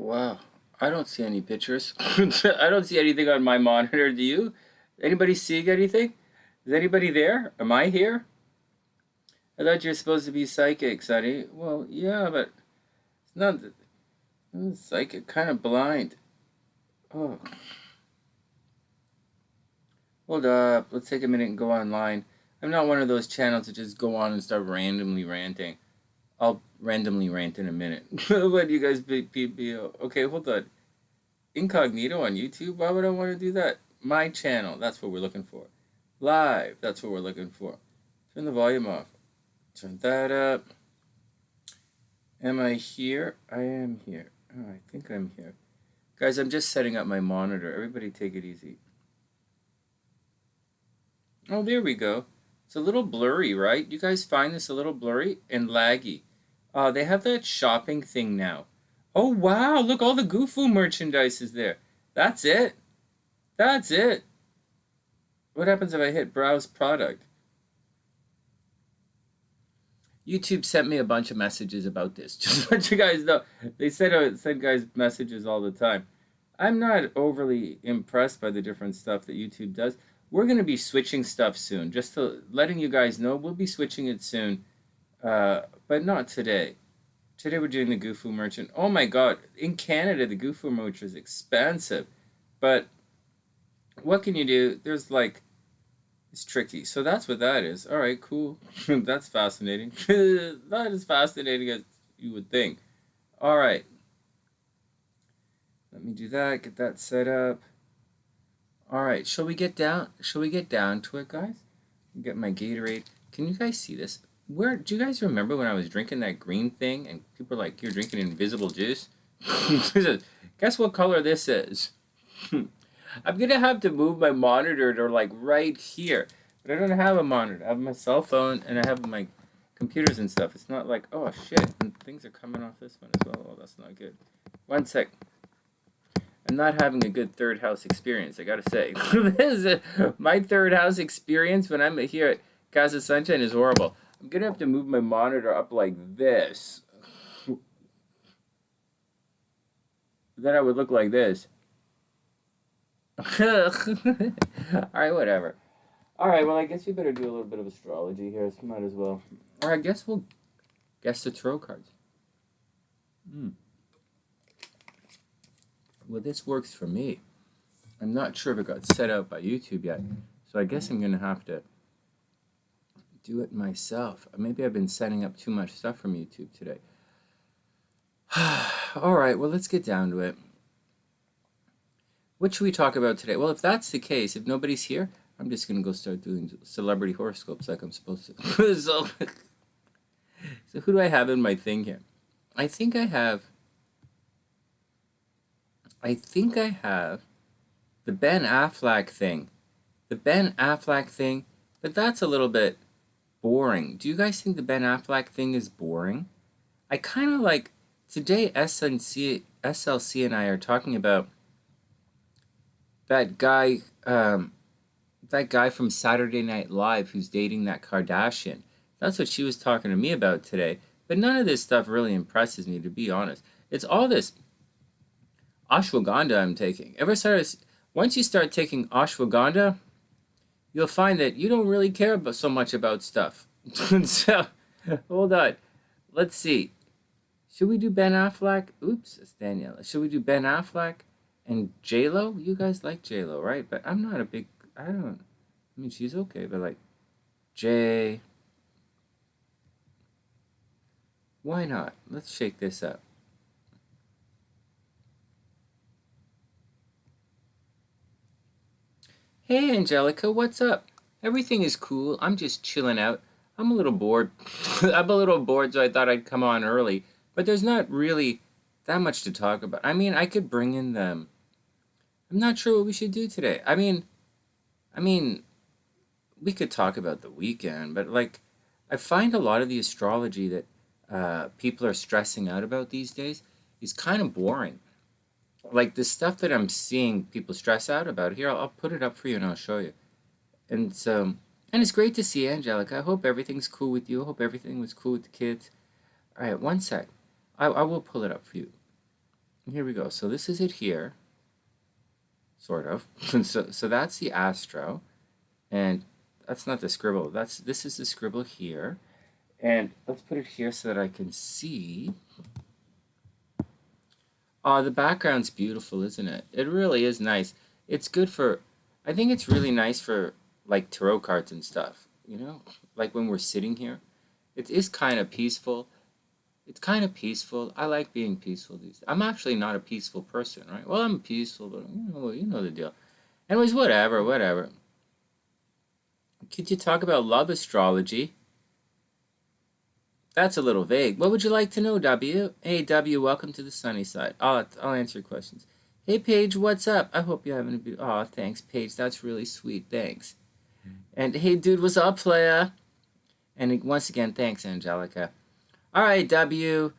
Wow. I don't see any pictures. I don't see anything on my monitor. Do you? Anybody seeing anything? Is anybody there? Am I here? I thought you're supposed to be psychic, Sonny. Well, yeah, but it's not psychic, kind of blind. Oh, hold up. Let's take a minute and go online. I'm not one of those channels that just go on and start randomly ranting. I'll randomly rant in a minute. Let you guys be okay, hold on. Incognito on YouTube? Why would I want to do that? My channel, that's what we're looking for. Live, that's what we're looking for. Turn the volume off. Turn that up. Am I here? I am here. Oh, I think I'm here. Guys, I'm just setting up my monitor. Everybody take it easy. Oh, there we go. It's a little blurry, right? You guys find this a little blurry and laggy. They have that shopping thing now. Oh, wow. Look, all the Goofu merchandise is there. That's it. That's it. What happens if I hit browse product? YouTube sent me a bunch of messages about this. Just to let you guys know. They send guys messages all the time. I'm not overly impressed by the different stuff that YouTube does. We're going to be switching stuff soon. Just to letting you guys know, we'll be switching it soon. But not today. Today we're doing the Goofu merchant. Oh my god. In Canada, the Goofu merch is expensive. But what can you do? There's like... It's tricky. So that's what that is. All right, cool. That's fascinating. Not as fascinating as you would think. All right. Let me do that. Get that set up. All right. Shall we get down? Shall we get down to it, guys? Get my Gatorade. Can you guys see this? Where do you guys remember when I was drinking that green thing and people were like, "You're drinking invisible juice"? Guess what color this is? I'm gonna have to move my monitor to like right here, but I don't have a monitor. I have my cell phone and I have my computers and stuff. It's not like, oh shit, and things are coming off this one as well. Oh, that's not good. One sec. I'm not having a good third house experience, I gotta say. This is my third house experience when I'm here at Casa Sunshine is horrible. I'm gonna have to move my monitor up like this. Then I would look like this. Alright, whatever. Alright, well, I guess we better do a little bit of astrology here, so might as well. Or I guess we'll guess the tarot cards. Well, this works for me. I'm not sure if it got set up by YouTube yet, so I guess I'm going to have to do it myself. Maybe I've been setting up too much stuff from YouTube today. Alright, well, let's get down to it. What should we talk about today? Well, if that's the case, if nobody's here, I'm just going to go start doing celebrity horoscopes like I'm supposed to. So who do I have in my thing here? I think I have the Ben Affleck thing. The Ben Affleck thing, but that's a little bit boring. Do you guys think the Ben Affleck thing is boring? I kind of like, today SLC and I are talking about that guy from Saturday Night Live who's dating that Kardashian. That's what she was talking to me about today. But none of this stuff really impresses me, to be honest. It's all this ashwagandha I'm taking. Once you start taking ashwagandha, you'll find that you don't really care so much about stuff. So, hold on. Let's see. Should we do Ben Affleck? Oops, it's Daniela. Should we do Ben Affleck and J-Lo? You guys like J-Lo, right? But I'm not a big... I mean, she's okay, but like... Why not? Let's shake this up. Hey, Angelica, what's up? Everything is cool. I'm just chilling out. I'm a little bored. I'm a little bored, so I thought I'd come on early. But there's not really that much to talk about. I mean, I could bring in them. I'm not sure what we should do today. I mean, we could talk about the weekend, but like, I find a lot of the astrology that people are stressing out about these days is kind of boring. Like the stuff that I'm seeing people stress out about here, I'll put it up for you and I'll show you. And so, and it's great to see Angelica. I hope everything's cool with you. I hope everything was cool with the kids. All right, one sec. I will pull it up for you. here we go. So this is it here, sort of. So that's the astro, and that's not the scribble. This is the scribble here, and let's put it here so that I can see. Oh, the background's beautiful, isn't it? It really is nice. It's good for, I think it's really nice for like tarot cards and stuff, you know? Like when we're sitting here. It is kind of peaceful. It's kind of peaceful. I like being peaceful these days. I'm actually not a peaceful person, right? Well, I'm peaceful, but you know the deal. Anyways, whatever. Could you talk about love astrology? That's a little vague. What would you like to know, W? Hey, W, welcome to the sunny side. I'll answer your questions. Hey, Paige, what's up? I hope you're having a beautiful... Oh, thanks, Paige. That's really sweet. Thanks. And hey, dude, what's up, playa? And once again, thanks, Angelica. All right, W,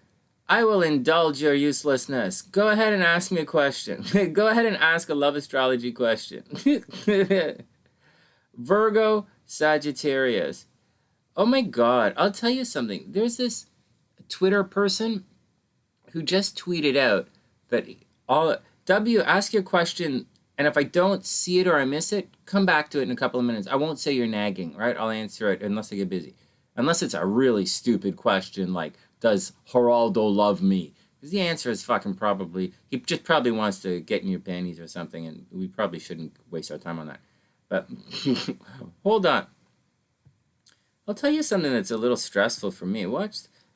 I will indulge your uselessness. Go ahead and ask me a question. Go ahead and ask a love astrology question. Virgo, Sagittarius. Oh my God, I'll tell you something. There's this Twitter person who just tweeted out that W, ask your question, and if I don't see it or I miss it, come back to it in a couple of minutes. I won't say you're nagging, right? I'll answer it unless I get busy. Unless it's a really stupid question like, does Geraldo love me? Because the answer is fucking probably, he just probably wants to get in your panties or something, and we probably shouldn't waste our time on that. But hold on. I'll tell you something that's a little stressful for me. I've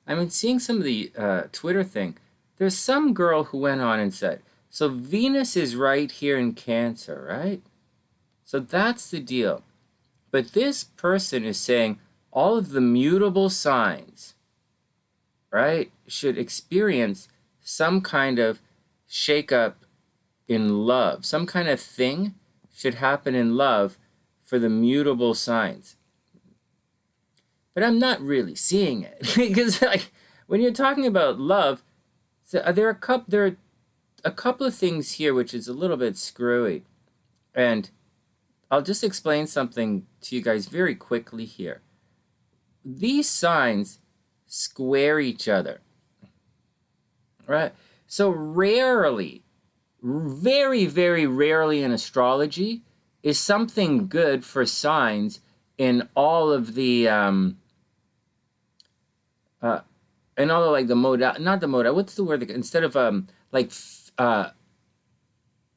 been seeing some of the Twitter thing. There's some girl who went on and said, so Venus is right here in Cancer, right? So that's the deal. But this person is saying all of the mutable signs, right, should experience some kind of shakeup in love. Some kind of thing should happen in love for the mutable signs. But I'm not really seeing it because, like, when you're talking about love, so there are a couple of things here which is a little bit screwy, and I'll just explain something to you guys very quickly here. These signs square each other, right? So rarely, very, very rarely in astrology is something good for signs in all of the and all of like the not the modal, what's the word, instead of like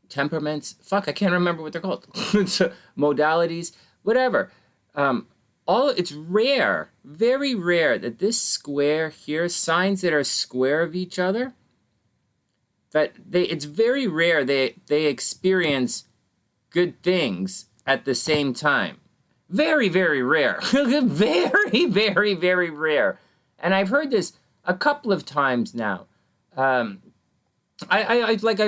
temperaments, fuck, I can't remember what they're called. Modalities, whatever. It's rare, very rare that this square here, signs that are square of each other, that it's very rare they experience good things at the same time. Very, very rare. Very, very, very rare. And I've heard this a couple of times now. I've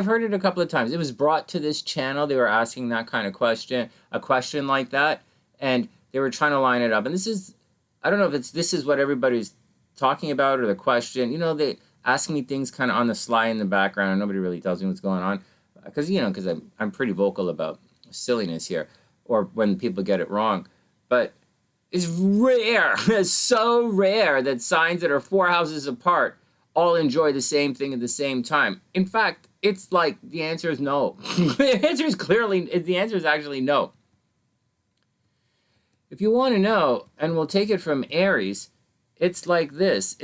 heard it a couple of times. It was brought to this channel. They were asking that kind of question, a question like that, and they were trying to line it up. And this is, I don't know if this is what everybody's talking about or the question. You know, they ask me things kind of on the sly in the background, and nobody really tells me what's going on, because I'm pretty vocal about silliness here, or when people get it wrong. But it's rare, it's so rare that signs that are 4 houses apart all enjoy the same thing at the same time. In fact, it's like the answer is no. The answer is actually no. If you want to know, and we'll take it from Aries, it's like this.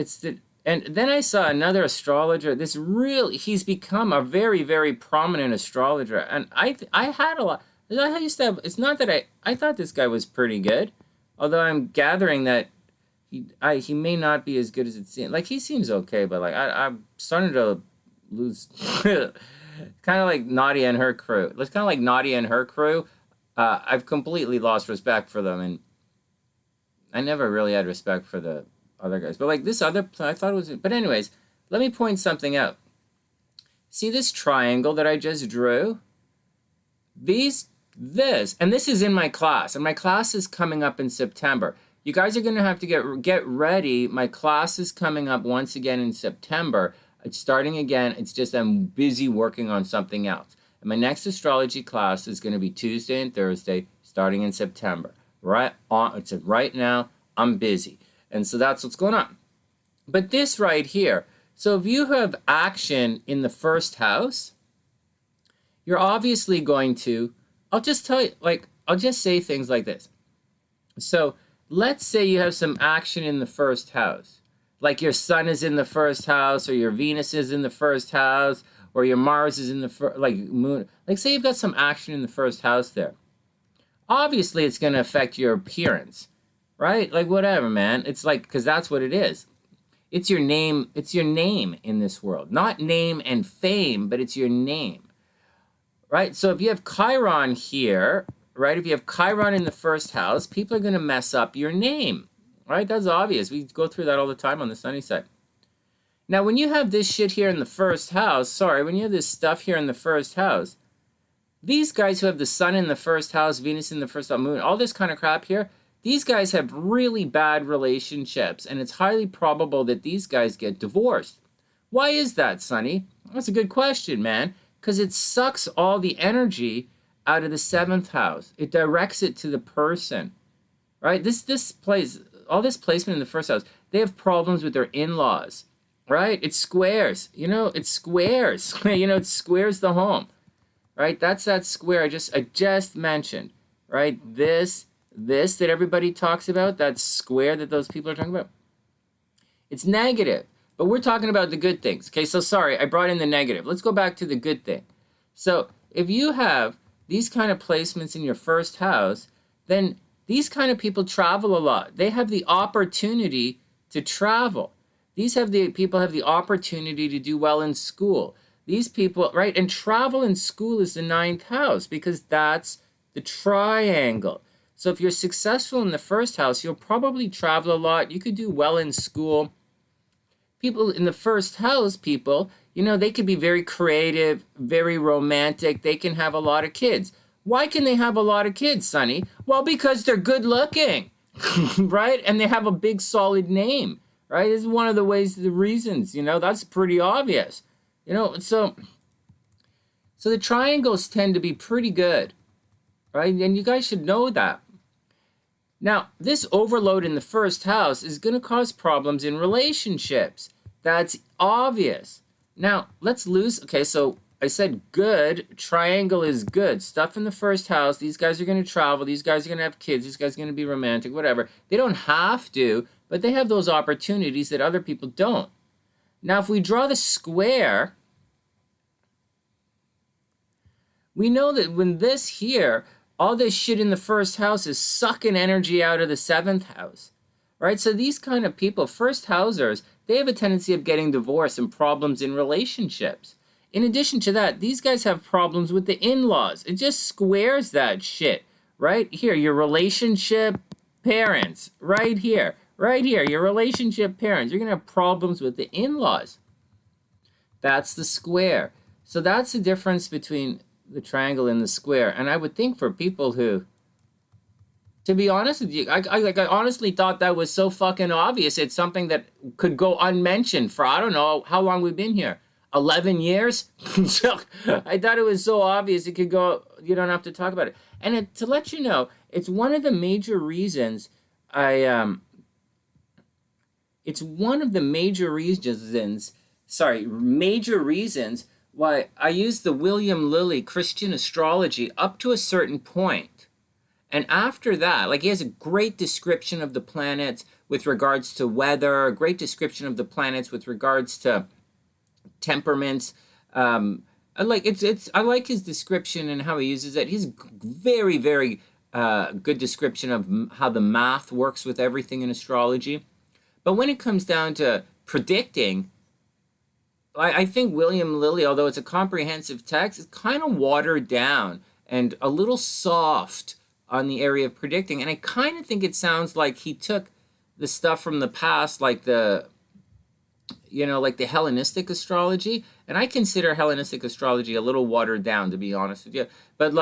And then I saw another astrologer. He's become a very, very prominent astrologer, and I had a lot. I used to have, it's not that I thought this guy was pretty good, although I'm gathering that he may not be as good as it seems. Like, he seems okay, but like I'm starting to lose. Kind of like Nadia and her crew. It's kind of like Nadia and her crew. I've completely lost respect for them, and I never really had respect for the other guys. But like this other, I thought it was. But anyways, let me point something out. See this triangle that I just drew? This is in my class, and my class is coming up in September. You guys are going to have to get ready. My class is coming up once again in September. It's starting again. It's just I'm busy working on something else. And my next astrology class is going to be Tuesday and Thursday, starting in September. It's right now, I'm busy. And so that's what's going on. But this right here, So if you have action in the first house, you're obviously going to, I'll just tell you, like, I'll just say things like this. So let's say you have some action in the first house. Like your sun is in the first house, or your Venus is in the first house, or your Mars is in the first, like moon. Like say you've got some action in the first house there. Obviously, it's going to affect your appearance, right? Like whatever, man. It's like, because that's what it is. It's your name. It's your name in this world. Not name and fame, but it's your name, right? So if you have Chiron here, right? If you have Chiron in the first house, people are going to mess up your name, right? That's obvious. We go through that all the time on the sunny side. Now, when you have this shit here in the first house, when you have this stuff here in the first house, these guys who have the sun in the first house, Venus in the first house, moon, all this kind of crap here, these guys have really bad relationships, and it's highly probable that these guys get divorced. Why is that, Sonny? That's a good question, man. Because it sucks all the energy out of the 7th house. It directs it to the person, right? All this placement in the first house, they have problems with their in-laws, right? It squares, it squares, it squares the home, right? That's that square I just mentioned, right? This that everybody talks about, that square that those people are talking about, it's negative. But we're talking about the good things. Okay, so sorry, I brought in the negative. Let's go back to the good thing. So if you have these kind of placements in your first house, then these kind of people travel a lot. They have the opportunity to travel. People have the opportunity to do well in school. These people, right? And travel in school is the 9th house because that's the triangle. So if you're successful in the first house, you'll probably travel a lot. You could do well in school. People in the first house, they could be very creative, very romantic. They can have a lot of kids. Why can they have a lot of kids, Sonny? Well, because they're good looking, right? And they have a big solid name, right? This is one of the reasons, that's pretty obvious. So the triangles tend to be pretty good, right? And you guys should know that. Now, this overload in the first house is going to cause problems in relationships. That's obvious. Now, okay, so I said good, triangle is good. Stuff in the first house, these guys are going to travel, these guys are going to have kids, these guys are going to be romantic, whatever. They don't have to, but they have those opportunities that other people don't. Now, if we draw the square, we know that when this here, all this shit in the first house is sucking energy out of the 7th house, right? So these kind of people, first housers, they have a tendency of getting divorced and problems in relationships. In addition to that, these guys have problems with the in-laws. It just squares that shit, right? Here, your relationship parents, right here, your relationship parents. You're going to have problems with the in-laws. That's the square. So that's the difference between the triangle and the square. And I would think for people who, to be honest with you, I honestly thought that was so fucking obvious. It's something that could go unmentioned for, I don't know, how long we've been here. 11 years? I thought it was so obvious it could go, you don't have to talk about it. And to let you know, it's one of the major reasons major reasons why I use the William Lilly Christian astrology up to a certain point. And after that, like he has a great description of the planets with regards to weather, a great description of the planets with regards to temperaments. I like his description and how he uses it. He's very, very good description of how the math works with everything in astrology. But when it comes down to predicting, I think William Lilly, although it's a comprehensive text, is kind of watered down and a little soft on the area of predicting. And I kind of think it sounds like he took the stuff from the past, like the Hellenistic astrology. And I consider Hellenistic astrology a little watered down, to be honest with you. But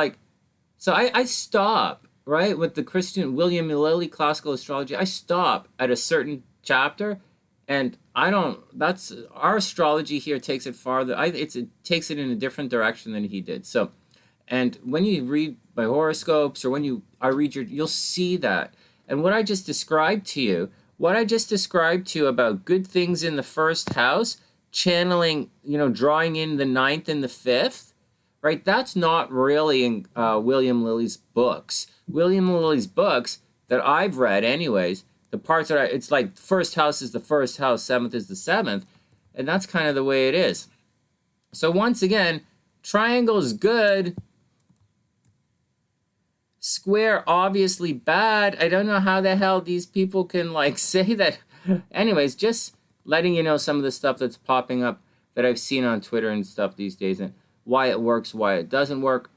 so I stop, right, with the Christian William Lilly classical astrology. I stop at a certain chapter. And our astrology here takes it farther. It takes it in a different direction than he did. So, and when you read my horoscopes or I read you'll see that. And what I just described to you about good things in the first house, channeling, drawing in the ninth and the fifth, right? That's not really in William Lilly's books. William Lilly's books that I've read anyways, the parts that it's like first house is the first house, seventh is the seventh, and that's kind of the way it is. So once again, triangle is good. Square, obviously bad. I don't know how the hell these people can like say that. Anyways, just letting you know some of the stuff that's popping up that I've seen on Twitter and stuff these days, and why it works, why it doesn't work.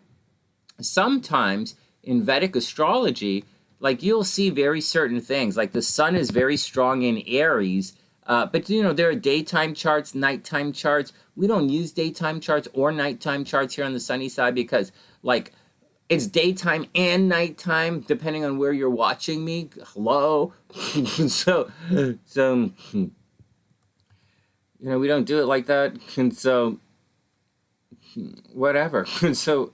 Sometimes in Vedic astrology, like you'll see very certain things, like the sun is very strong in Aries, but there are daytime charts, nighttime charts. We don't use daytime charts or nighttime charts here on the sunny side because like it's daytime and nighttime depending on where you're watching me. Hello. so we don't do it like that, and so whatever. So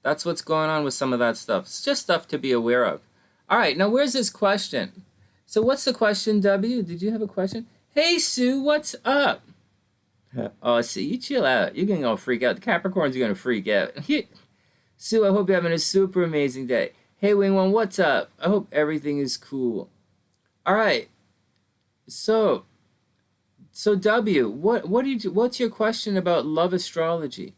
that's what's going on with some of that stuff. It's just stuff to be aware of. All right, now where's this question? So what's the question, W? Did you have a question? Hey, Sue, what's up? Oh, Sue, you chill out. You're going to freak out. The Capricorns are going to freak out. Sue, I hope you're having a super amazing day. Hey, Wing One, what's up? I hope everything is cool. All right. So W, what's your question about love astrology?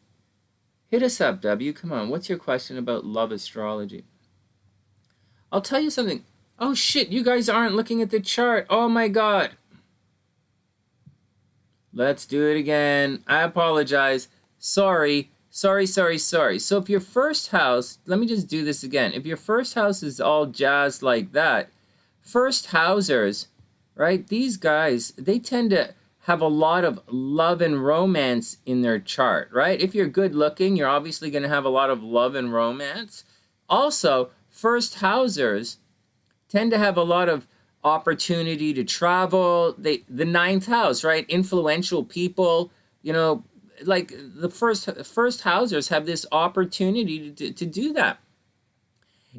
Hit us up, W. Come on. What's your question about love astrology? I'll tell you something. Oh, shit. You guys aren't looking at the chart. Oh, my God. Let's do it again. I apologize. Sorry. So if your first house, let me just do this again. If your first house is all jazzed like that, first housers, right? These guys, they tend to have a lot of love and romance in their chart, right? If you're good looking, you're obviously going to have a lot of love and romance. Also, first housers tend to have a lot of opportunity to travel. The ninth house, right? Influential people, like the first housers have this opportunity to do that.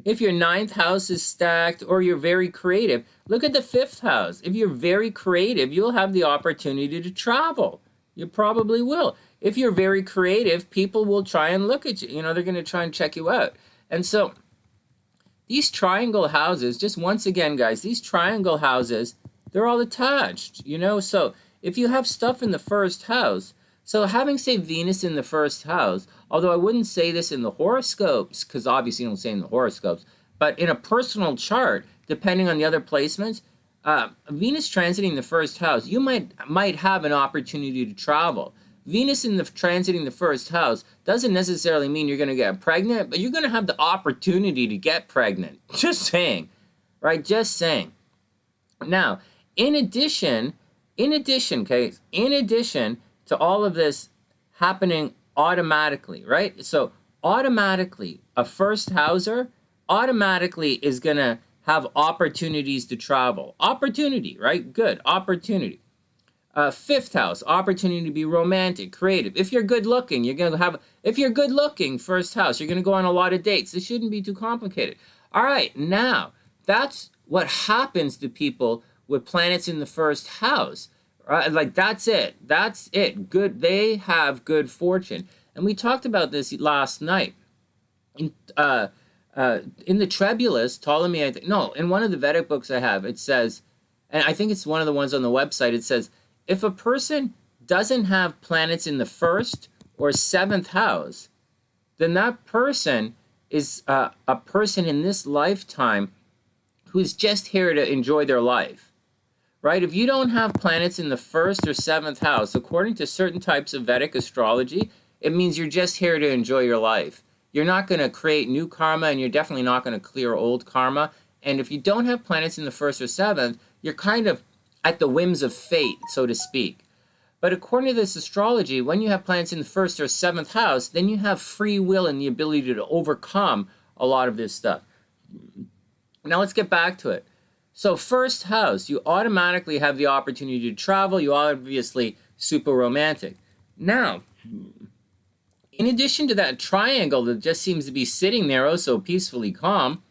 If your ninth house is stacked or you're very creative, look at the fifth house. If you're very creative, you'll have the opportunity to travel. You probably will. If you're very creative, people will try and look at you. They're going to try and check you out. And so these triangle houses, just once again, guys, these triangle houses, they're all attached, So if you have stuff in the first house, so having, say, Venus in the first house, although I wouldn't say this in the horoscopes, because obviously you don't say in the horoscopes, but in a personal chart, depending on the other placements, Venus transiting the first house, you might have an opportunity to travel. Venus in the transiting the first house doesn't necessarily mean you're going to get pregnant, but you're going to have the opportunity to get pregnant. Just saying, right? Just saying. Now, in addition, to all of this happening automatically, right? So automatically, a first houser automatically is going to have opportunities to travel. Opportunity, right? Good. Opportunity. Fifth house, opportunity to be romantic, creative. If you're good looking, if you're good looking, first house, you're going to go on a lot of dates. This shouldn't be too complicated. All right, now, that's what happens to people with planets in the first house. Like, that's it. Good. They have good fortune. And we talked about this last night. In the Trebulus, Ptolemy, in one of the Vedic books I have, it says, and I think it's one of the ones on the website, it says, if a person doesn't have planets in the first or seventh house, then that person is a person in this lifetime who's just here to enjoy their life. Right? If you don't have planets in the first or seventh house, according to certain types of Vedic astrology, it means you're just here to enjoy your life. You're not going to create new karma, and you're definitely not going to clear old karma. And if you don't have planets in the first or seventh, you're kind of at the whims of fate, so to speak. But according to this astrology, when you have planets in the first or seventh house, then you have free will and the ability to overcome a lot of this stuff. Now let's get back to it. So first house, you automatically have the opportunity to travel. You obviously super romantic. Now, in addition to that triangle that just seems to be sitting there oh so peacefully calm,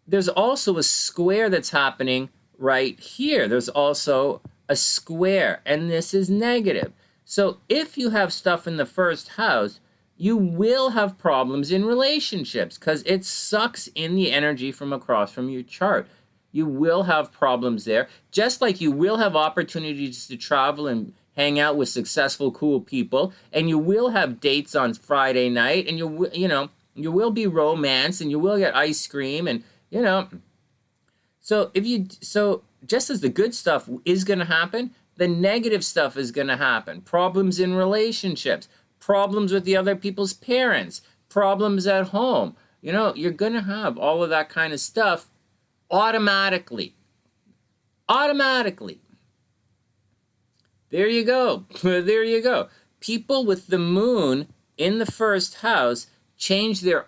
there's also a square that's happening right here. There's also a square, and this is negative. So if you have stuff in the first house, you will have problems in relationships because it sucks in the energy from across from your chart. You will have problems there, just like you will have opportunities to travel and hang out with successful, cool people, and you will have dates on Friday night, and you will be romance, and you will get ice cream, and so just as the good stuff is going to happen, the negative stuff is going to happen. Problems in relationships, problems with the other people's parents, problems at home. You're going to have all of that kind of stuff automatically. There you go. There you go. People with the moon in the first house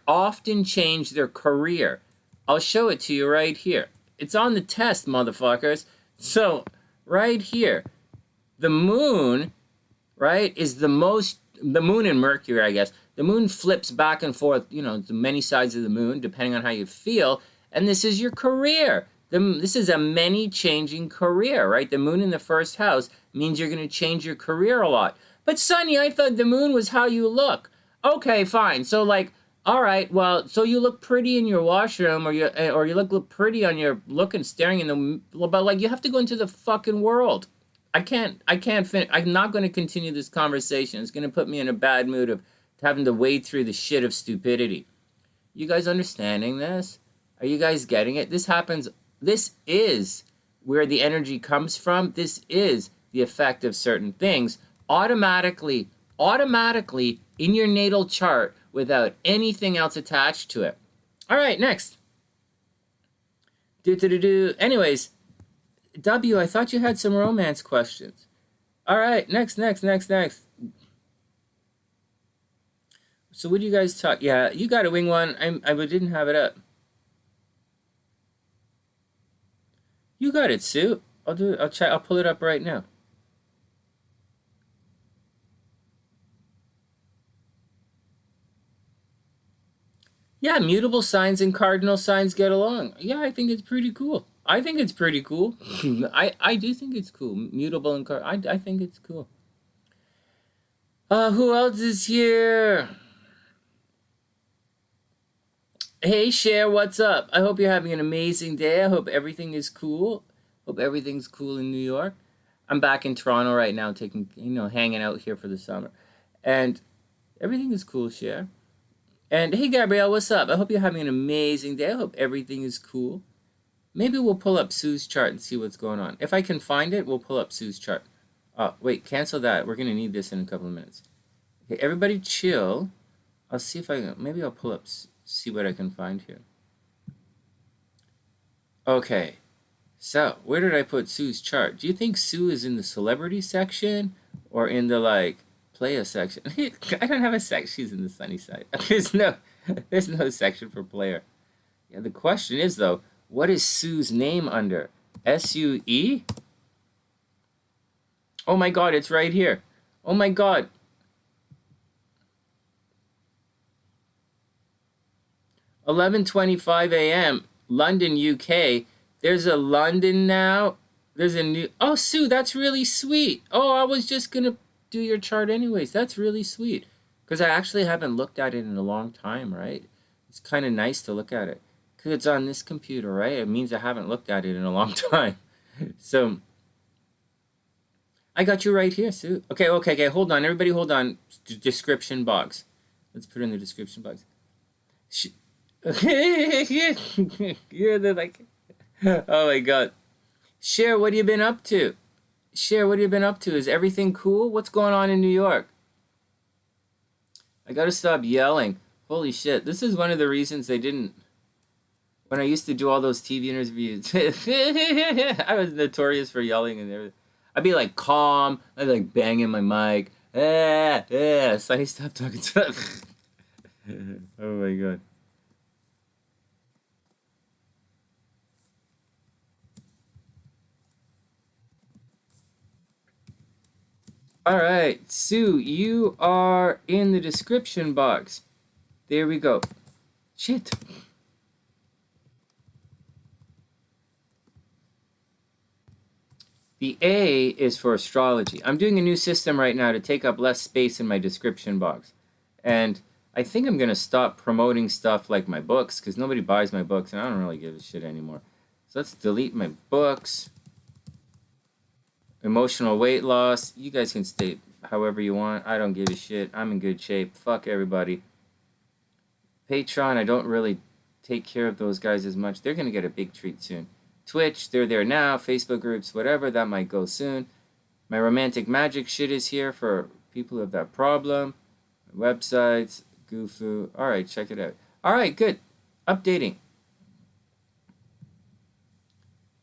often change their career. I'll show it to you right here. It's on the test, motherfuckers. So, right here, the moon, right, is the moon and Mercury, I guess. The moon flips back and forth, the many sides of the moon, depending on how you feel. And this is your career. This is a many-changing career, right? The moon in the first house means you're going to change your career a lot. But, Sonny, I thought the moon was how you look. Okay, fine. So, all right, well, so you look pretty in your washroom, or you look pretty on your staring in the, but you have to go into the fucking world. I can't finish. I'm not going to continue this conversation. It's going to put me in a bad mood of having to wade through the shit of stupidity. You guys understanding this? Are you guys getting it? This happens. This is where the energy comes from. This is the effect of certain things automatically in your natal chart without anything else attached to it. All right, next. Anyways, W, I thought you had some romance questions. All right, next. So what do you guys talk? Yeah, you got a wing one. I didn't have it up. You got it, Sue. I'll do it. I'll pull it up right now. Yeah, mutable signs and cardinal signs get along. Yeah, I think it's pretty cool. I do think it's cool. Mutable and I think it's cool. Who else is here? Hey, Cher, what's up? I hope you're having an amazing day. I hope everything is cool. Hope everything's cool in New York. I'm back in Toronto right now, hanging out here for the summer. And everything is cool, Cher. And hey, Gabrielle, what's up? I hope you're having an amazing day. I hope everything is cool. Maybe we'll pull up Sue's chart and see what's going on. If I can find it, we'll pull up Sue's chart. Wait, cancel that. We're going to need this in a couple of minutes. Okay, everybody chill. I'll see if maybe I'll pull up, see what I can find here. Okay, so where did I put Sue's chart? Do you think Sue is in the celebrity section or in the, player section? I don't have a section. She's in the sunny side. There's no section for player. Yeah, the question is, though, what is Sue's name under? S-U-E? Oh my God, it's right here. Oh my God. (11:25 a.m. London, UK. There's a London now. There's a new. Oh, Sue, that's really sweet. Oh, I was just gonna do your chart anyways. That's really sweet because I actually haven't looked at it in a long time, right? It's kind of nice to look at it because it's on this computer, right? It means I haven't looked at it in a long time. So I got you right here, Sue. Okay. Hold on, everybody. Hold on. Description box. Let's put it in the description box. You're the oh my God. Cher, what have you been up to? Is everything cool? What's going on in New York? I gotta stop yelling. Holy shit. This is one of the reasons they didn't. When I used to do all those TV interviews, I was notorious for yelling and everything. I'd be calm. I'd be banging my mic. Sonny, stop talking stuff. Oh my God. All right, Sue, you are in the description box. There we go. Shit. The A is for astrology. I'm doing a new system right now to take up less space in my description box. And I think I'm going to stop promoting stuff like my books, because nobody buys my books, and I don't really give a shit anymore. So let's delete my books. Emotional weight loss. You guys can state however you want. I don't give a shit. I'm in good shape. Fuck everybody. Patreon, I don't really take care of those guys as much. They're going to get a big treat soon. Twitch, they're there now. Facebook groups, whatever. That might go soon. My romantic magic shit is here for people who have that problem. Websites, Goofoo. All right, check it out. All right, good. Updating.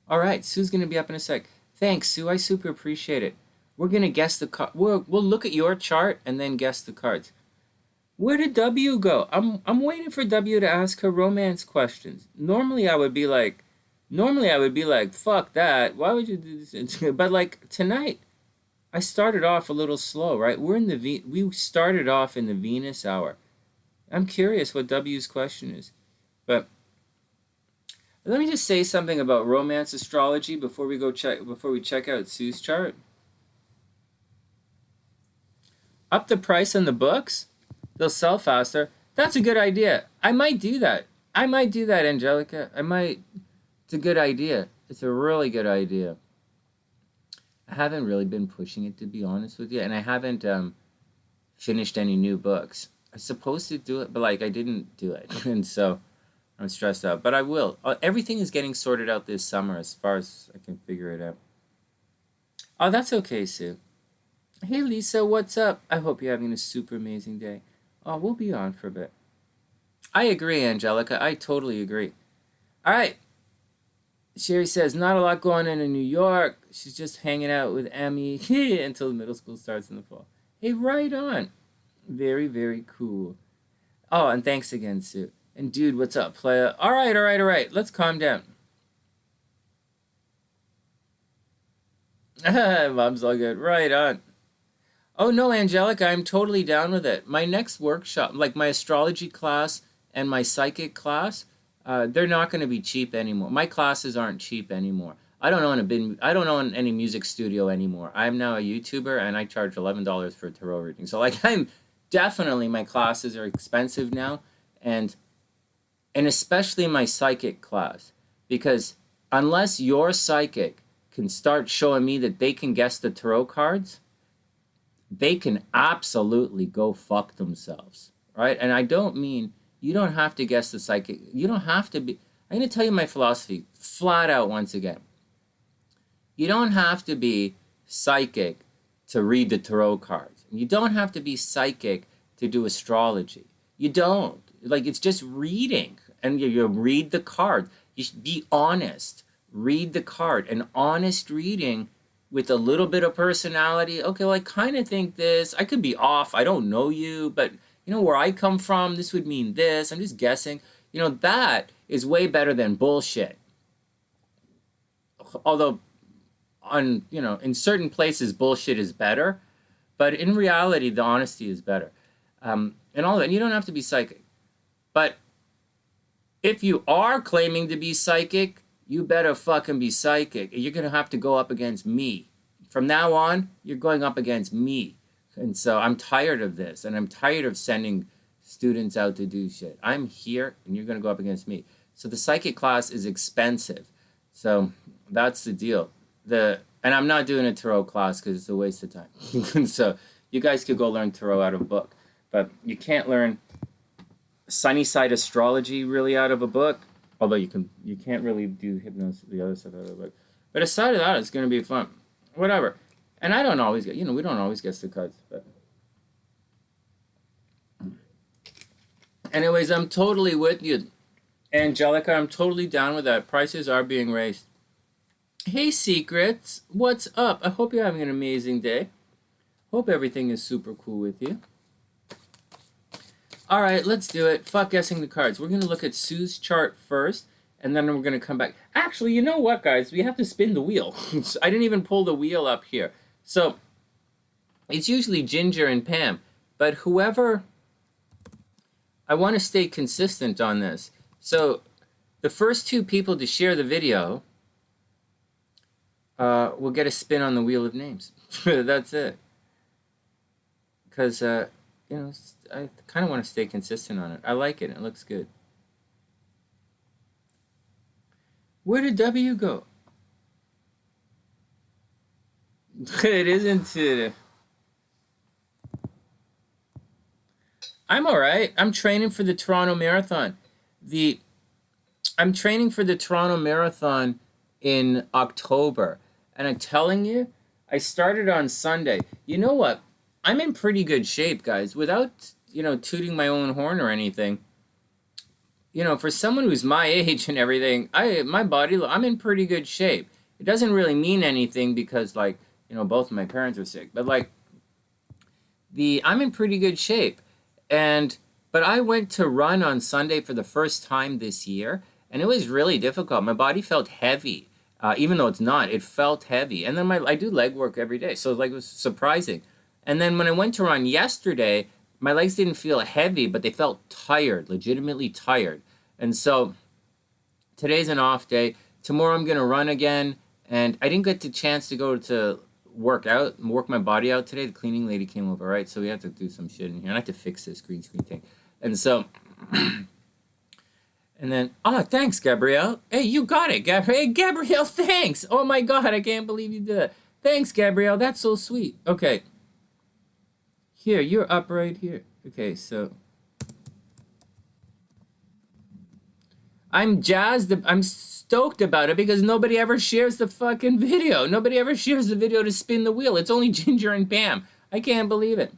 All right, Sue's going to be up in a sec. Thanks, Sue. I super appreciate it. We're going to guess the card. We'll look at your chart and then guess the cards. Where did W go? I'm waiting for W to ask her romance questions. Normally I would be like, fuck that. Why would you do this? But like tonight, I started off a little slow, right? We started off in the Venus hour. I'm curious what W's question is. But let me just say something about romance astrology before we check out Sue's chart. Up the price on the books? They'll sell faster. That's a good idea. I might do that, Angelica. It's a good idea. It's a really good idea. I haven't really been pushing it, to be honest with you, and I haven't finished any new books. I was supposed to do it, but like I didn't do it, and so I'm stressed out. But I will. Everything is getting sorted out this summer as far as I can figure it out. Oh, that's okay, Sue. Hey, Lisa, what's up? I hope you're having a super amazing day. Oh, we'll be on for a bit. I agree, Angelica. I totally agree. All right. Sherry says, not a lot going on in New York. She's just hanging out with Emmy until the middle school starts in the fall. Hey, right on. Very, very cool. Oh, and thanks again, Sue. And dude, what's up, playa? All right. Let's calm down. Mom's all good. Right on. Oh, no, Angelica, I'm totally down with it. My next workshop, like my astrology class and my psychic class, they're not going to be cheap anymore. My classes aren't cheap anymore. I don't own any music studio anymore. I'm now a YouTuber, and I charge $11 for a tarot reading. So, like, my classes are expensive now, and especially my psychic class, because unless your psychic can start showing me that they can guess the tarot cards, they can absolutely go fuck themselves, right? And I don't mean you don't have to guess the psychic. You don't have to be. I'm going to tell you my philosophy flat out once again. You don't have to be psychic to read the tarot cards. You don't have to be psychic to do astrology. You don't. Like, it's just reading. And you read the card. You should be honest. Read the card. An honest reading with a little bit of personality. Okay, well, I kind of think this. I could be off. I don't know you, but you know where I come from, this would mean this. I'm just guessing. You know, that is way better than bullshit. Although, in certain places, bullshit is better. But in reality, the honesty is better. And all that. You don't have to be psychic. But if you are claiming to be psychic, you better fucking be psychic. You're going to have to go up against me. From now on, you're going up against me. And so I'm tired of this. And I'm tired of sending students out to do shit. I'm here, and you're going to go up against me. So the psychic class is expensive. So that's the deal. And I'm not doing a tarot class because it's a waste of time. So you guys could go learn tarot out of a book. But you can't learn TheSunnySide astrology really out of a book. Although you can't really do hypnosis, the other stuff out of the book. But aside of that, it's going to be fun. Whatever. And I don't always get, we don't always guess the cards. But anyways, I'm totally with you, Angelica. I'm totally down with that. Prices are being raised. Hey, Secrets. What's up? I hope you're having an amazing day. Hope everything is super cool with you. All right, let's do it. Fuck guessing the cards. We're going to look at Sue's chart first, and then we're going to come back. Actually, you know what, guys? We have to spin the wheel. I didn't even pull the wheel up here. So it's usually Ginger and Pam, but whoever... I want to stay consistent on this. So the first two people to share the video we'll get a spin on the wheel of names. That's it. Because, you know, I kind of want to stay consistent on it. I like it. It looks good. Where did W go? It isn't it. I'm all right. I'm training for the Toronto Marathon. I'm training for the Toronto Marathon in October. And I'm telling you, I started on Sunday. You know what? I'm in pretty good shape, guys. Without, you know, tooting my own horn or anything. You know, for someone who's my age and everything, my body, I'm in pretty good shape. It doesn't really mean anything because, like, you know, both of my parents are sick. But, like, I'm in pretty good shape. But I went to run on Sunday for the first time this year, and it was really difficult. My body felt heavy, even though it's not. It felt heavy. And then I do leg work every day, so like it was surprising. And then when I went to run yesterday, my legs didn't feel heavy, but they felt tired, legitimately tired. And so today's an off day. Tomorrow I'm going to run again, and I didn't get the chance to go to work my body out today. The cleaning lady came over, right? So we have to do some shit in here. I have to fix this green screen thing. And so, and then, thanks, Gabrielle. Hey, you got it, Hey, Gabrielle, thanks. Oh my God, I can't believe you did that. Thanks, Gabrielle. That's so sweet. Okay. Here, you're up right here. Okay, so I'm jazzed. I'm stoked about it because nobody ever shares the fucking video. Nobody ever shares the video to spin the wheel. It's only Ginger and Pam. I can't believe it.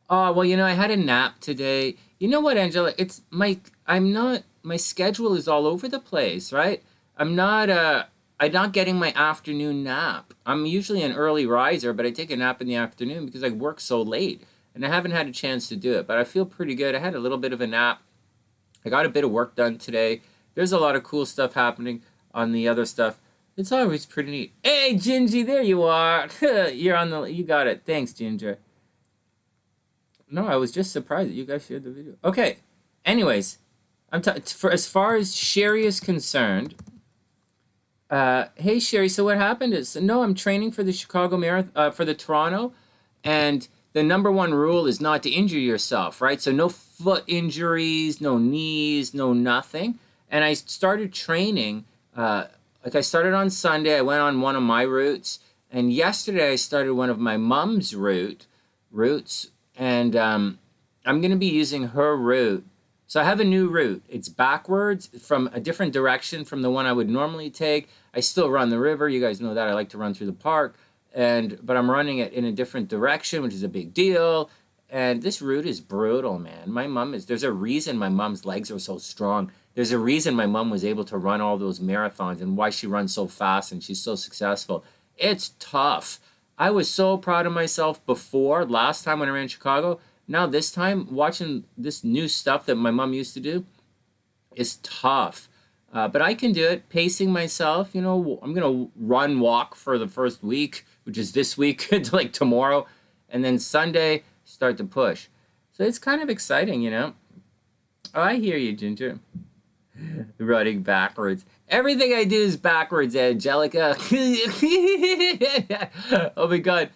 Oh, well, you know, I had a nap today. You know what, Angela? My schedule is all over the place, right? I'm not getting my afternoon nap. I'm usually an early riser, but I take a nap in the afternoon because I work so late. And I haven't had a chance to do it, but I feel pretty good. I had a little bit of a nap. I got a bit of work done today. There's a lot of cool stuff happening on the other stuff. It's always pretty neat. Hey, Gingie, there you are. You got it. Thanks, Ginger. No, I was just surprised that you guys shared the video. Okay. Anyways, as far as Sherry is concerned, hey, Sherry, so what happened is, no, I'm training for the Chicago Marathon, for the Toronto, and the number one rule is not to injure yourself, right? So no foot injuries, no knees, no nothing. And I started training, I started on Sunday. I went on one of my routes. And yesterday I started one of my mom's routes. And I'm going to be using her route. So I have a new route. It's backwards from a different direction from the one I would normally take. I still run the river. You guys know that. I like to run through the park. But I'm running it in a different direction, which is a big deal. And this route is brutal, man. There's a reason my mom's legs are so strong. There's a reason my mom was able to run all those marathons and why she runs so fast and she's so successful. It's tough. I was so proud of myself last time when I ran Chicago. Now this time, watching this new stuff that my mom used to do is tough. But I can do it, pacing myself. You know, I'm going to walk for the first week, which is this week, to like tomorrow. And then Sunday, start to push. So it's kind of exciting, you know. Oh, I hear you, Ginger. Running backwards. Everything I do is backwards, Angelica. Oh my God.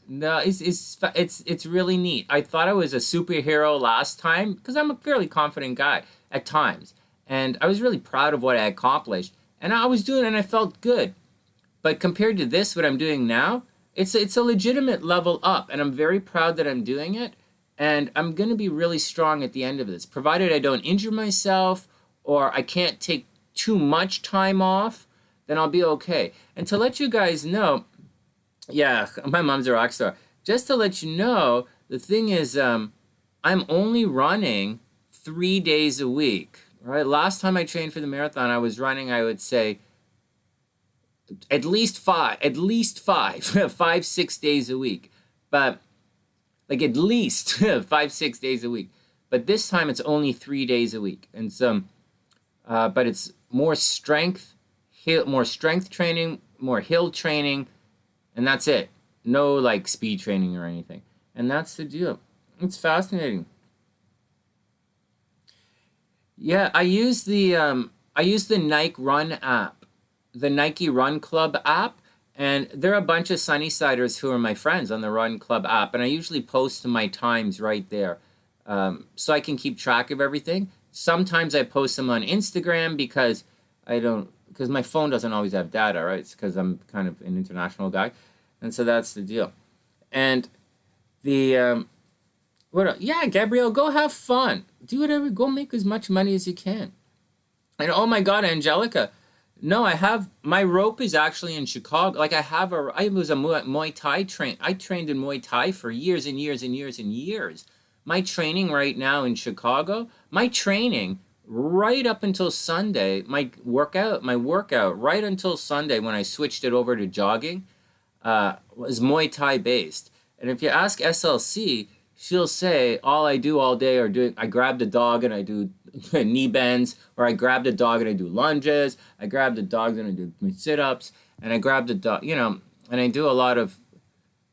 No, it's really neat. I thought I was a superhero last time because I'm a fairly confident guy at times. And I was really proud of what I accomplished. And I was doing it and I felt good. But compared to this, what I'm doing now, it's a legitimate level up. And I'm very proud that I'm doing it. And I'm going to be really strong at the end of this, provided I don't injure myself or I can't take too much time off, then I'll be okay. And to let you guys know, yeah, my mom's a rock star. Just to let you know, the thing is, I'm only running 3 days a week, right? Last time I trained for the marathon, I was running, I would say, at least five, 5-6 days a week. But like at least 5-6 days a week. But this time it's only 3 days a week. And so, but it's more strength training, more hill training, and that's it. No like speed training or anything. And that's the deal. It's fascinating. Yeah, I use the Nike Run app. the Nike Run Club app, and there are a bunch of Sunnysiders who are my friends on the Run Club app, and I usually post my times right there, so I can keep track of everything. Sometimes I post them on Instagram because because my phone doesn't always have data, right? It's because I'm kind of an international guy, and so that's the deal. And the what else? Yeah, Gabrielle, go have fun. Do whatever. Go make as much money as you can. And oh my God, Angelica, no, I have my rope is actually in Chicago. Like I was a Muay Thai train. I trained in Muay Thai for years and years and years and years. My training right now in Chicago, my training right up until Sunday, my workout right until Sunday when I switched it over to jogging, was Muay Thai based. And if you ask SLC, she'll say all I do all day I grab the dog and I do knee bends, or I grab the dog and I do lunges, I grab the dog and I do sit-ups, and I grab the dog, and I do a lot of,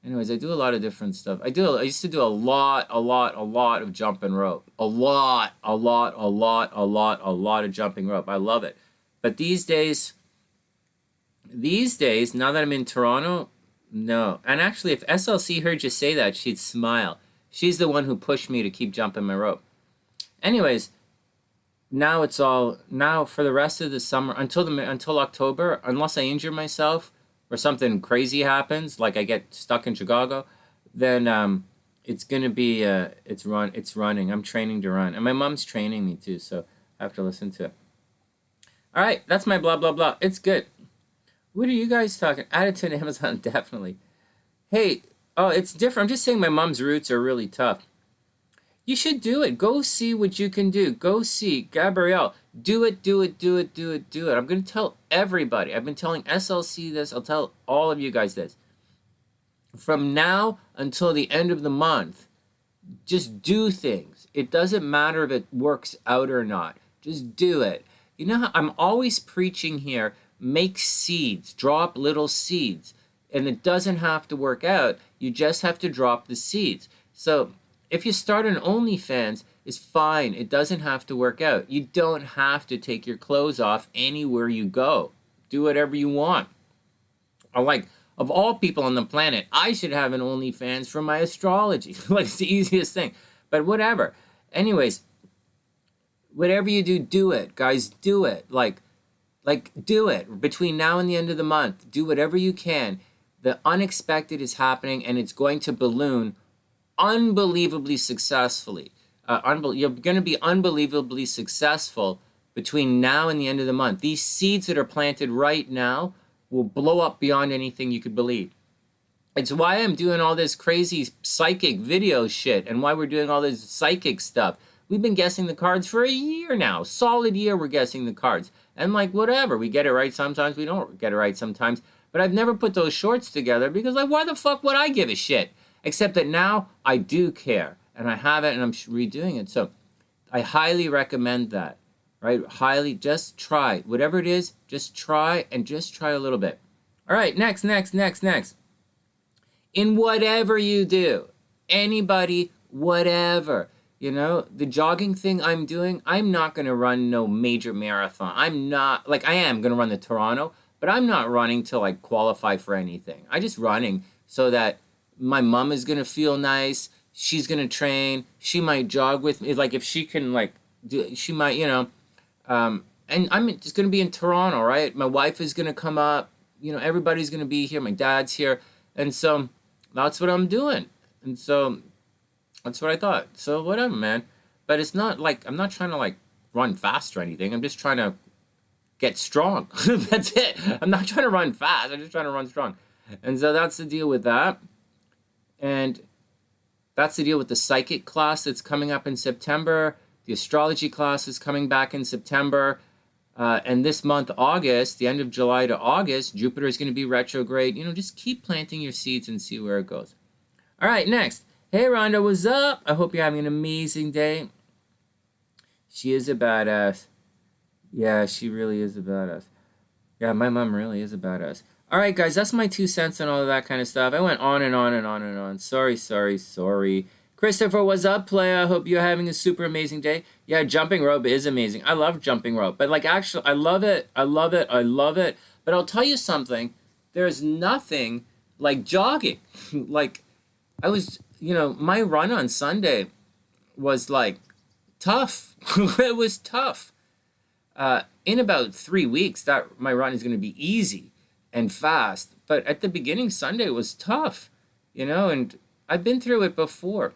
I do a lot of different stuff. I used to do a lot of jumping rope. A lot of jumping rope. I love it. But these days, now that I'm in Toronto, no. And actually, if SLC heard you say that, she'd smile. She's the one who pushed me to keep jumping my rope. Anyways, now for the rest of the summer, until October, unless I injure myself or something crazy happens, like I get stuck in Chicago, then it's gonna be it's running. I'm training to run, and my mom's training me too, so I have to listen to it. All right, that's my blah blah blah. It's good. What are you guys talking? Add it to Amazon, definitely. Hey, oh, it's different. I'm just saying my mom's roots are really tough. You should do it. Go see what you can do. Go see. Gabrielle, do it. I'm going to tell everybody. I've been telling SLC this. I'll tell all of you guys this. From now until the end of the month, just do things. It doesn't matter if it works out or not. Just do it. You know how I'm always preaching here, make seeds, drop little seeds. And it doesn't have to work out. You just have to drop the seeds. So if you start an OnlyFans, it's fine. It doesn't have to work out. You don't have to take your clothes off anywhere you go. Do whatever you want. Of all people on the planet, I should have an OnlyFans for my astrology. It's the easiest thing. But whatever. Anyways, whatever you do, do it. Guys, do it. Do it. Between now and the end of the month, do whatever you can. The unexpected is happening, and it's going to balloon unbelievably successfully. You're going to be unbelievably successful between now and the end of the month. These seeds that are planted right now will blow up beyond anything you could believe. It's why I'm doing all this crazy psychic video shit, and why we're doing all this psychic stuff. We've been guessing the cards for a year now. Solid year we're guessing the cards. And whatever. We get it right sometimes. We don't get it right sometimes. But I've never put those shorts together because why the fuck would I give a shit? Except that now I do care. And I have it and I'm redoing it. So I highly recommend that. Right? Highly. Just try. Whatever it is, just try and just try a little bit. All right. Next. In whatever you do. Anybody, whatever. The jogging thing I'm doing, I'm not going to run no major marathon. I'm not, I am going to run the Toronto, but I'm not running to, qualify for anything. I'm just running so that my mom is going to feel nice. She's going to train. She might jog with me. If she can, she might, and I'm just going to be in Toronto, right? My wife is going to come up. Everybody's going to be here. My dad's here. And so that's what I'm doing. And so that's what I thought. So whatever, man. But it's not I'm not trying to run fast or anything. I'm just trying to get strong. That's it. I'm not trying to run fast. I'm just trying to run strong. And so that's the deal with that. And that's the deal with the psychic class that's coming up in September. The astrology class is coming back in September. And this month, August, the end of July to August, Jupiter is going to be retrograde. Just keep planting your seeds and see where it goes. All right, next. Hey, Rhonda, what's up? I hope you're having an amazing day. She is a badass. Yeah, she really is a badass. Yeah, my mom really is a badass. All right, guys, that's my 2 cents and all of that kind of stuff. I went on and on and on and on. Sorry. Christopher, what's up, playa? I hope you're having a super amazing day. Yeah, jumping rope is amazing. I love jumping rope. But, actually, I love it. But But I'll tell you something, there's nothing like jogging. Like, I was, my run on Sunday was like tough. It was tough. In about 3 weeks, that my run is going to be easy and fast. But at the beginning, Sunday was tough, and I've been through it before.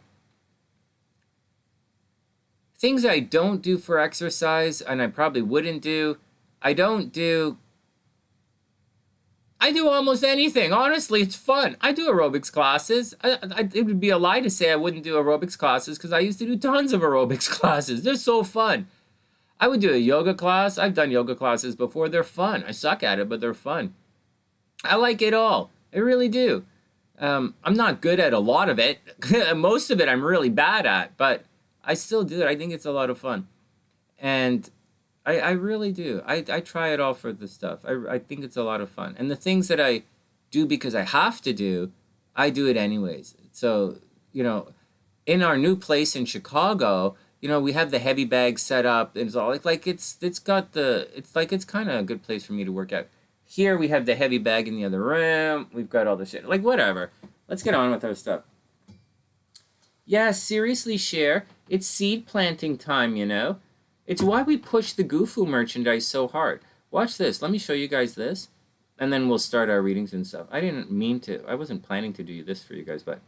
Things I don't do for exercise, and I probably wouldn't do, I do almost anything. Honestly, it's fun. I do aerobics classes. It would be a lie to say I wouldn't do aerobics classes because I used to do tons of aerobics classes. They're so fun. I would do a yoga class. I've done yoga classes before. They're fun. I suck at it, but they're fun. I like it all. I really do. I'm not good at a lot of it. Most of it I'm really bad at, but I still do it. I think it's a lot of fun. And I really do. I try it all for the stuff. I think it's a lot of fun. And the things that I do because I have to do, I do it anyways. So, in our new place in Chicago, we have the heavy bag set up, and it's all it's kind of a good place for me to work out. Here we have the heavy bag in the other room. We've got all the shit. Like, whatever. Let's get on with our stuff. Yeah, seriously, Cher. It's seed planting time, It's why we push the Gufu merchandise so hard. Watch this. Let me show you guys this, and then we'll start our readings and stuff. I didn't mean to. I wasn't planning to do this for you guys, but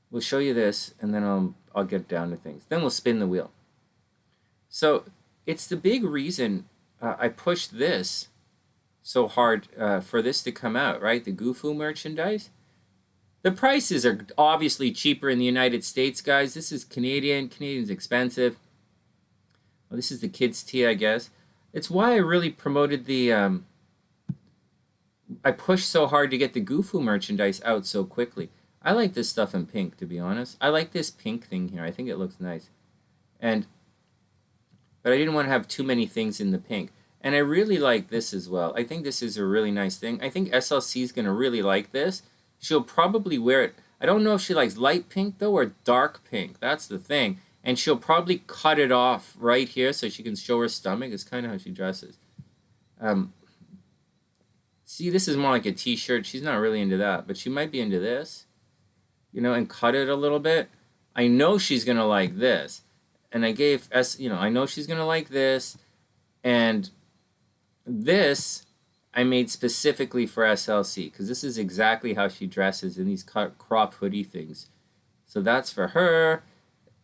we'll show you this, and then I'll get down to things. Then we'll spin the wheel. So it's the big reason I pushed this so hard for this to come out, right? The Gufu merchandise. The prices are obviously cheaper in the United States, guys. This is Canadian. Canadian's expensive. Well, this is the kids' tea, I guess. It's why I really promoted the... I pushed so hard to get the Gufu merchandise out so quickly. I like this stuff in pink, to be honest. I like this pink thing here. I think it looks nice. But I didn't want to have too many things in the pink. And I really like this as well. I think this is a really nice thing. I think SLC is going to really like this. She'll probably wear it. I don't know if she likes light pink, though, or dark pink. That's the thing. And she'll probably cut it off right here so she can show her stomach. It's kind of how she dresses. See, this is more like a t-shirt. She's not really into that, but she might be into this, and cut it a little bit. I know she's going to like this. And I gave I know she's going to like this. And this I made specifically for SLC because this is exactly how she dresses in these crop hoodie things. So that's for her.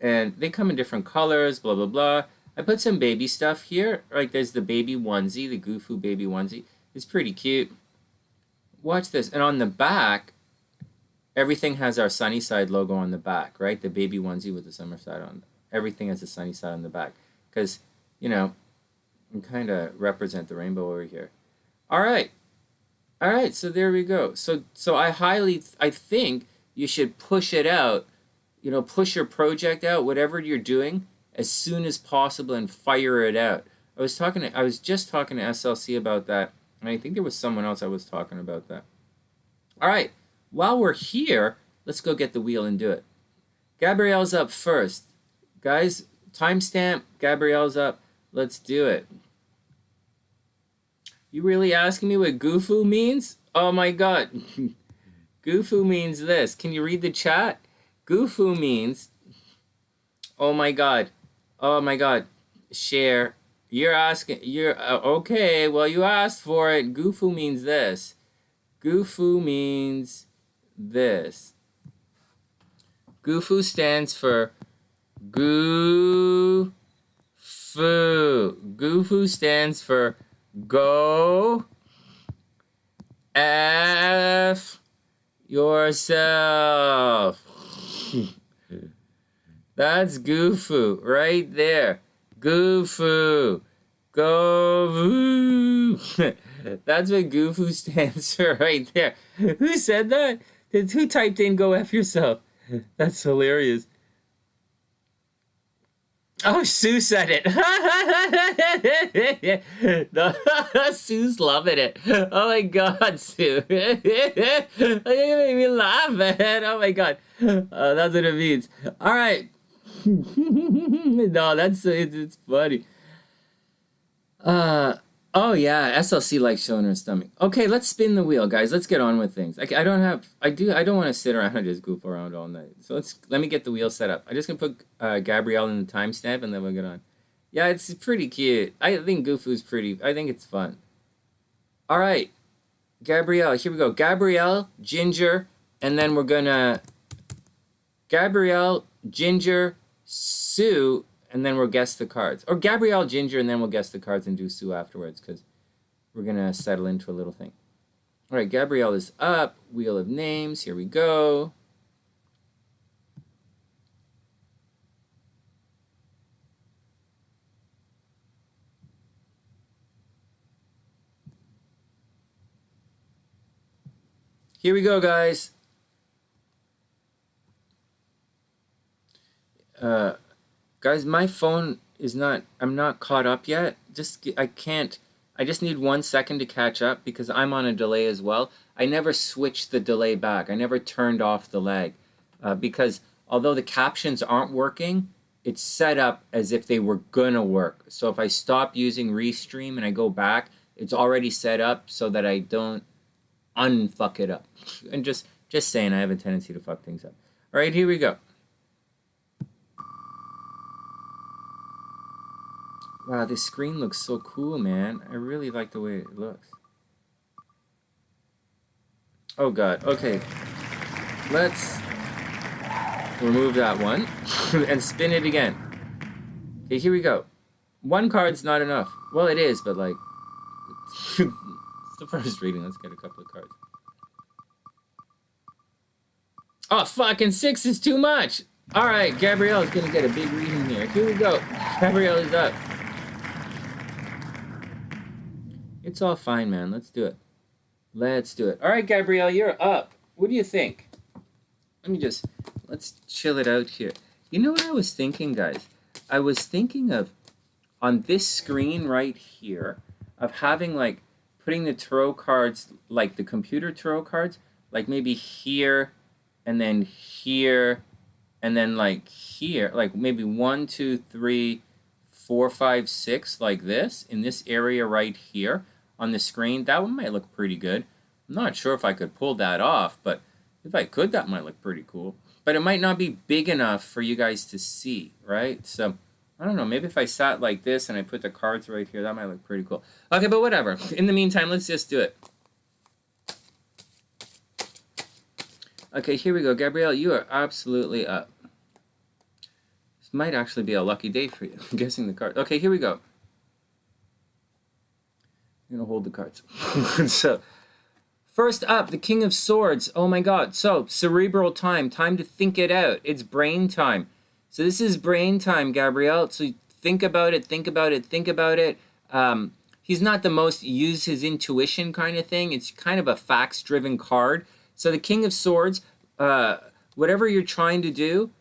And they come in different colors, blah, blah, blah. I put some baby stuff here. Like there's the baby onesie, the Gufu baby onesie. It's pretty cute. Watch this. And on the back, everything has our TheSunnySide logo on the back, right? The baby onesie with the summer side on. Everything has the TheSunnySide on the back. Because, we kind of represent the rainbow over here. All right, so there we go. So I think you should push it out, push your project out, whatever you're doing, as soon as possible and fire it out. I was just talking to SLC about that, and I think there was someone else I was talking about that. All right, while we're here, let's go get the wheel and do it. Gabrielle's up first. Guys, timestamp, Gabrielle's up. Let's do it. You really asking me what Gufu means? Oh my god. Gufu means this. Can you read the chat? Gufu means... Oh my god. Cher. You're asking... okay, well you asked for it. Gufu means this. Gufu means this. Gufu stands for... Gufu. Gufu stands for... Go F yourself. That's Gufu right there. Gufu. Go Voo. That's what Gufu stands for right there. Who said that? Who typed in go F yourself? That's hilarious. Oh, Sue said it. Sue's loving it. Oh my god, Sue. You made me laugh, man. Oh my god. That's what it means. All right. No, it's funny. Oh yeah, SLC likes showing her stomach. Okay, let's spin the wheel, guys. Let's get on with things. I don't have. I don't want to sit around and just goof around all night. So let me get the wheel set up. I'm just gonna put Gabrielle in the timestamp and then we'll get on. Yeah, it's pretty cute. I think Goofu's pretty. I think it's fun. All right, Gabrielle. Here we go. Gabrielle, Ginger, and then we're gonna Gabrielle, Ginger, Sue, and then we'll guess the cards. Or Gabrielle, Ginger, and then we'll guess the cards and do Sue afterwards because we're going to settle into a little thing. All right, Gabrielle is up. Wheel of Names. Here we go. Here we go, guys. Guys, my phone is not, I'm not caught up yet. I can't, I just need 1 second to catch up because I'm on a delay as well. I never switched the delay back. I never turned off the lag because although the captions aren't working, it's set up as if they were gonna work. So if I stop using Restream and I go back, it's already set up so that I don't unfuck it up. And just saying, I have a tendency to fuck things up. All right, here we go. Wow, this screen looks so cool, man. I really like the way it looks. Oh god, okay. Let's remove that one and spin it again. Okay, here we go. One card's not enough. Well, it is, but like... it's the first reading. Let's get a couple of cards. Oh, fucking 6 is too much! Alright, Gabrielle's gonna get a big reading here. Here we go. Gabrielle is up. It's all fine, man. Let's do it. Let's do it. All right, Gabrielle, you're up. What do you think? Let's chill it out here. You know what I was thinking, guys? I was thinking of, on this screen right here, of having, like, putting the tarot cards, like the computer tarot cards, like maybe here, and then here, and then like here, like maybe 1, 2, 3, 4, 5, 6, like this, in this area right here on the screen. That one might look pretty good. I'm not sure if I could pull that off, but if I could, that might look pretty cool. But it might not be big enough for you guys to see, right? So, I don't know, maybe if I sat like this and I put the cards right here, that might look pretty cool. Okay, but whatever. In the meantime, let's just do it. Okay, here we go. Gabrielle, you are absolutely up. This might actually be a lucky day for you. I'm guessing the card. Okay, here we go. I'm going to hold the cards. So, first up, the King of Swords. Oh my god. So, cerebral time. Time to think it out. It's brain time. So this is brain time, Gabrielle. So think about it, think about it, think about it. He's not the most use his intuition kind of thing. It's kind of a facts-driven card. So the King of Swords, whatever you're trying to do,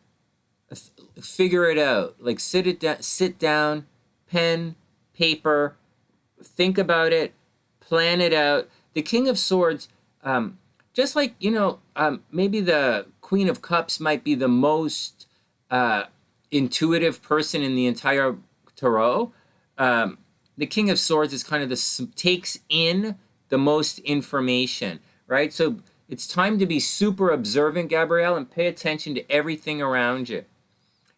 figure it out. Like sit down, pen, paper, think about it, plan it out. The King of Swords, just like, you know, maybe the Queen of Cups might be the most intuitive person in the entire tarot. The King of Swords is kind of takes in the most information, right? So it's time to be super observant, Gabrielle, and pay attention to everything around you.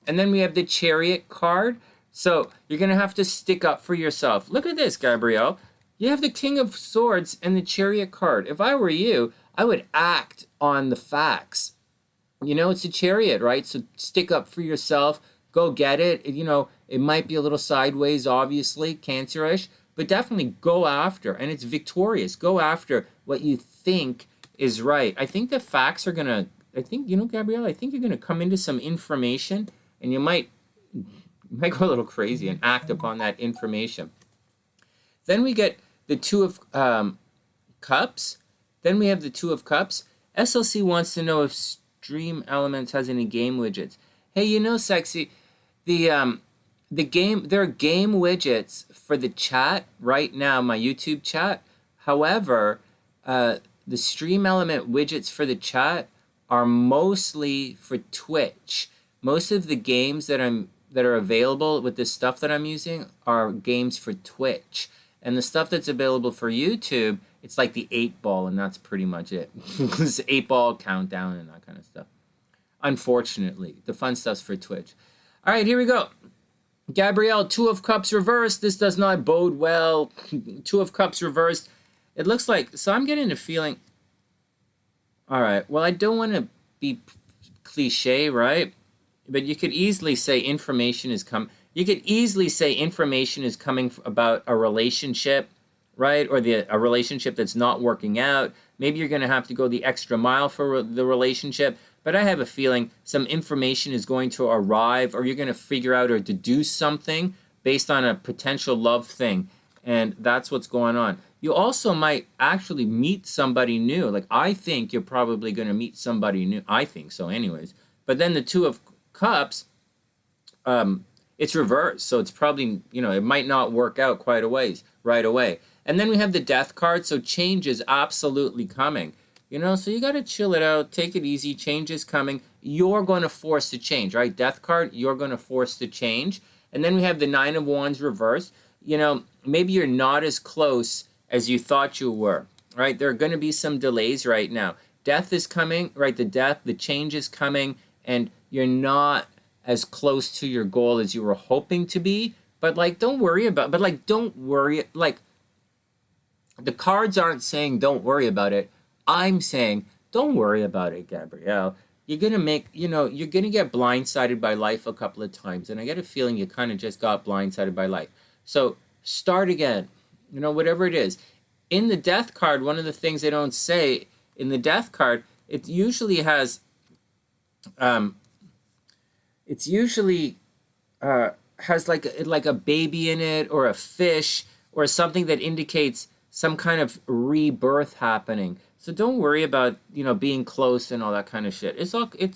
And then we have the Chariot card. So you're going to have to stick up for yourself. Look at this, Gabrielle. You have the King of Swords and the Chariot card. If I were you, I would act on the facts. You know, it's a Chariot, right? So stick up for yourself. Go get it. You know, it might be a little sideways, obviously, Cancerish, but definitely go after. And it's victorious. Go after what you think is right. I think the facts are going to, you know, Gabrielle, I think you're going to come into some information and you might go a little crazy and act upon that information. Then we get the Two of Cups. Then we have the Two of Cups. SLC wants to know if Stream Elements has any game widgets. Hey, you know, Sexy, there are game widgets for the chat right now, my YouTube chat. However, the Stream Element widgets for the chat are mostly for Twitch. Most of the games that are available with this stuff that I'm using are games for Twitch. And the stuff that's available for YouTube, it's like the 8-ball, and that's pretty much it. It's 8-ball countdown and that kind of stuff. Unfortunately, the fun stuff's for Twitch. All right, here we go. Gabrielle, 2 of Cups reversed. This does not bode well. 2 of Cups reversed. It looks like, so I'm getting a feeling. All right, well, I don't want to be cliche, right? But you could easily say information is coming. You could easily say information is coming about a relationship, right? Or a relationship that's not working out. Maybe you're going to have to go the extra mile for the relationship. But I have a feeling some information is going to arrive, or you're going to figure out or deduce something based on a potential love thing. And that's what's going on. You also might actually meet somebody new. Like, I think you're probably going to meet somebody new. I think so anyways. But then the 2 of Cups, it's reversed. So it's probably, it might not work out quite a ways right away. And then we have the Death card. So change is absolutely coming. So you got to chill it out, take it easy, change is coming. You're going to force the change, right? Death card, you're going to force the change. And then we have the 9 of Wands reversed. Maybe you're not as close as you thought you were, right? There are going to be some delays right now. Death is coming, right? The change is coming, and you're not as close to your goal as you were hoping to be. But, don't worry about it. Don't worry. The cards aren't saying don't worry about it. I'm saying, don't worry about it, Gabrielle. You're going to you're going to get blindsided by life a couple of times. And I get a feeling you kind of just got blindsided by life. So start again, whatever it is. In the Death card, one of the things they don't say in the Death card, it usually has, has like a baby in it, or a fish, or something that indicates some kind of rebirth happening. So don't worry about, being close and all that kind of shit. It's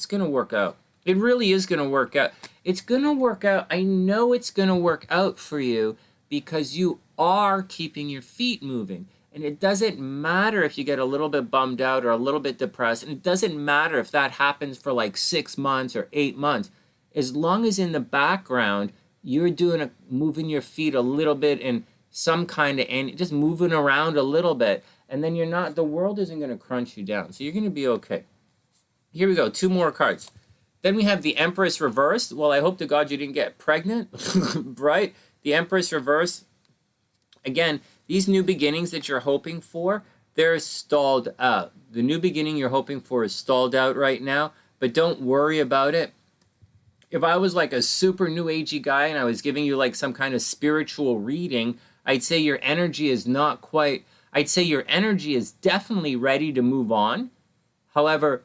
going to work out. It really is going to work out. It's going to work out. I know it's going to work out for you because you are keeping your feet moving. And it doesn't matter if you get a little bit bummed out or a little bit depressed. And it doesn't matter if that happens for 6 months or 8 months. As long as in the background, you're moving your feet a little bit in some kind of, and just moving around a little bit. And then the world isn't going to crunch you down. So you're going to be okay. Here we go. 2 more cards. Then we have the Empress Reverse. Well, I hope to God you didn't get pregnant, right? The Empress Reverse. Again, these new beginnings that you're hoping for, they're stalled out. The new beginning you're hoping for is stalled out right now, but don't worry about it. If I was a super new agey guy and I was giving you some kind of spiritual reading, I'd say your energy is not quite... I'd say your energy is definitely ready to move on. However,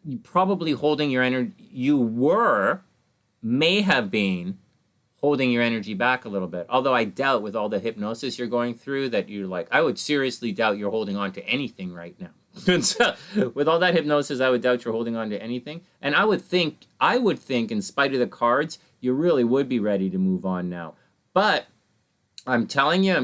you probably holding your energy, may have been holding your energy back a little bit. Although I doubt with all the hypnosis you're going through that I would seriously doubt you're holding on to anything right now. So, with all that hypnosis, I would doubt you're holding on to anything. And I would think, in spite of the cards, you really would be ready to move on now. But I'm telling you,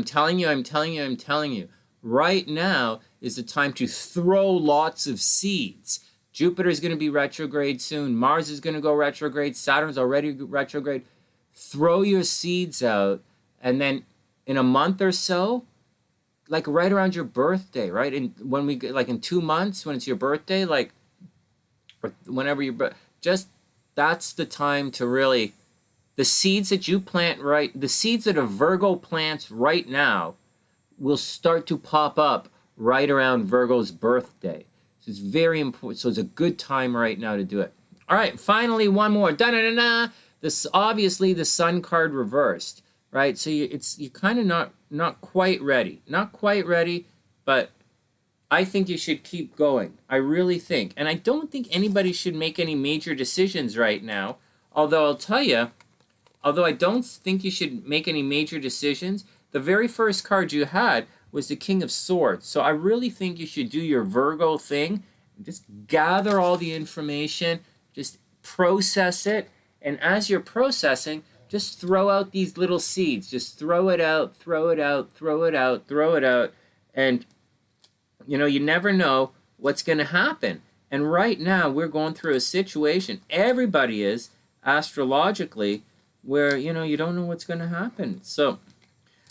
right now is the time to throw lots of seeds. Jupiter's going to be retrograde soon. Mars is going to go retrograde. Saturn's already retrograde. Throw your seeds out, and then in a month or so, right around your birthday, right? And when we get, in 2 months, when it's your birthday, or whenever that's the time to really... The seeds that you plant the seeds that a Virgo plants right now will start to pop up right around Virgo's birthday. So it's very important. So it's a good time right now to do it. All right, finally, one more. Da-da-da-da. This obviously the Sun card reversed, right? So you're kind of not quite ready. Not quite ready, but I think you should keep going. I really think. And I don't think anybody should make any major decisions right now. Although I'll tell you, although I don't think you should make any major decisions, the very first card you had was the King of Swords. So I really think you should do your Virgo thing. Just gather all the information. Just process it. And as you're processing, just throw out these little seeds. Just throw it out, throw it out, throw it out, throw it out. And, you never know what's going to happen. And right now, we're going through a situation, everybody is, astrologically, where, you don't know what's going to happen. So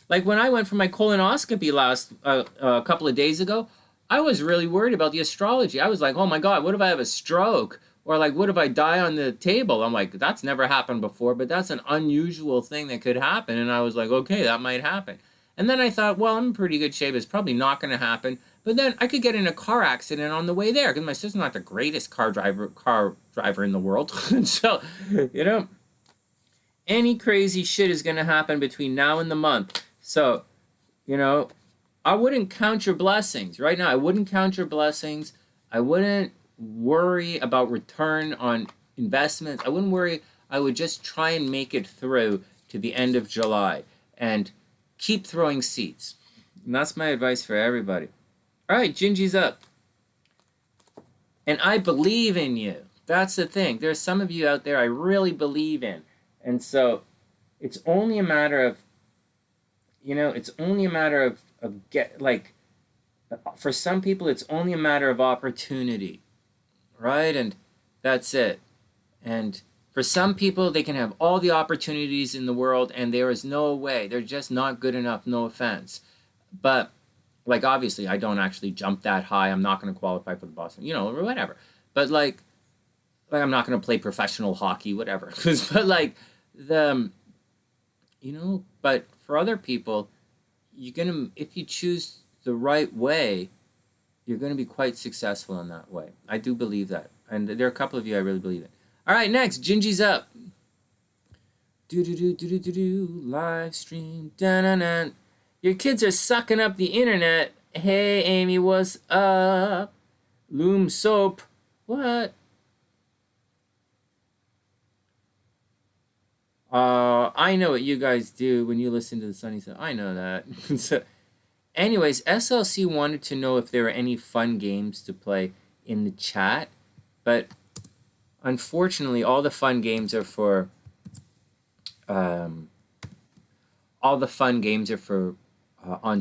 Like when I went for my colonoscopy last a couple of days ago, I was really worried about the astrology. I was like, oh my God, what if I have a stroke? Or like, what if I die on the table? I'm like, that's never happened before, but that's an unusual thing that could happen. And I was like, okay, that might happen. And then I thought, well, I'm in pretty good shape. It's probably not going to happen. But then I could get in a car accident on the way there because my sister's not the greatest car driver in the world. And so, you know, any crazy shit is going to happen between now and the month. So, you know, I wouldn't count your blessings. Right now, I wouldn't count your blessings. I wouldn't worry about return on investments. I wouldn't worry. I would just try and make it through to the end of July and keep throwing seeds. And that's my advice for everybody. All right, Gingie's up. And I believe in you. That's the thing. There's some of you out there I really believe in. And so it's only a matter of, you know, it's only a matter of for some people, it's only a matter of opportunity, right? And that's it. And for some people, they can have all the opportunities in the world and there is no way. They're just not good enough, no offense. But, like, obviously, I don't actually jump that high. I'm not going to qualify for the Boston, you know, or whatever. But, like I'm not going to play professional hockey, whatever. But, like, you know, but for other people, if you choose the right way, you're going to be quite successful in that way. I do believe that. And there are a couple of you I really believe in. All right, next, Gingie's up. Live stream. Da-na-na. Your kids are sucking up the internet. Hey, Amy, what's up? Loom soap. What? I know what you guys do when you listen to the TheSunnySide. I know that. So, anyways, SLC wanted to know if there were any fun games to play in the chat, but unfortunately, all the fun games are for on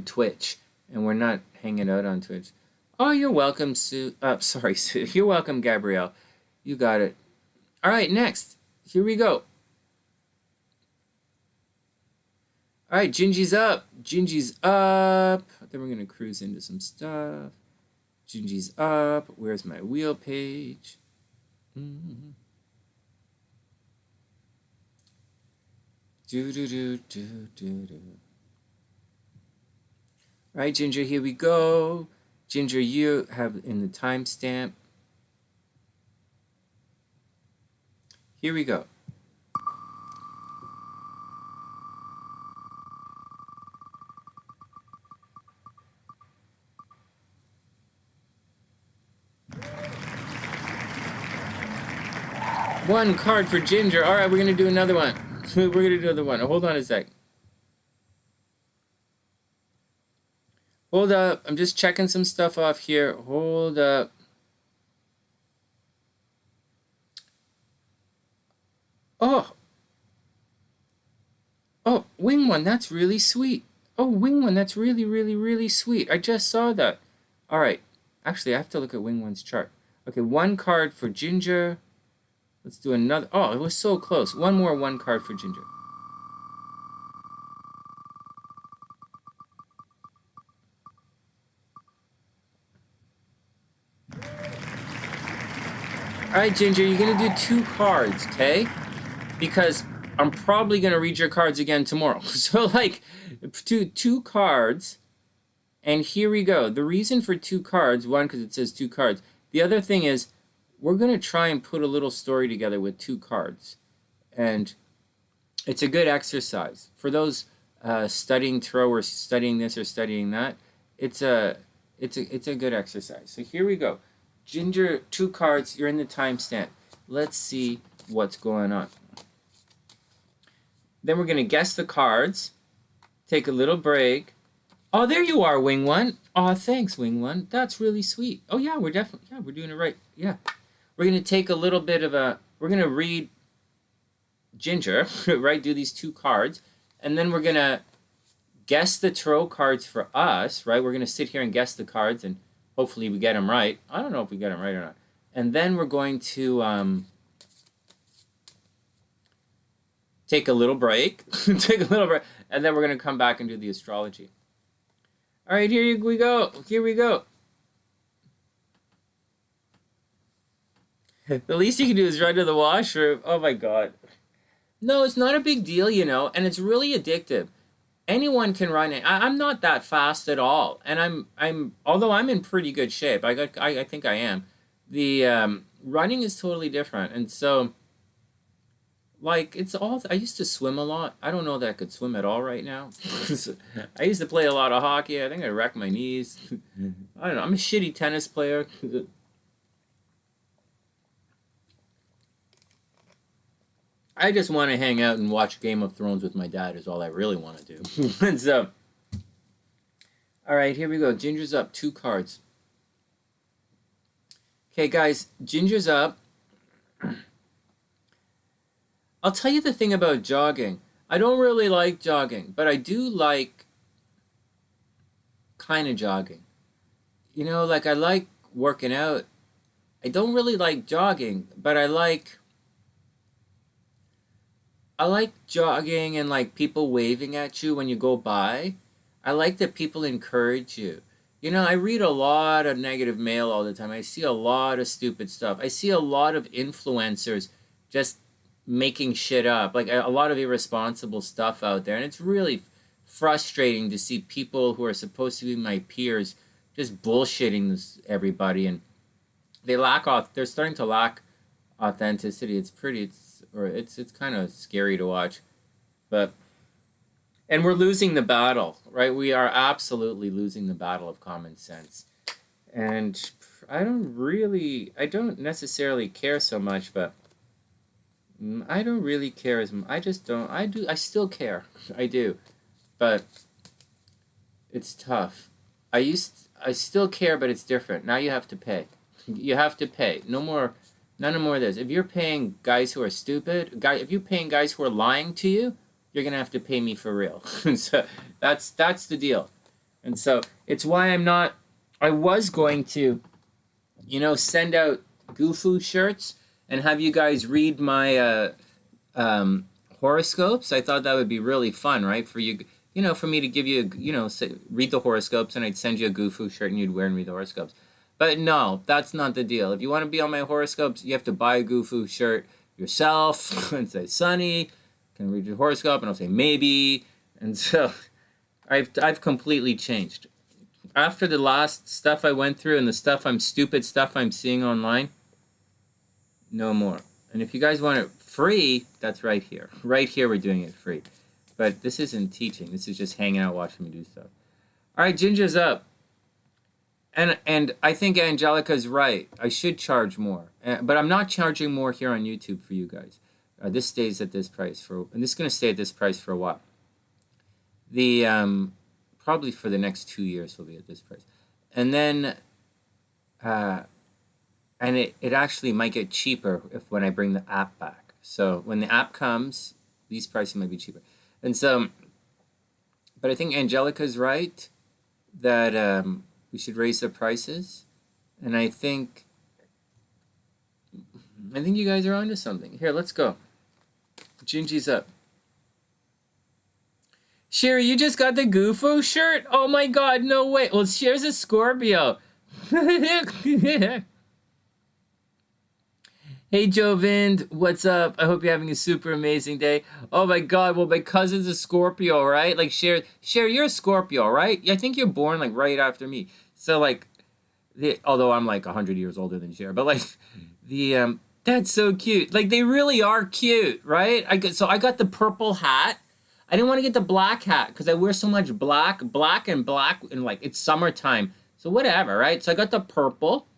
Twitch, and we're not hanging out on Twitch. Oh, you're welcome, Sue. Sorry, Sue. You're welcome, Gabrielle. You got it. All right, next. Here we go. All right, Gingie's up. Gingie's up. Then we're going to cruise into some stuff. Gingie's up. Where's my wheel page? Mm-hmm. Do. All right, Ginger, here we go. Ginger, you have in the timestamp. Here we go. One card for Ginger. All right, we're going to do another one. We're going to do another one. Hold on a sec. Hold up. I'm just checking some stuff off here. Hold up. Oh, Wing One. That's really sweet. Oh, Wing One. That's really, really, really sweet. I just saw that. All right. Actually, I have to look at Wing One's chart. Okay, one card for Ginger. Let's do another. Oh, it was so close. One more one card for Ginger. All right, Ginger, you're going to do 2 cards, okay? Because I'm probably going to read your cards again tomorrow. So, like, two cards. And here we go. The reason for 2 cards, one, because it says 2 cards. The other thing is, we're going to try and put a little story together with 2 cards. And it's a good exercise. For those studying tarot or studying this or studying that, it's a good exercise. So here we go. Ginger, 2 cards. You're in the timestamp. Let's see what's going on. Then we're going to guess the cards. Take a little break. Oh, there you are, Wing One. Oh, thanks, Wing One. That's really sweet. Oh, yeah, we're doing it right. Yeah. We're going to take a little bit of we're going to read Ginger, right? Do these 2 cards. And then we're going to guess the tarot cards for us, right? We're going to sit here and guess the cards, and hopefully we get them right. I don't know if we get them right or not. And then we're going to take a little break, take a little break, and then we're going to come back and do the astrology. All right, here we go. Here we go. The least you can do is run to the washroom. Oh my God. No, it's not a big deal, you know, and it's really addictive. Anyone can run it. I'm not that fast at all, and although I'm in pretty good shape. I think I am. The running is totally different, and so like it's all. I used to swim a lot. I don't know that I could swim at all right now. I used to play a lot of hockey. I think I wrecked my knees. I don't know. I'm a shitty tennis player. I just want to hang out and watch Game of Thrones with my dad is all I really want to do. And so, all right, here we go. Ginger's up, 2 cards. Okay, guys, Ginger's up. I'll tell you the thing about jogging. I don't really like jogging, but I do like kind of jogging. You know, like I like working out. I don't really like jogging, but I like jogging and like people waving at you when you go by. I like that people encourage you. You know, I read a lot of negative mail all the time. I see a lot of stupid stuff. I see a lot of influencers just making shit up, like a lot of irresponsible stuff out there. And it's really frustrating to see people who are supposed to be my peers just bullshitting everybody. And they're starting to lack authenticity. It's kind of scary to watch, and we're losing the battle, right? We are absolutely losing the battle of common sense, and I don't necessarily care so much, but I don't really care as much. I still care, I do, but it's tough. I still care, but it's different. Now you have to pay. You have to pay. None more of this. If you're paying guys who are stupid, if you're paying guys who are lying to you, you're gonna have to pay me for real. And so that's the deal. And so it's why I was going to, you know, send out Gufu shirts and have you guys read my horoscopes. I thought that would be really fun, right? For you, you know, for me to give you, you know, read the horoscopes, and I'd send you a Gufu shirt and you'd wear and read the horoscopes. But no, that's not the deal. If you want to be on my horoscopes, you have to buy a Gufu shirt yourself and say, Sunny, can I read your horoscope? And I'll say, maybe. And so I've completely changed. After the last stuff I went through and the stupid stuff I'm seeing online, no more. And if you guys want it free, that's right here. Right here we're doing it free. But this isn't teaching. This is just hanging out watching me do stuff. All right, Ginger's up. And I think Angelica's right. I should charge more. But I'm not charging more here on YouTube for you guys. This stays at this price and this is going to stay at this price for a while. Probably for the next 2 years will be at this price. And then, and it actually might get cheaper when I bring the app back. So when the app comes, these prices might be cheaper. And so, but I think Angelica's right that we should raise the prices. And I think you guys are onto something. Here, let's go. Gingie's up. Sherry, you just got the Gufu shirt? Oh my God, no way. Well, Sherry's a Scorpio. Hey, Jovind, what's up? I hope you're having a super amazing day. Oh my God, well, my cousin's a Scorpio, right? Like, Sherry, you're a Scorpio, right? I think you're born, like, right after me. So, like, although I'm, like, 100 years older than Sherry, but, like, that's so cute. Like, they really are cute, right? So I got the purple hat. I didn't want to get the black hat because I wear so much black, and like, it's summertime. So whatever, right? So I got the purple,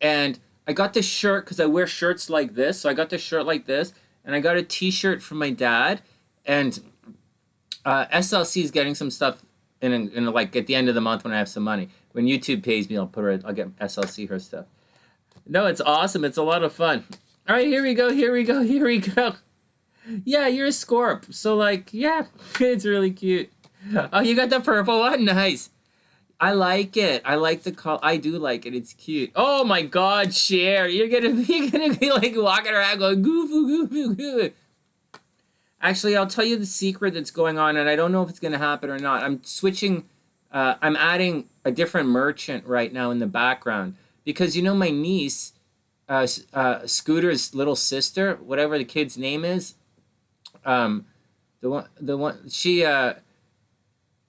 and I got the shirt because I wear shirts like this. So I got the shirt like this, and I got a t-shirt from my dad, and SLC is getting some stuff in like at the end of the month when I have some money. When YouTube pays me, I'll get SLC her stuff. No, it's awesome. It's a lot of fun. All right, here we go. Yeah, you're a Scorp. So, like, yeah, it's really cute. Oh, you got the purple one? Nice. I like it. I like the color. I do like it. It's cute. Oh, my God, Cher. You're gonna be like, walking around going, Gufu. Actually, I'll tell you the secret that's going on, and I don't know if it's going to happen or not. I'm switching, I'm adding a different merchant right now in the background because, you know, my niece, Scooter's little sister, whatever the kid's name is, she,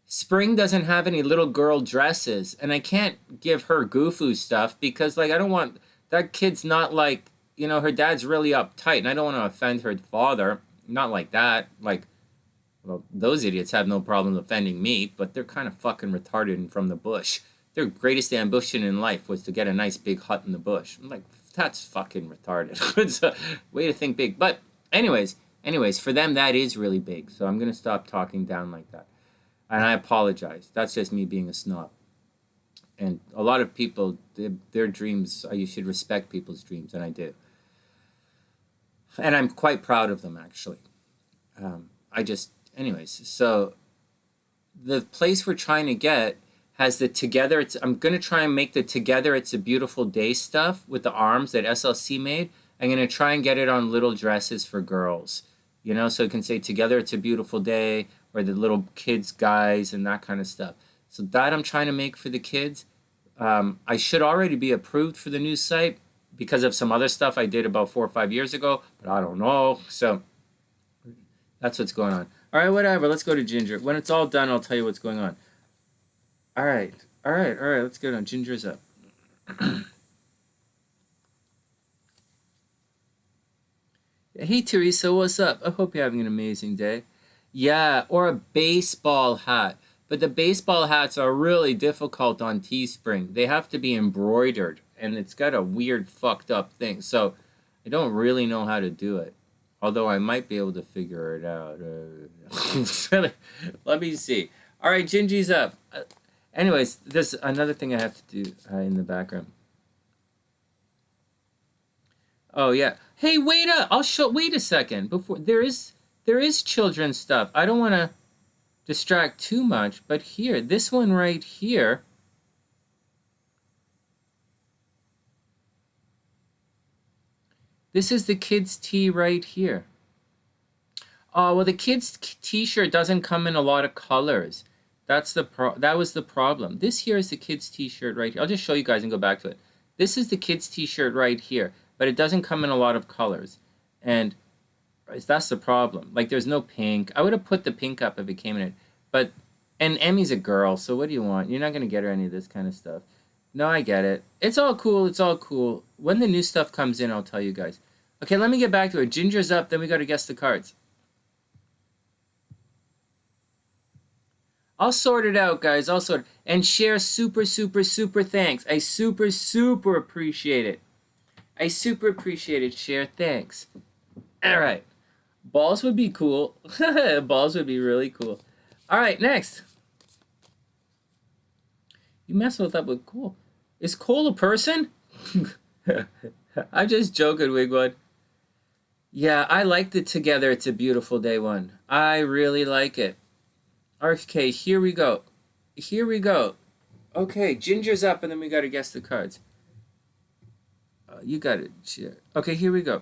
Spring doesn't have any little girl dresses, and I can't give her Goofoo stuff because, like, I don't want, that kid's not like, you know, her dad's really uptight, and I don't want to offend her father. Not like that. Like, well, those idiots have no problem offending me, but they're kind of fucking retarded and from the bush. Their greatest ambition in life was to get a nice big hut in the bush. I'm like, that's fucking retarded. It's a way to think big. But anyways, for them, that is really big. So I'm going to stop talking down like that. And I apologize. That's just me being a snob. And a lot of people, their dreams, you should respect people's dreams, and I do. And I'm quite proud of them, actually. Anyways, so the place we're trying to get has the Together. I'm going to try and make the Together It's a Beautiful Day stuff with the arms that SLC made. I'm going to try and get it on little dresses for girls. You know, so it can say Together It's a Beautiful Day, or the little kids, guys, and that kind of stuff. So that I'm trying to make for the kids. I should already be approved for the new site because of some other stuff I did about 4 or 5 years ago, but I don't know. So that's what's going on. All right, whatever. Let's go to Ginger. When it's all done, I'll tell you what's going on. All right. Let's go down. Ginger's up. Hey, Teresa, what's up? I hope you're having an amazing day. Yeah, or a baseball hat. But the baseball hats are really difficult on Teespring. They have to be embroidered, and it's got a weird, fucked up thing. So I don't really know how to do it. Although I might be able to figure it out. Let me see. All right, Gingie's up. Anyways, there's another thing I have to do in the background. Oh, yeah. Hey, wait a second. Before there is children's stuff. I don't want to distract too much, but here, this one right here, this is the kids' tee right here. Oh, well, the kids' t-shirt doesn't come in a lot of colors. That was the problem. This here is the kids' t-shirt right here. I'll just show you guys and go back to it. This is the kids' t-shirt right here, but it doesn't come in a lot of colors. And that's the problem. Like, there's no pink. I would have put the pink up if it came in it. But, and Emmy's a girl, so what do you want? You're not going to get her any of this kind of stuff. No, I get it. It's all cool. When the new stuff comes in, I'll tell you guys. Okay, let me get back to it. Ginger's up, then we got to guess the cards. I'll sort it out, guys. I'll sort it. And share super thanks. I super appreciate it. I super appreciate it, Share. Thanks. All right. Balls would be cool. Balls would be really cool. All right, next. You mess with Cole. Is Cole a person? I'm just joking, Wigwood. Yeah, I like the Together It's a Beautiful Day one. I really like it. Okay, here we go. Okay, Ginger's up, and then we got to guess the cards. You got it. Okay, here we go.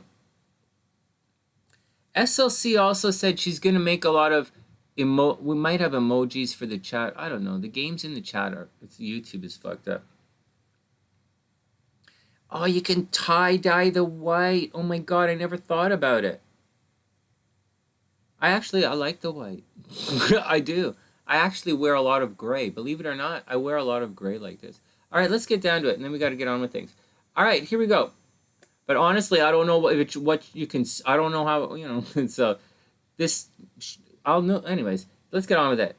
SLC also said she's going to make a lot of we might have emojis for the chat. I don't know. The games in the chat YouTube is fucked up. Oh, you can tie-dye the white. Oh my god, I never thought about it. I like the white. I do. I actually wear a lot of gray. Believe it or not, I wear a lot of gray like this. All right, let's get down to it, and then we got to get on with things. All right, here we go. But honestly, I don't know what you can. I don't know how, you know. So this, I'll know. Anyways, let's get on with it.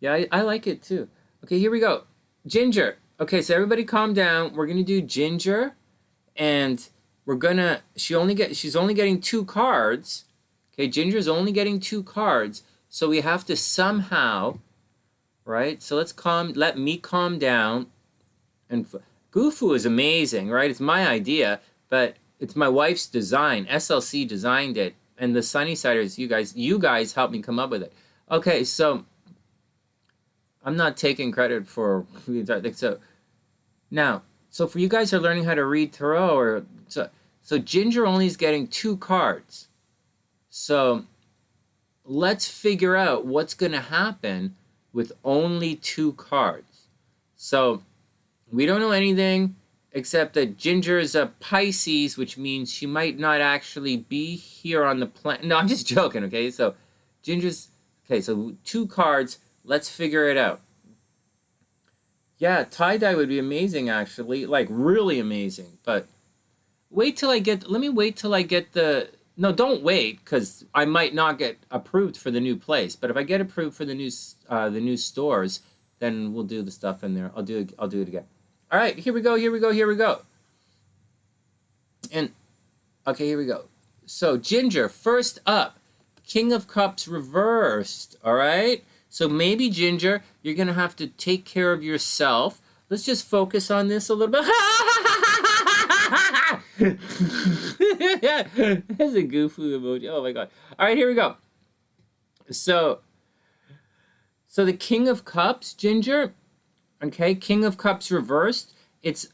Yeah, I like it too. Okay, here we go. Ginger. Okay, so everybody calm down. We're gonna do Ginger, and we're gonna. She's only getting 2 cards. Okay, Ginger's only getting 2 cards, so we have to somehow, right? So let me calm down. And Goofoo is amazing, right? It's my idea, but it's my wife's design. SLC designed it, and the TheSunnySiders, you guys helped me come up with it. Okay, so I'm not taking credit for so now. So for you guys who are learning how to read tarot, So Ginger only is getting 2 cards. So let's figure out what's going to happen with only 2 cards. So we don't know anything except that Ginger is a Pisces, which means she might not actually be here on the planet. No, I'm just joking, okay? So Ginger's... Okay, so 2 cards. Let's figure it out. Yeah, tie-dye would be amazing, actually. Like, really amazing. But wait till I get... Let me wait till I get the... No, don't wait, because I might not get approved for the new place. But if I get approved for the new stores, then we'll do the stuff in there. I'll do it again. All right, here we go. And, okay, here we go. So, Ginger, first up, King of Cups reversed, all right? So maybe, Ginger, you're going to have to take care of yourself. Let's just focus on this a little bit. That's a goofy emoji. Oh, my God. All right, here we go. So the King of Cups, Ginger, okay, King of Cups reversed. It's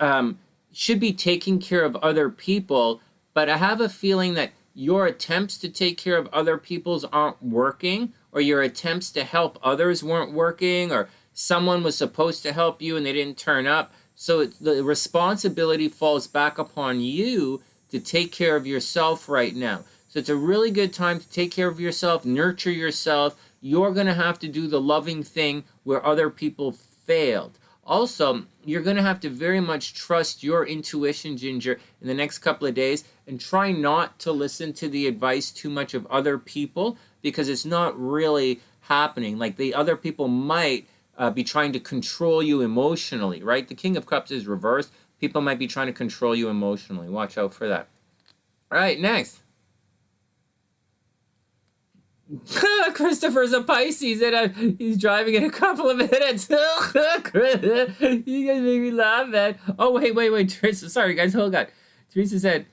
should be taking care of other people, but I have a feeling that your attempts to take care of other people's aren't working, or your attempts to help others weren't working, or someone was supposed to help you and they didn't turn up. So the responsibility falls back upon you to take care of yourself right now. So it's a really good time to take care of yourself, nurture yourself. You're going to have to do the loving thing where other people failed. Also, you're going to have to very much trust your intuition, Ginger, in the next couple of days, and try not to listen to the advice too much of other people, because it's not really happening. Like, the other people might be trying to control you emotionally, right? The King of Cups is reversed. People might be trying to control you emotionally. Watch out for that. All right, next. Christopher's a Pisces, and he's driving in a couple of minutes. You guys make me laugh, man. Oh, wait. Teresa, sorry, guys, hold on. Teresa said,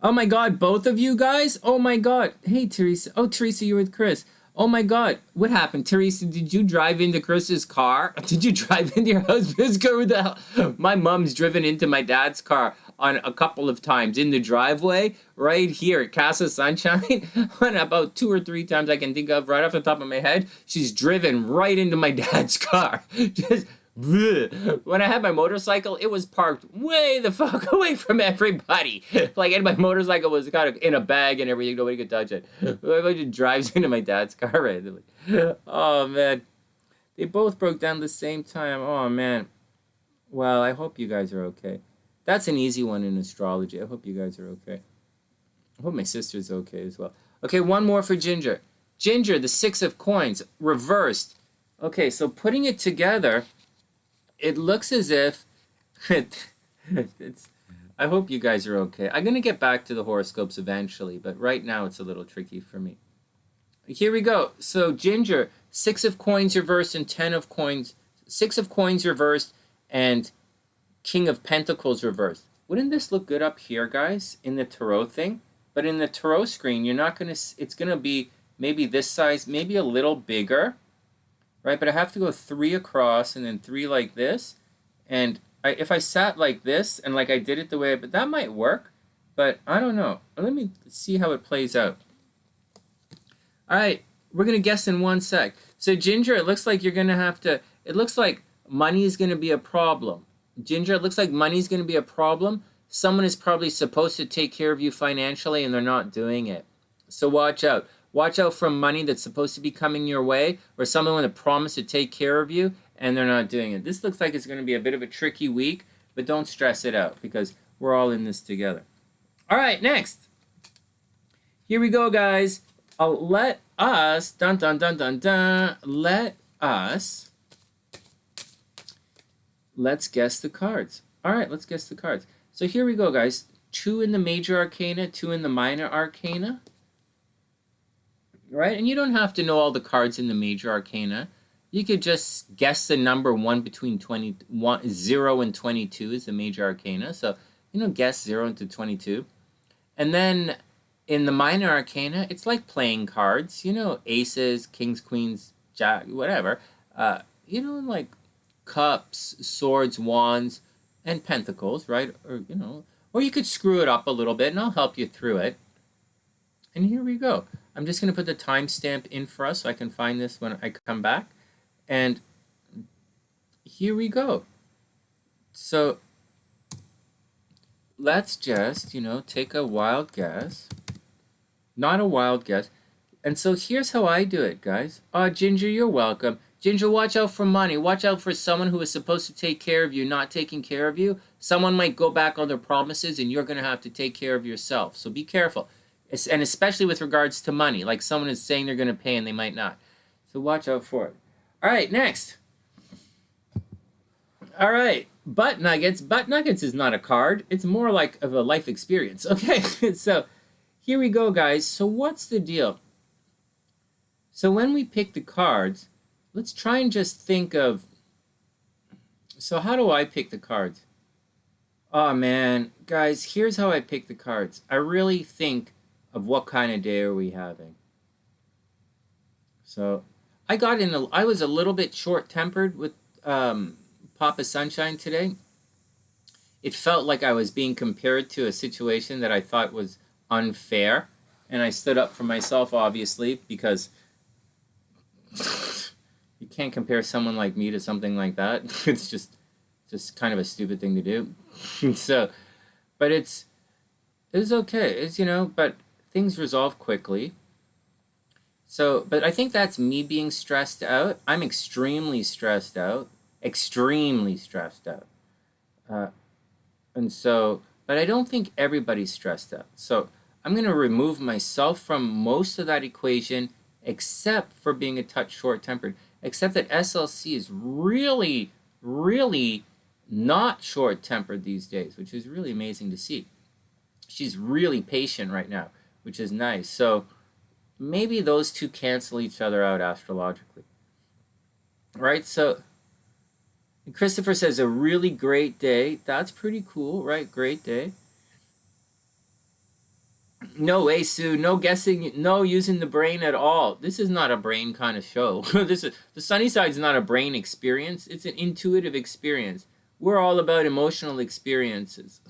oh my God, both of you guys? Oh my God. Hey, Teresa. Oh, Teresa, you're with Chris. Oh my God. What happened? Teresa, did you drive into Chris's car? Did you drive into your husband's car? What the hell? My mom's driven into my dad's car on a couple of times in the driveway right here at Casa Sunshine. On about 2 or 3 times I can think of right off the top of my head. She's driven right into my dad's car. Just... When I had my motorcycle, it was parked way the fuck away from everybody. Like, and my motorcycle was kind of in a bag and everything. Nobody could touch it. Everybody just drives into my dad's car randomly. Oh, man. They both broke down at the same time. Oh, man. Well, I hope you guys are okay. That's an easy one in astrology. I hope you guys are okay. I hope my sister's okay as well. Okay, one more for Ginger. Ginger, the 6 of Coins, reversed. Okay, so putting it together... It looks as if I hope you guys are okay. I'm going to get back to the horoscopes eventually, but right now it's a little tricky for me. Here we go. So Ginger, 6 of Coins reversed and 10 of Coins. 6 of Coins reversed and King of Pentacles reversed. Wouldn't this look good up here, guys, in the tarot thing? But in the tarot screen, you're not going to... It's going to be maybe this size, maybe a little bigger. Right, but I have to go 3 across and then 3 like this. And if I sat like this and like I did it the way, but that might work. But I don't know. Let me see how it plays out. All right, we're going to guess in 1 sec. So Ginger, it looks like you're going to have to, it looks like money is going to be a problem. Ginger, it looks like money is going to be a problem. Someone is probably supposed to take care of you financially and they're not doing it. So watch out. Watch out for money that's supposed to be coming your way, or someone that promised to take care of you, and they're not doing it. This looks like it's going to be a bit of a tricky week, but don't stress it out, because we're all in this together. All right, next. Here we go, guys. Let us, let's guess the cards. All right, let's guess the cards. So here we go, guys. 2 in the major arcana, 2 in the minor arcana. Right? And you don't have to know all the cards in the major arcana. You could just guess the number 1 between 0 and 22 is the major arcana. So, guess 0 into 22. And then in the minor arcana, it's like playing cards. Aces, kings, queens, jack, whatever. Like cups, swords, wands, and pentacles, right? Or, or you could screw it up a little bit, and I'll help you through it. And here we go. I'm just going to put the timestamp in for us so I can find this when I come back. And here we go. So let's just, take a wild guess. Not a wild guess. And so here's how I do it, guys. Oh, Ginger, you're welcome. Ginger, watch out for money. Watch out for someone who is supposed to take care of you not taking care of you. Someone might go back on their promises and you're going to have to take care of yourself. So be careful. And especially with regards to money. Like someone is saying they're going to pay and they might not. So watch out for it. All right, next. All right. Butt nuggets. Butt nuggets is not a card. It's more like of a life experience. Okay, so here we go, guys. So what's the deal? So when we pick the cards, let's try and just think of, so how do I pick the cards? Oh, man. Guys, here's how I pick the cards. I really think of what kind of day are we having. So I was a little bit short-tempered with Papa Sunshine today. It felt like I was being compared to a situation that I thought was unfair. And I stood up for myself, obviously, because you can't compare someone like me to something like that. It's just kind of a stupid thing to do. So, but it's okay. It's, but things resolve quickly. So, but I think that's me being stressed out. I'm extremely stressed out. Extremely stressed out. And so, but I don't think everybody's stressed out. So I'm going to remove myself from most of that equation, except for being a touch short-tempered. Except that SLC is really, really not short-tempered these days, which is really amazing to see. She's really patient right now, which is nice. So maybe those two cancel each other out astrologically. Right? So Christopher says a really great day. That's pretty cool, right? Great day. No way, Sue. No guessing. No using the brain at all. This is not a brain kind of show. The SunnySide is not a brain experience. It's an intuitive experience. We're all about emotional experiences.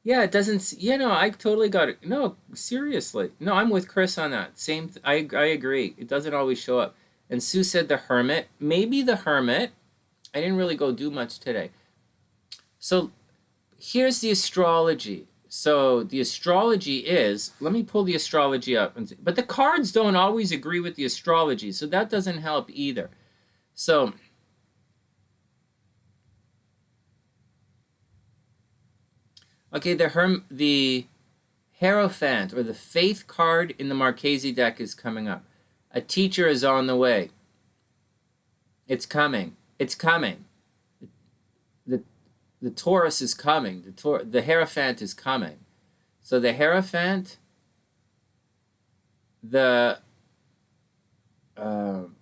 Yeah, it doesn't. I totally got it. No, seriously. No, I'm with Chris on that. I agree. It doesn't always show up. And Sue said the Hermit. Maybe the Hermit. I didn't really go do much today. So here's the astrology. So the astrology is, let me pull the astrology up. But the cards don't always agree with the astrology, so that doesn't help either. So okay, the Hierophant, or the Faith card in the Marchese deck is coming up. A teacher is on the way. It's coming. It's coming. The Taurus is coming. The Hierophant is coming. So the Hierophant, the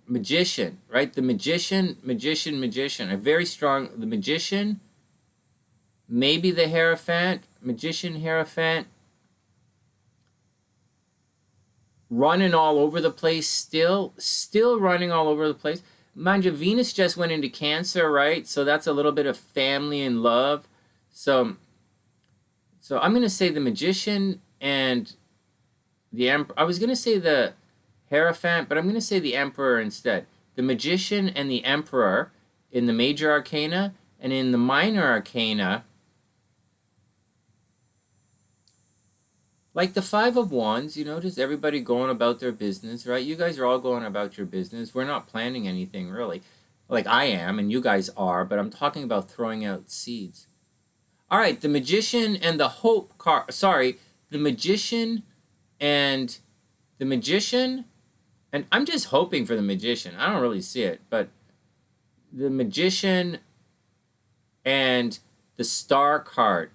Magician, right? The Magician. A very strong, the Magician, maybe the Hierophant, Magician, Hierophant, running all over the place still running all over the place. Mind you, Venus just went into Cancer, right? So that's a little bit of family and love. So I'm going to say the Magician and the Emperor. I was going to say the Hierophant, but I'm going to say the Emperor instead. The Magician and the Emperor in the Major Arcana, and in the Minor Arcana, like the Five of Wands, just everybody going about their business, right? You guys are all going about your business. We're not planning anything, really. Like I am, and you guys are, but I'm talking about throwing out seeds. All right, the Magician and the Hope card. Sorry, the Magician, and I'm just hoping for the Magician. I don't really see it, but the Magician and the Star card.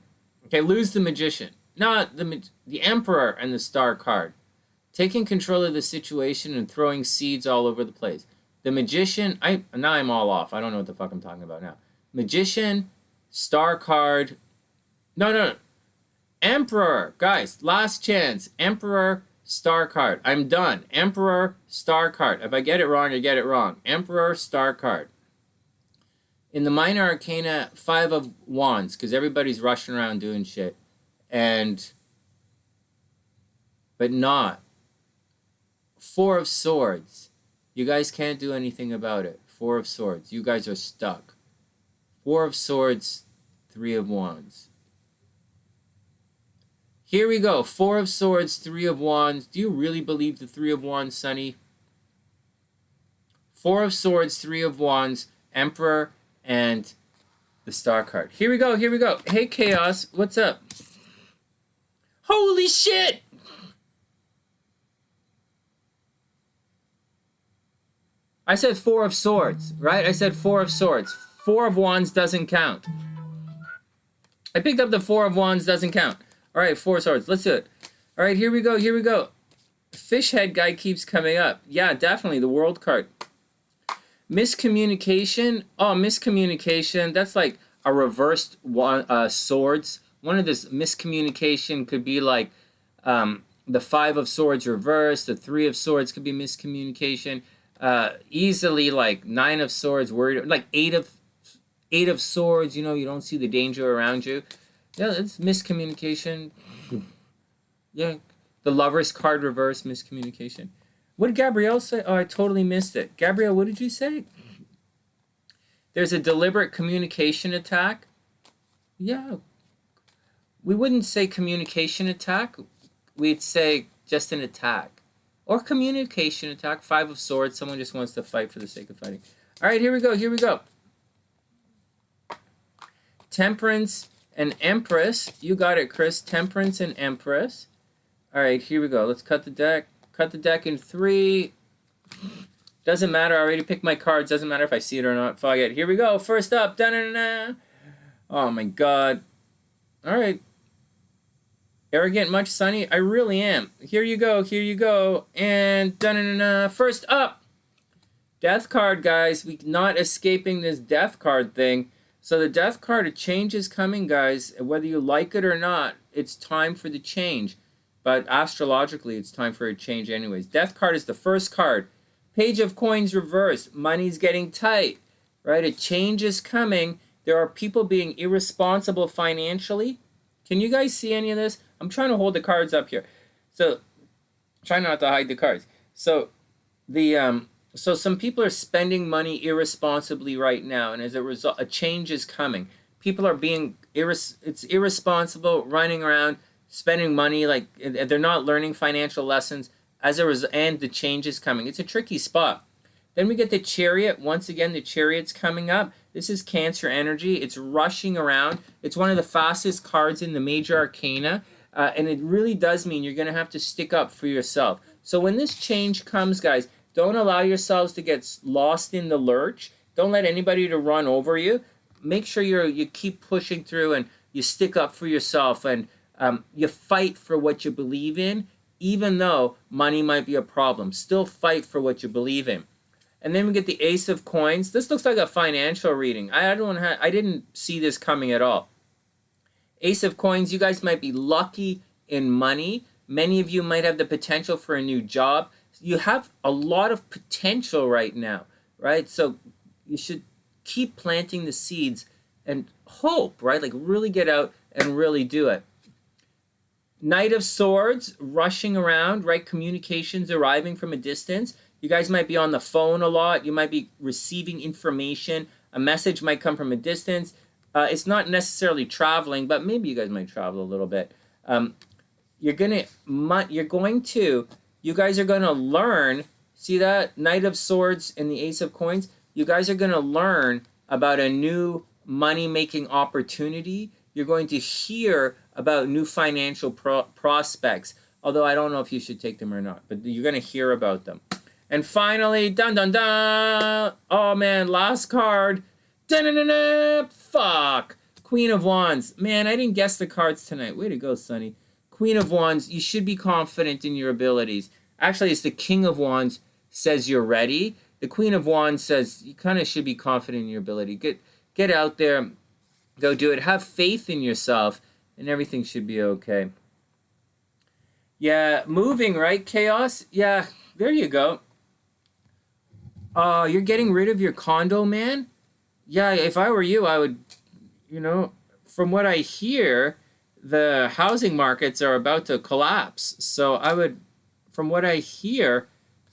Okay, lose the Magician. Not the Emperor and the Star card. Taking control of the situation and throwing seeds all over the place. The Magician, now I'm all off. I don't know what the fuck I'm talking about now. Magician, Star card. No. Emperor. Guys, last chance. Emperor, Star card. I'm done. Emperor, Star card. If I get it wrong, I get it wrong. Emperor, Star card. In the minor arcana, 5 of Wands, because everybody's rushing around doing shit. But not. 4 of Swords. You guys can't do anything about it. 4 of Swords. You guys are stuck. 4 of Swords, 3 of Wands. Here we go. 4 of Swords, 3 of Wands. Do you really believe the 3 of Wands, Sunny? 4 of Swords, 3 of Wands, Emperor, and the Star card. Here we go. Here we go. Hey, Chaos. What's up? Holy shit! I said 4 of Swords, right? I said 4 of Swords. 4 of Wands doesn't count. I picked up the 4 of Wands doesn't count. All right, 4 of Swords. Let's do it. All right, here we go. Here we go. Fish head guy keeps coming up. Yeah, definitely. The World card. Miscommunication. Oh, miscommunication. That's like a reversed Swords. One of this miscommunication could be like the 5 of Swords reversed. The 3 of Swords could be miscommunication. Easily like 9 of Swords, worried, like 8 of Swords, you know, you don't see the danger around you. Yeah, it's miscommunication. Yeah, the Lover's card reverse, miscommunication. What did Gabrielle say? Oh, I totally missed it. Gabrielle, what did you say? There's a deliberate communication attack. Yeah, we wouldn't say communication attack. We'd say just an attack. Or communication attack, 5 of Swords. Someone just wants to fight for the sake of fighting. All right, here we go, here we go. Temperance and Empress. You got it, Chris. Temperance and Empress. All right, here we go. Let's cut the deck. Cut the deck in 3. Doesn't matter. I already picked my cards. Doesn't matter if I see it or not. Fuck it. Here we go. First up. Da-na-na-na. Oh, my God. All right. Arrogant much, Sunny? I really am. Here you go, here you go. And da-na-na-na. First up, Death card, guys. We're not escaping this Death card thing. So the Death card, a change is coming, guys. Whether you like it or not, it's time for the change. But astrologically, it's time for a change anyways. Death card is the first card. Page of Coins reversed. Money's getting tight, right? A change is coming. There are people being irresponsible financially. Can you guys see any of this? I'm trying to hold the cards up here. So, try not to hide the cards. So, so some people are spending money irresponsibly right now, and as a result, a change is coming. People are being it's irresponsible, running around, spending money like they're not learning financial lessons. As a result, and the change is coming. It's a tricky spot. Then we get the Chariot. Once again, the Chariot's coming up. This is Cancer energy. It's rushing around. It's one of the fastest cards in the major arcana. And it really does mean you're going to have to stick up for yourself. So when this change comes, guys, don't allow yourselves to get lost in the lurch. Don't let anybody to run over you. Make sure you keep pushing through and you stick up for yourself and you fight for what you believe in, even though money might be a problem. Still fight for what you believe in. And then we get the Ace of Coins. This looks like a financial reading. I didn't see this coming at all. Ace of Coins, you guys might be lucky in money. Many of you might have the potential for a new job. You have a lot of potential right now, right? So you should keep planting the seeds and hope, right? Like really get out and really do it. Knight of Swords, rushing around, right? Communications arriving from a distance. You guys might be on the phone a lot. You might be receiving information. A message might come from a distance. It's not necessarily traveling, but maybe you guys might travel a little bit. You guys are going to learn, see that? Knight of Swords and the Ace of Coins? You guys are going to learn about a new money-making opportunity. You're going to hear about new financial prospects, although I don't know if you should take them or not, but you're going to hear about them. And finally, dun dun dun! Oh man, last card. Dun dun dun dun! Fuck! Queen of Wands. Man, I didn't guess the cards tonight. Way to go, Sunny. Queen of Wands, you should be confident in your abilities. Actually, it's the King of Wands says you're ready. The Queen of Wands says you kind of should be confident in your ability. Get out there, go do it. Have faith in yourself, and everything should be okay. Yeah, moving, right? Chaos. Yeah, there you go. You're getting rid of your condo, man? Yeah, if I were you, I would, you know, from what I hear, the housing markets are about to collapse. So I would, from what I hear,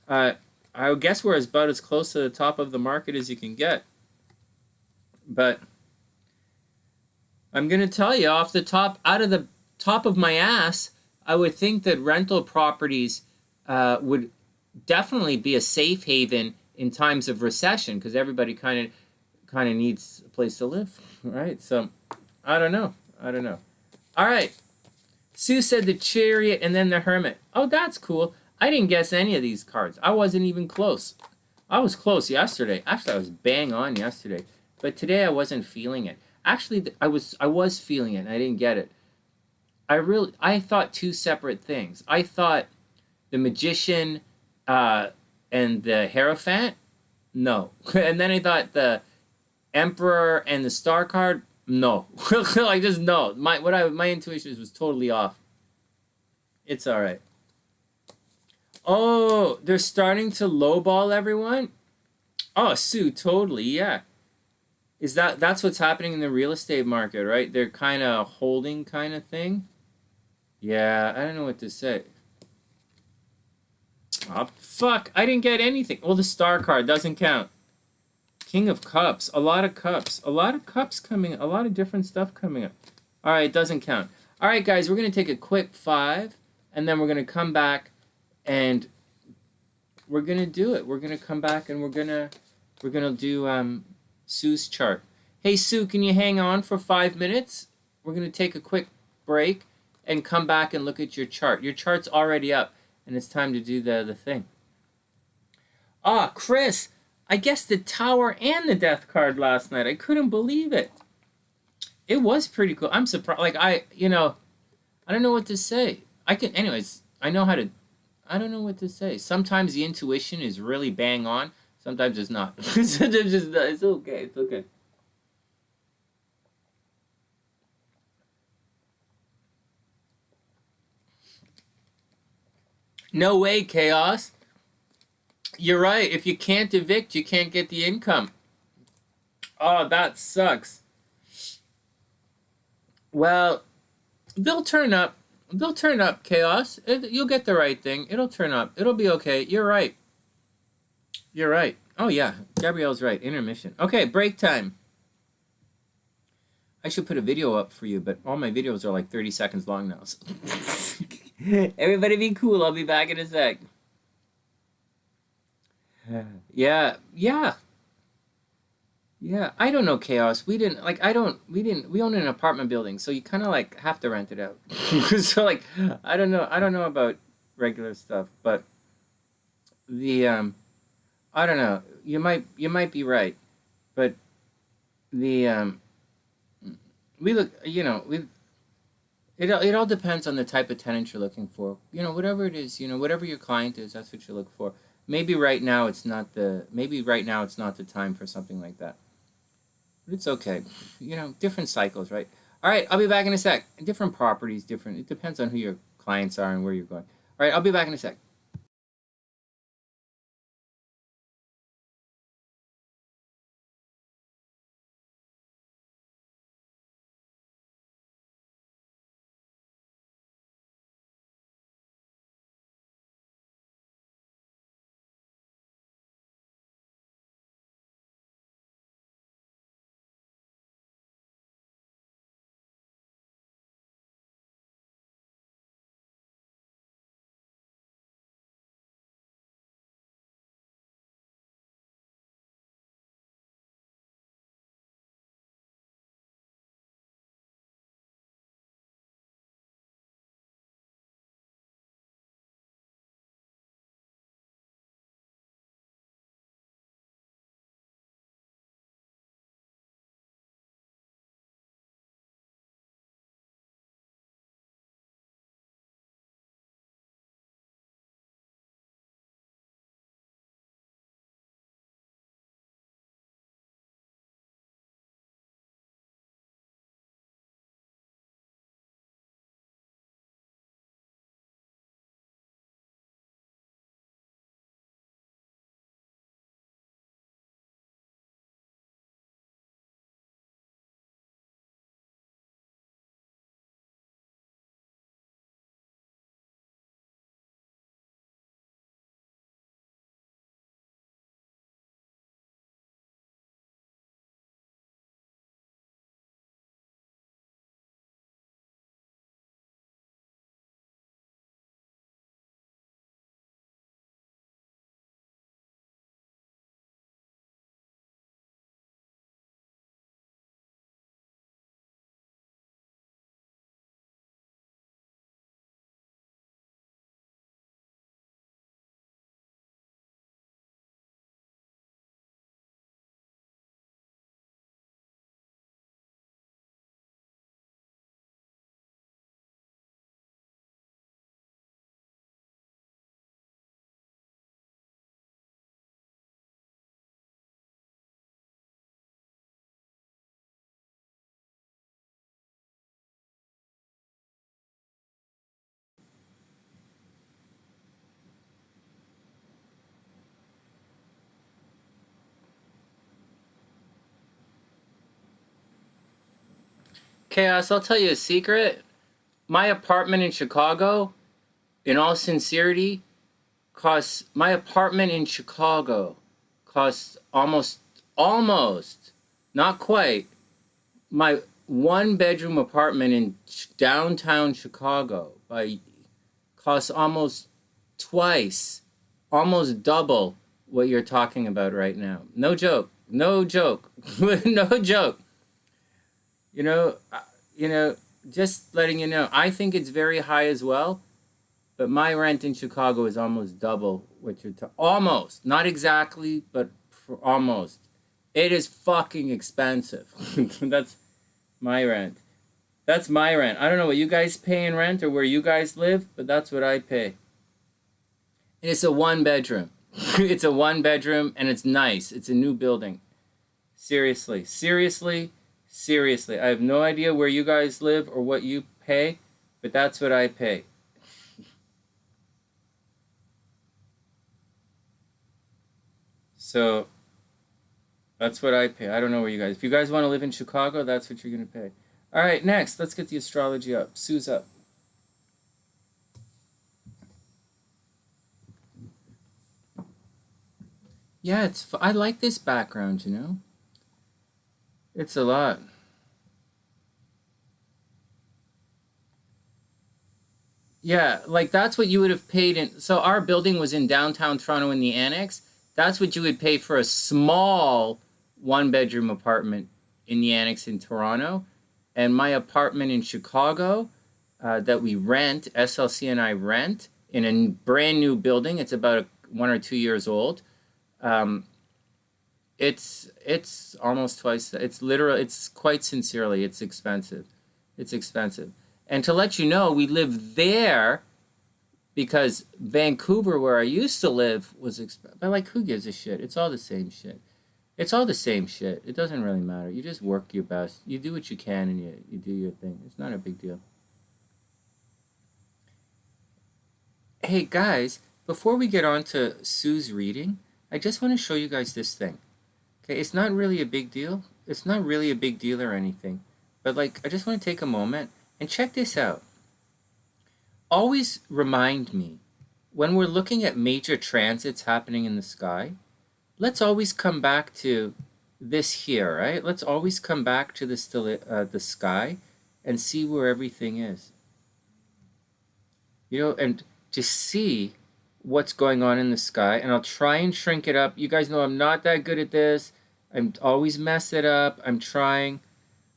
uh, I would guess we're about as close to the top of the market as you can get. But I'm gonna tell you off the top, out of the top of my ass, I would think that rental properties would definitely be a safe haven in times of recession because everybody kind of needs a place to live, right? So I don't know. I don't know. All right. Sue said the Chariot and then the Hermit. Oh, that's cool. I didn't guess any of these cards. I wasn't even close. I was close yesterday. Actually, I was bang on yesterday. But today I wasn't feeling it. Actually, I was feeling it and I didn't get it. I thought two separate things. I thought the Magician uh, and the Hierophant. No. And then I thought the Emperor and the Star card. No. Like just no. My intuition was totally off. It's all right. Oh, they're starting to lowball everyone. Oh, Sue, totally, yeah. That's what's happening in the real estate market, right? They're kind of holding kind of thing. Yeah, I don't know what to say. Oh, fuck, I didn't get anything. Well, the Star card doesn't count. King of Cups, a lot of cups, a lot of cups coming, a lot of different stuff coming up. All right, it doesn't count. All right, guys, we're gonna take a quick 5, and then we're gonna come back, and we're gonna do it. We're gonna come back, and we're gonna do Sue's chart. Hey, Sue, can you hang on for 5 minutes? We're gonna take a quick break, and come back and look at your chart. Your chart's already up, and it's time to do the thing. Ah, Chris, I guessed the Tower and the Death card last night. I couldn't believe it. It was pretty cool. I'm surprised. Like I don't know what to say. Anyways. I know how to. I don't know what to say. Sometimes the intuition is really bang on. Sometimes it's not. Sometimes it's not. It's okay. It's okay. No way, chaos. You're right. If you can't evict, you can't get the income. Oh, that sucks. Well, they'll turn up. They'll turn up, chaos. You'll get the right thing. It'll turn up. It'll be okay. You're right. You're right. Oh yeah, Gabrielle's right. Intermission. Okay, break time. I should put a video up for you, but all my videos are like 30 seconds long now. So. Everybody be cool. I'll be back in a sec. Yeah, yeah. Yeah, I don't know, chaos. We didn't like. I don't. We own an apartment building, so you kind of like have to rent it out. So like, I don't know. I don't know about regular stuff, but the I don't know. You might be right, but the we look. It all depends on the type of tenant you're looking for. Whatever it is. Whatever your client is, that's what you look for. Maybe right now it's not the time for something like that. But it's okay. Different cycles, right? All right, I'll be back in a sec. Different properties, different. It depends on who your clients are and where you're going. All right, I'll be back in a sec. Chaos, I'll tell you a secret. My apartment in Chicago, in all sincerity, my apartment in Chicago costs almost, not quite, my one-bedroom apartment in downtown Chicago costs almost twice, almost double what you're talking about right now. No joke. No joke. No joke. You know, just letting you know, I think it's very high as well, but my rent in Chicago is almost double what you're almost, not exactly, but for almost. It is fucking expensive. That's my rent. That's my rent. I don't know what you guys pay in rent or where you guys live, but that's what I pay. And it's a one bedroom. It's a one bedroom and it's nice. It's a new building. Seriously. I have no idea where you guys live or what you pay, but that's what I pay. So that's what I pay. I don't know where you guys. If you guys want to live in Chicago, that's what you're going to pay. All right, next, let's get the astrology up. Sue's up. Yeah, I like this background, you know? It's a lot. Yeah, like that's what you would have paid in. So our building was in downtown Toronto in the annex. That's what you would pay for a small one-bedroom apartment in the annex in Toronto. And my apartment in Chicago that we rent, SLC and I rent, in a brand new building. It's about 1 or 2 years old. It's almost twice. It's quite sincerely, it's expensive. It's expensive. And to let you know, we live there because Vancouver, where I used to live, was expensive. But like, who gives a shit? It's all the same shit. It's all the same shit. It doesn't really matter. You just work your best. You do what you can and you do your thing. It's not a big deal. Hey guys, before we get on to Sue's reading, I just want to show you guys this thing. Okay, it's not really a big deal. It's not really a big deal or anything. But like, I just want to take a moment and check this out. Always remind me, when we're looking at major transits happening in the sky, let's always come back to this here, right? Let's always come back to the sky and see where everything is. You know, and just see what's going on in the sky. And I'll try and shrink it up. You guys know I'm not that good at this. I'm always mess it up. I'm trying,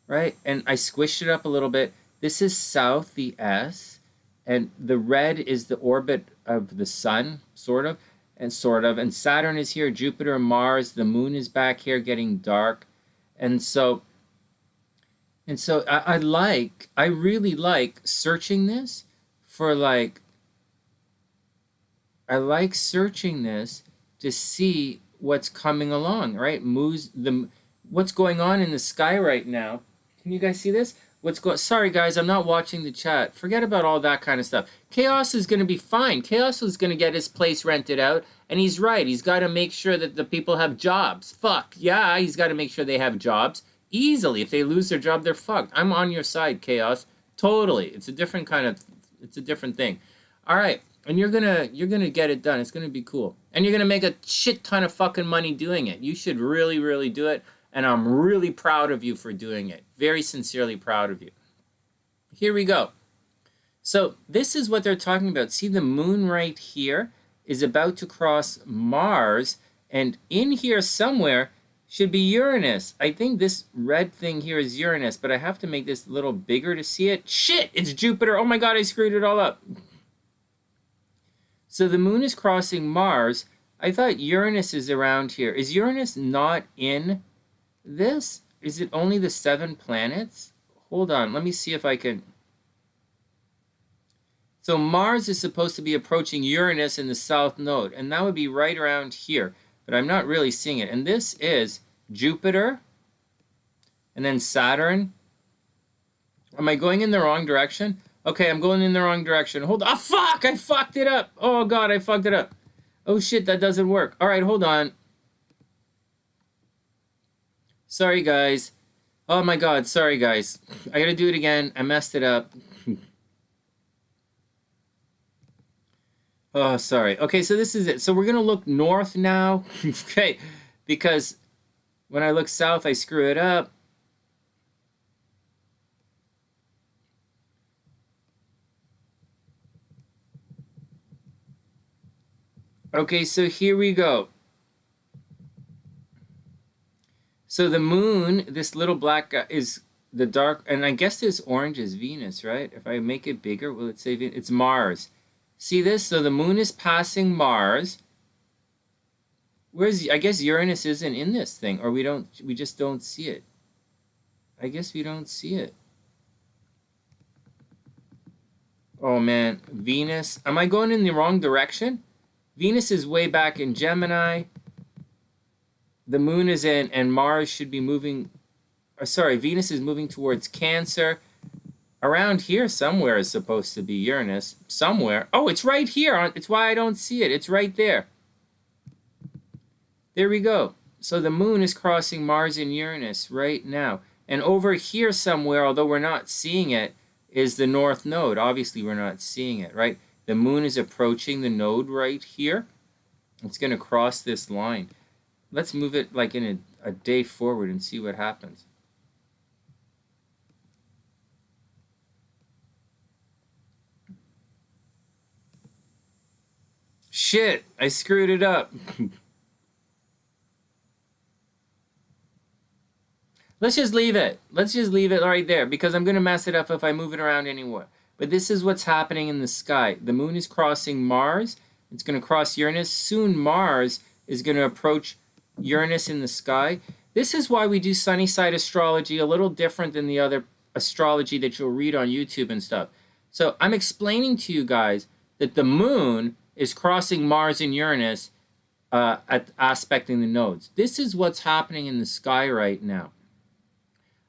right? And I squished it up a little bit. This is south, the S, and the red is the orbit of the sun, sort of. And Saturn is here, Jupiter, Mars, the moon is back here getting dark. And so I really like searching this for like, I like searching this to see what's coming along, right? What's going on in the sky right now. Can you guys see this? Sorry guys, I'm not watching the chat. Forget about all that kind of stuff. Chaos is going to be fine. Chaos is going to get his place rented out. And he's right. He's got to make sure that the people have jobs. Fuck. Yeah, he's got to make sure they have jobs. Easily. If they lose their job, they're fucked. I'm on your side, Chaos. Totally. It's a different thing. All right. And you're gonna get it done. It's gonna be cool. And you're gonna make a shit ton of fucking money doing it. You should really, really do it. And I'm really proud of you for doing it. Very sincerely proud of you. Here we go. So this is what they're talking about. See, the moon right here is about to cross Mars. And in here somewhere should be Uranus. I think this red thing here is Uranus, but I have to make this a little bigger to see it. Shit, it's Jupiter. Oh my God, I screwed it all up. So the moon is crossing Mars. I thought Uranus is around here. Is Uranus not in this? Is it only the 7 planets? Hold on, let me see if I can. So Mars is supposed to be approaching Uranus in the south node, and that would be right around here, but I'm not really seeing it. And this is Jupiter, and then Saturn. Am I going in the wrong direction? Okay, I'm going in the wrong direction. Hold on. Ah, fuck! I fucked it up! Oh, God, I fucked it up. Oh, shit, that doesn't work. All right, hold on. Sorry, guys. Oh my God, sorry guys. I gotta do it again. I messed it up. Oh, sorry. Okay, so this is it. So we're gonna look north now. Okay, because when I look south, I screw it up. Okay, so here we go. So the moon, this little black guy, is the dark, and I guess this orange is Venus, right? If I make it bigger, will it say Venus? It's Mars. See this? So the moon is passing Mars. Where's, I guess Uranus isn't in this thing, or we just don't see it. I guess we don't see it. Oh man, Venus. Am I going in the wrong direction? Venus is way back in Gemini. The moon is in, and Mars should be moving, or sorry, Venus is moving towards Cancer. Around here somewhere is supposed to be Uranus. Somewhere. Oh, it's right here. It's why I don't see it. It's right there. There we go. So the moon is crossing Mars and Uranus right now. And over here somewhere, although we're not seeing it, is the North Node. Obviously, we're not seeing it, right? The moon is approaching the node right here. It's going to cross this line. Let's move it like in a day forward and see what happens. Shit, I screwed it up. Let's just leave it. Let's just leave it right there because I'm going to mess it up if I move it around anymore. But this is what's happening in the sky. The moon is crossing Mars. It's going to cross Uranus. Soon Mars is going to approach Uranus in the sky. This is why we do SunnySide astrology a little different than the other astrology that you'll read on YouTube and stuff. So I'm explaining to you guys that the moon is crossing Mars and Uranus at aspecting the nodes. This is what's happening in the sky right now.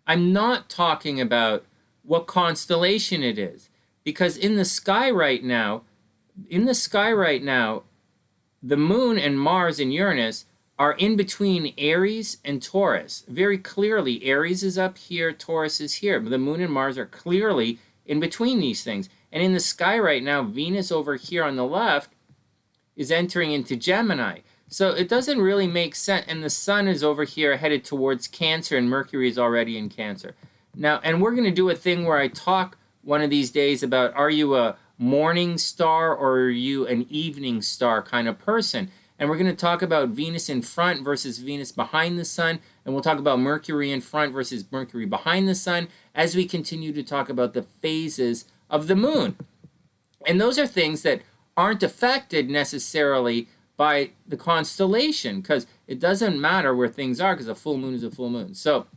I'm not talking about what constellation it is, because in the sky right now, the moon and Mars and Uranus are in between Aries and Taurus. Very clearly, Aries is up here, Taurus is here. But the moon and Mars are clearly in between these things. And in the sky right now, Venus over here on the left is entering into Gemini. So it doesn't really make sense. And the sun is over here headed towards Cancer, and Mercury is already in Cancer. Now, and we're going to do a thing where I talk one of these days about, are you a morning star or are you an evening star kind of person? And we're going to talk about Venus in front versus Venus behind the sun. And we'll talk about Mercury in front versus Mercury behind the sun as we continue to talk about the phases of the moon. And those are things that aren't affected necessarily by the constellation, because it doesn't matter where things are, because a full moon is a full moon. So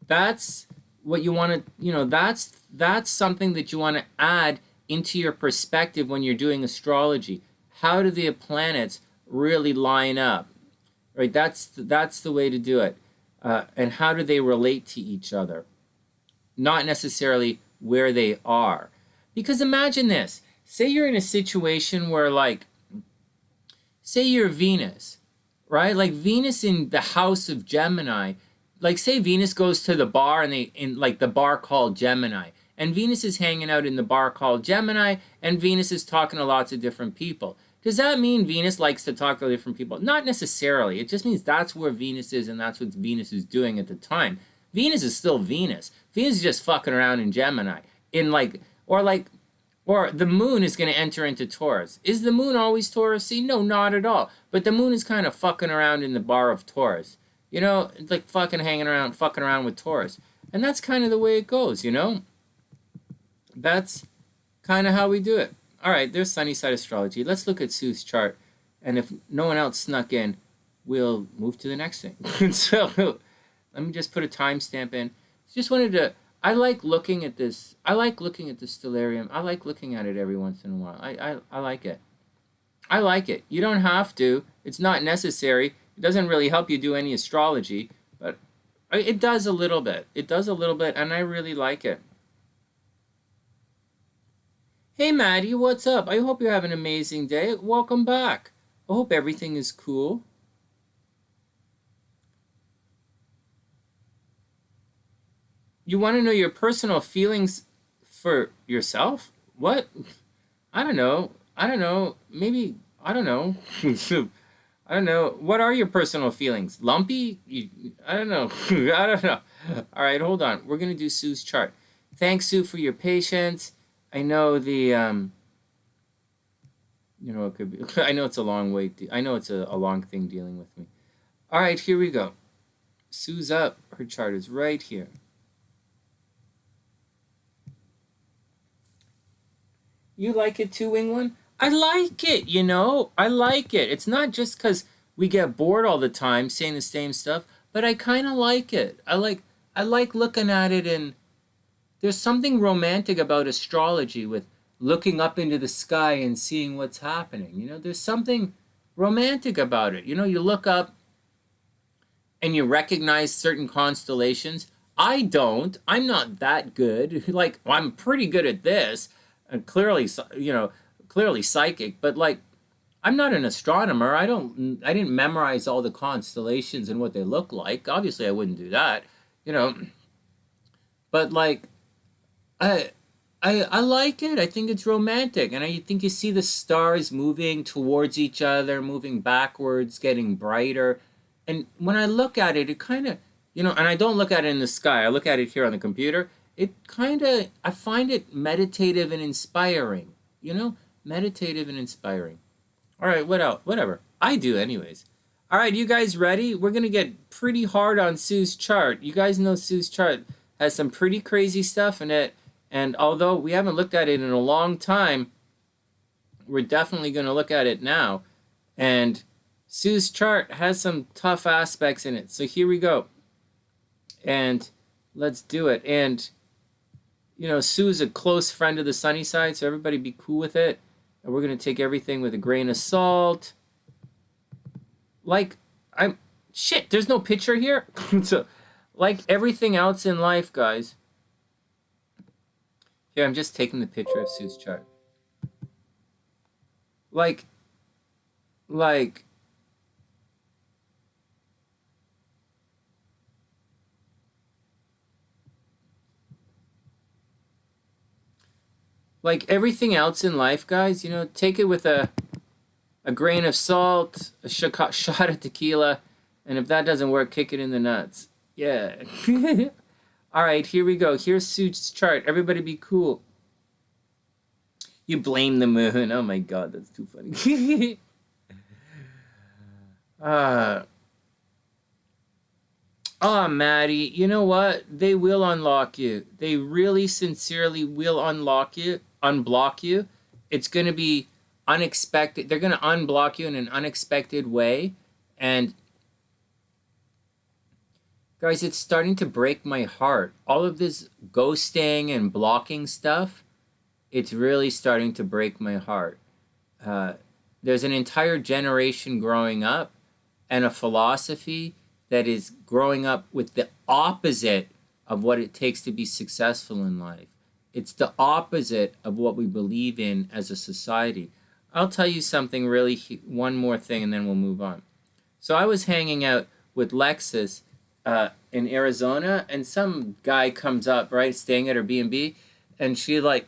that's what you want to, that's something that you want to add into your perspective when you're doing astrology. How do the planets really line up? Right? That's the way to do it. And how do they relate to each other? Not necessarily where they are. Because imagine this. Say you're in a situation where, like, say you're Venus, right? Like Venus in the house of Gemini. Like, say Venus goes to the bar and like the bar called Gemini. And Venus is hanging out in the bar called Gemini, and Venus is talking to lots of different people. Does that mean Venus likes to talk to different people? Not necessarily. It just means that's where Venus is, and that's what Venus is doing at the time. Venus is still Venus. Venus is just fucking around in Gemini. Or the moon is going to enter into Taurus. Is the moon always Taurus-y? No, not at all. But the moon is kind of fucking around in the bar of Taurus. You know, it's like fucking around with Taurus. And that's kind of the way it goes, you know? That's kind of how we do it. All right, there's SunnySide astrology. Let's look at Sue's chart. And if no one else snuck in, we'll move to the next thing. So let me just put a timestamp in. Just wanted to... I like looking at this. I like looking at the stellarium. I like looking at it every once in a while. I like it. I like it. You don't have to. It's not necessary. It doesn't really help you do any astrology, but it does a little bit. It does a little bit, and I really like it. Hey, Maddie, what's up? I hope you have an amazing day. Welcome back. I hope everything is cool. You want to know your personal feelings for yourself? What? I don't know. I don't know. Maybe, I don't know. I don't know. What are your personal feelings? Lumpy? I don't know. I don't know. All right, hold on. We're going to do Sue's chart. Thanks, Sue, for your patience. I know it could be, I know it's a long way. I know it's a long thing dealing with me. All right, here we go. Sue's up. Her chart is right here. You like it too, Wing One? I like it, I like it. It's not just because we get bored all the time saying the same stuff, but I kind of like it. I like looking at it, and there's something romantic about astrology with looking up into the sky and seeing what's happening. There's something romantic about it. You look up and you recognize certain constellations. I don't. I'm not that good. Like, I'm pretty good at this, and clearly psychic, but like, I'm not an astronomer. I didn't memorize all the constellations and what they look like. Obviously, I wouldn't do that, but like, I like it. I think it's romantic, and I think you see the stars moving towards each other, moving backwards, getting brighter. And when I look at it, it kind of, and I don't look at it in the sky. I look at it here on the computer. I find it meditative and inspiring, meditative and inspiring. All right, what else? Whatever. I do anyways. All right, you guys ready? We're going to get pretty hard on Sue's chart. You guys know Sue's chart has some pretty crazy stuff in it. And although we haven't looked at it in a long time, we're definitely going to look at it now. And Sue's chart has some tough aspects in it. So here we go. And let's do it. And, Sue's a close friend of the TheSunnySide, so everybody be cool with it. And we're going to take everything with a grain of salt. There's no picture here. So, like everything else in life, guys. Here, I'm just taking the picture of Sue's chart. Like everything else in life, guys, take it with a grain of salt, a shot of tequila, and if that doesn't work, kick it in the nuts. Yeah. All right, here we go. Here's Sue's chart. Everybody be cool. You blame the moon. Oh my God, that's too funny. Maddie, you know what? They will unlock you. They really sincerely will unblock you. It's going to be unexpected. They're going to unblock you in an unexpected way. And guys, it's starting to break my heart. All of this ghosting and blocking stuff, it's really starting to break my heart. There's an entire generation growing up and a philosophy that is growing up with the opposite of what it takes to be successful in life. It's the opposite of what we believe in as a society. I'll tell you something one more thing, and then we'll move on. So I was hanging out with Lexus in Arizona, and some guy comes up, right, staying at her B&B, and she the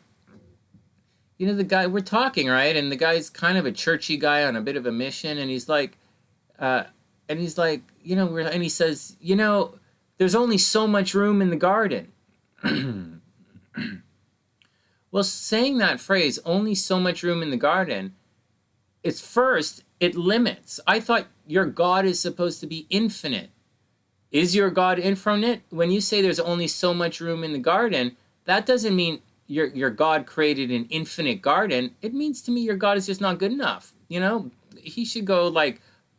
guy, we're talking, right, and the guy's kind of a churchy guy on a bit of a mission, and he's like, and he says, there's only so much room in the garden. Well, saying that phrase, only so much room in the garden, it limits. I thought your God is supposed to be infinite. Is your God infinite? When you say there's only so much room in the garden, that doesn't mean your God created an infinite garden. It means to me your God is just not good enough. He should go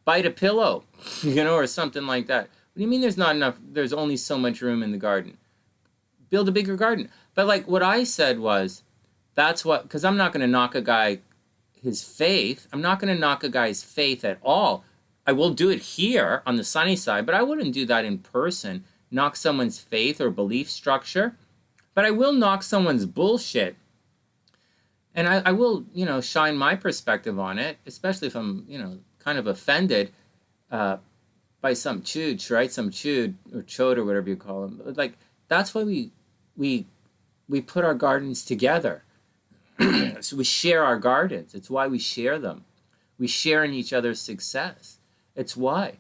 bite a pillow, or something like that. What do you mean there's not enough? There's only so much room in the garden. Build a bigger garden. But what I said was, because I'm not going to knock a guy, his faith. I'm not going to knock a guy's faith at all. I will do it here on the TheSunnySide, but I wouldn't do that in person, knock someone's faith or belief structure. But I will knock someone's bullshit. And I will, shine my perspective on it, especially if I'm, kind of offended by some chooch, right? Some chud or chode or whatever you call them. that's why we put our gardens together. So we share our gardens. It's why we share them. We share in each other's success. It's why.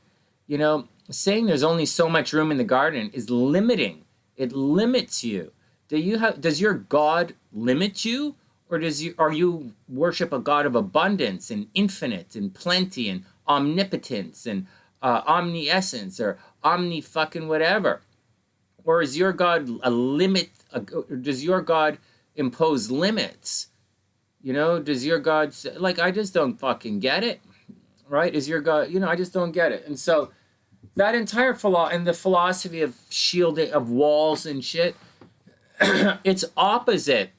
You know, saying there's only so much room in the garden is limiting. It limits you. Does your God limit you? Or are you worship a God of abundance and infinite and plenty and omnipotence and omniscience or omni fucking whatever? Or is your God a limit? Does your God impose limits? You know, does your God say, like, I just don't fucking get it, right? Is your God, you know, I just don't get it. And so that entire the philosophy of shielding, of walls and shit, it's opposite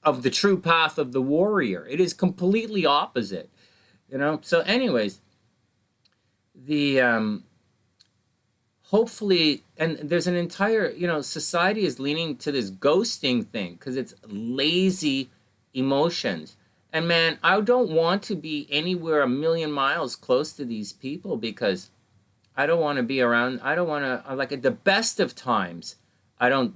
of the true path of the warrior. It is completely opposite, you know? So anyways, hopefully, and there's an entire, you know, society is leaning to this ghosting thing because it's lazy emotions. And man, I don't want to be anywhere a million miles close to these people because I don't want to be around. I don't want to, like, at the best of times, I don't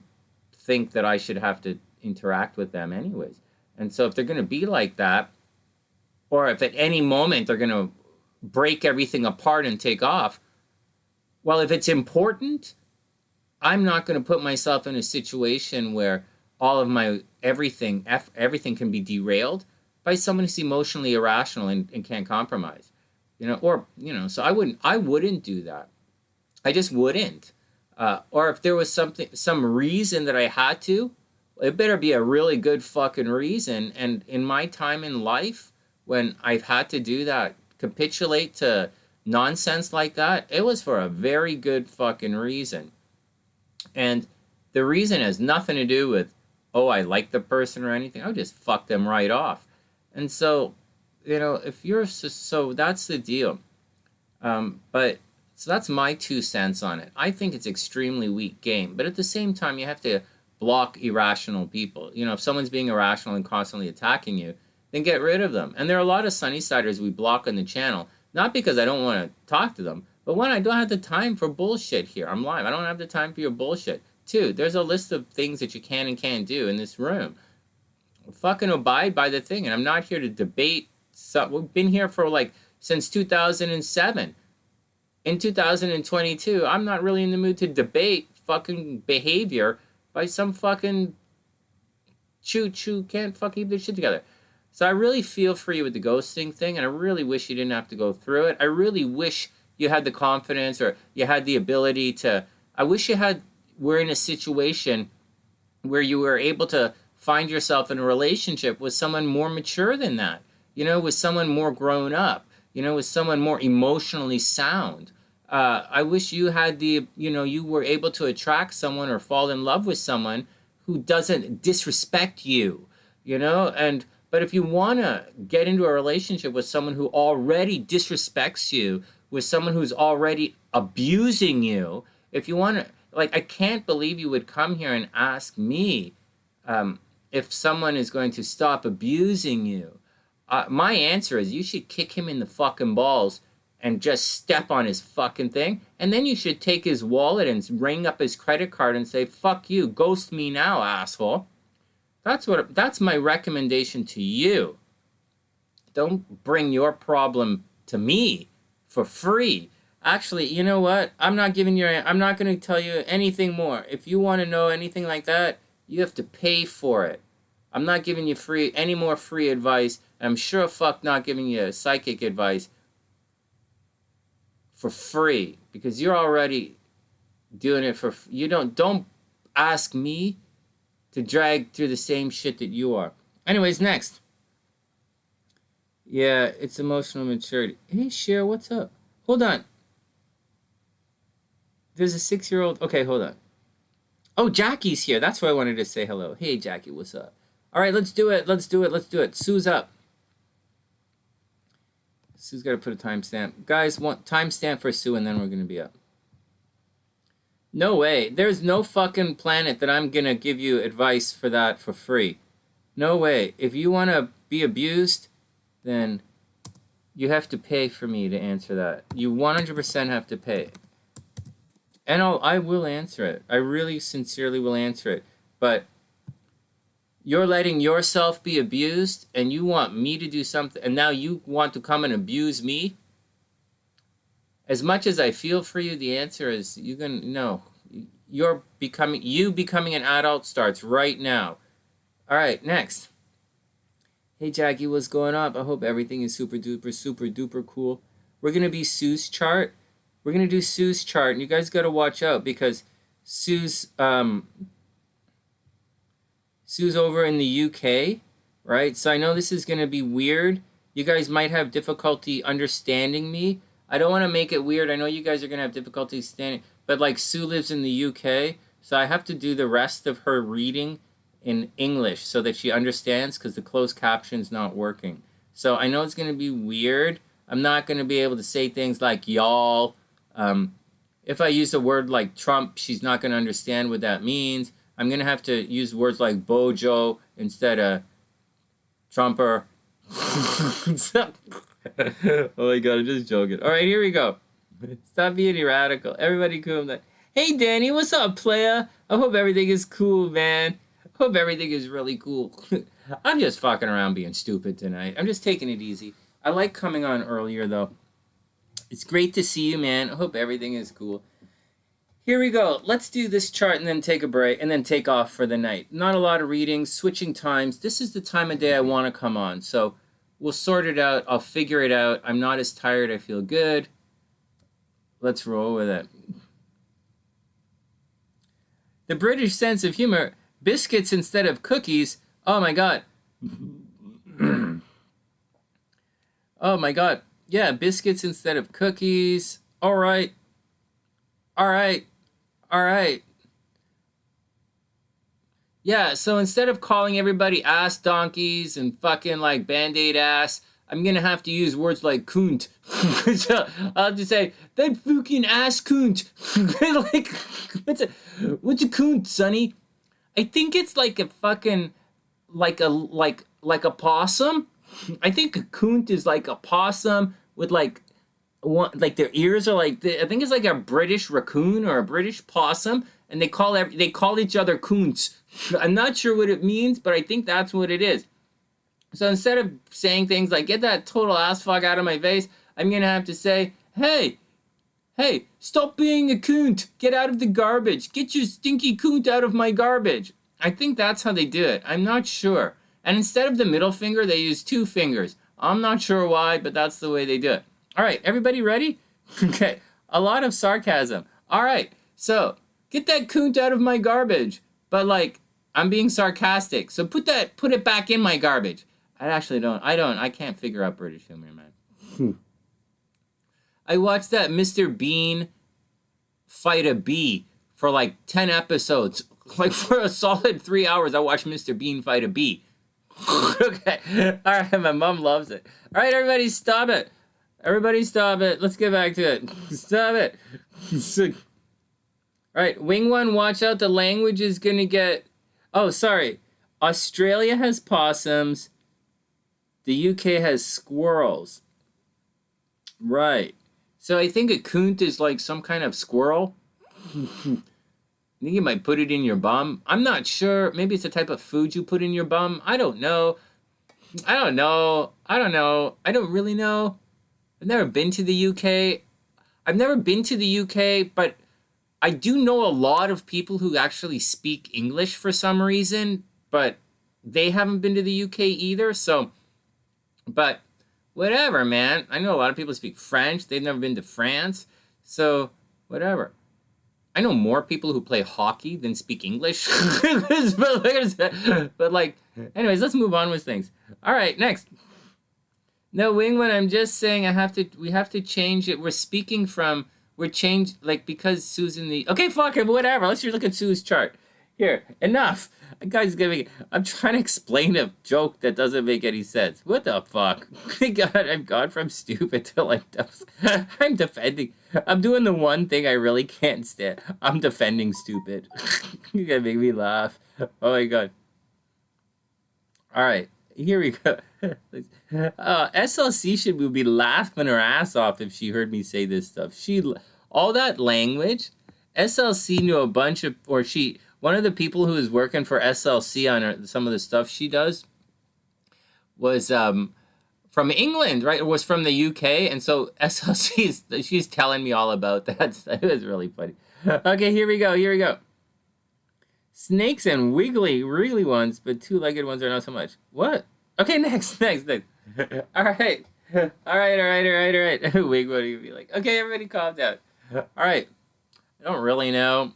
think that I should have to interact with them anyways. And so if they're going to be like that, or if at any moment they're going to break everything apart and take off, well, if it's important, I'm not going to put myself in a situation where all of my everything can be derailed by someone who's emotionally irrational and can't compromise, you know, or, you know, so I wouldn't do that. I just wouldn't. Or if there was some reason that I had to, it better be a really good fucking reason. And in my time in life, when I've had to do that, capitulate to nonsense like that, it was for a very good fucking reason. And the reason has nothing to do with, oh, I like the person or anything. I would just fuck them right off. And so, you know, if you're, so that's the deal. But, so that's my 2 cents on it. I think it's extremely weak game. But at the same time, you have to block irrational people. You know, if someone's being irrational and constantly attacking you, then get rid of them. And there are a lot of Sunnysiders we block on the channel, not because I don't want to talk to them, but one, I don't have the time for bullshit here. I'm live. I don't have the time for your bullshit. 2, there's a list of things that you can and can't do in this room. Fucking abide by the thing. And I'm not here to debate. We've been here for like since 2007. In 2022, I'm not really in the mood to debate fucking behavior by some fucking choo-choo can't fucking keep their shit together. So I really feel for you with the ghosting thing, and I really wish you didn't have to go through it. I really wish you had the confidence or you had the ability to, I wish were in a situation where you were able to find yourself in a relationship with someone more mature than that, you know, with someone more grown up, you know, with someone more emotionally sound. I wish you had you were able to attract someone or fall in love with someone who doesn't disrespect you, you know, but if you want to get into a relationship with someone who already disrespects you, with someone who's already abusing you, if you want to, like, I can't believe you would come here and ask me if someone is going to stop abusing you. My answer is you should kick him in the fucking balls and just step on his fucking thing. And then you should take his wallet and ring up his credit card and say, fuck you, ghost me now, asshole. That's my recommendation to you. Don't bring your problem to me for free. Actually, you know what? I'm not going to tell you anything more. If you want to know anything like that, you have to pay for it. I'm not giving you any more free advice. I'm sure fuck not giving you psychic advice for free because you're already doing it for don't ask me to drag through the same shit that you are. Anyways, next. Yeah, it's emotional maturity. Hey, Cher, what's up? Hold on. There's a 6-year-old. Okay, hold on. Oh, Jackie's here. That's why I wanted to say hello. Hey, Jackie, what's up? All right, let's do it. Sue's up. Sue's got to put a timestamp. Guys, timestamp for Sue, and then we're going to be up. No way. There's no fucking planet that I'm going to give you advice for that for free. No way. If you want to be abused, then you have to pay for me to answer that. You 100% have to pay. And I will answer it. I really sincerely will answer it. But you're letting yourself be abused, and you want me to do something, and now you want to come and abuse me? As much as I feel for you, the answer is no. You becoming an adult starts right now. All right, next. Hey Jackie, what's going on? I hope everything is super duper cool. We're gonna be Sue's chart. We're gonna do Sue's chart, and you guys gotta watch out because Sue's over in the UK, right? So I know this is gonna be weird. You guys might have difficulty understanding me. I don't want to make it weird. I know you guys are gonna have difficulty standing, but like Sue lives in the UK, so I have to do the rest of her reading in English so that she understands because the closed caption's not working. So I know it's going to be weird. I'm not going to be able to say things like y'all. If I use a word like Trump, she's not going to understand what that means. I'm going to have to use words like bojo instead of Trumper. Oh my god, I'm just joking. All right, here we go. Stop being radical. Everybody cool. Hey Danny, what's up, playa? I hope everything is cool, man. Hope everything is really cool. I'm just fucking around being stupid tonight. I'm just taking it easy. I like coming on earlier, though. It's great to see you, man. I hope everything is cool. Here we go. Let's do this chart and then take a break and then take off for the night. Not a lot of readings, switching times. This is the time of day I want to come on. So we'll sort it out. I'll figure it out. I'm not as tired. I feel good. Let's roll with it. The British sense of humor... Biscuits instead of cookies. Oh my god. Oh my god. Yeah, biscuits instead of cookies. All right. Yeah, so instead of calling everybody ass donkeys and fucking like Band-Aid ass, I'm gonna have to use words like kunt. So I'll just say, that fucking ass kunt. Like, what's a kunt, Sonny? I think it's like a fucking, like a possum. I think a coont is like a possum with like their ears are like, I think it's like a British raccoon or a British possum, and they call each other coonts. I'm not sure what it means, but I think that's what it is. So instead of saying things like, get that total ass fuck out of my face, I'm gonna have to say, hey, stop being a coont. Get out of the garbage. Get your stinky coont out of my garbage. I think that's how they do it. I'm not sure. And instead of the middle finger, they use two fingers. I'm not sure why, but that's the way they do it. All right, everybody ready? Okay, a lot of sarcasm. All right, so get that coont out of my garbage. But like, I'm being sarcastic. So put it back in my garbage. I can't figure out British humor, man. I watched that Mr. Bean fight a bee for like 10 episodes. Like for a solid 3 hours, I watched Mr. Bean fight a bee. Okay. All right, my mom loves it. All right, everybody stop it. Everybody stop it. Let's get back to it. Stop it. All right, Wing One, watch out. The language is going to get... Oh, sorry. Australia has possums. The UK has squirrels. Right. So I think a coont is like some kind of squirrel. I think you might put it in your bum. I'm not sure. Maybe it's a type of food you put in your bum. I don't know. I don't really know. I've never been to the UK. But I do know a lot of people who actually speak English for some reason, but they haven't been to the UK either. So, but whatever, man. I know a lot of people speak French. They've never been to France. So, whatever. I know more people who play hockey than speak English. But like, anyways, let's move on with things. All right, next. No, Wingman, I'm just saying we have to change it. Because Sue's in the... Okay, fuck it, whatever. Let's just look at Sue's chart. Here, enough. I'm trying to explain a joke that doesn't make any sense. What the fuck? God, I've gone from stupid to like... I'm defending... I'm doing the one thing I really can't stand. I'm defending stupid. You gotta make me laugh. Oh my god. Alright, here we go. SLC should be laughing her ass off if she heard me say this stuff. All that language... SLC knew a bunch of, or one of the people who was working for SLC on some of the stuff she does was from England, right? It was from the UK, and so SLC she's telling me all about that. It was really funny. Okay, here we go. Snakes and wiggly ones, but two-legged ones are not so much. What? Okay, next. All right. Wig, what do you be like? Okay, everybody calm down. All right. I don't really know.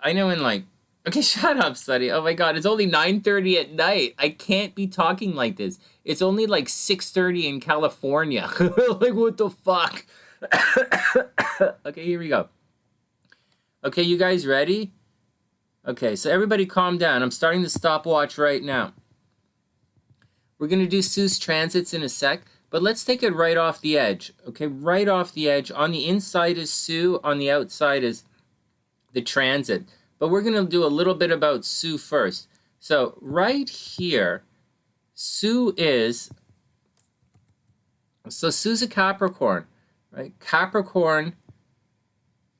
I know in like... Okay, shut up, Sunny. Oh my god, it's only 9:30 at night. I can't be talking like this. It's only like 6:30 in California. Like, what the fuck? Okay, here we go. Okay, you guys ready? Okay, so everybody calm down. I'm starting the stopwatch right now. We're going to do Sue's transits in a sec, but let's take it right off the edge. Okay, right off the edge. On the inside is Sue. On the outside is the transit. But we're going to do a little bit about Sue first. So right here, Sue's a Capricorn, right? Capricorn,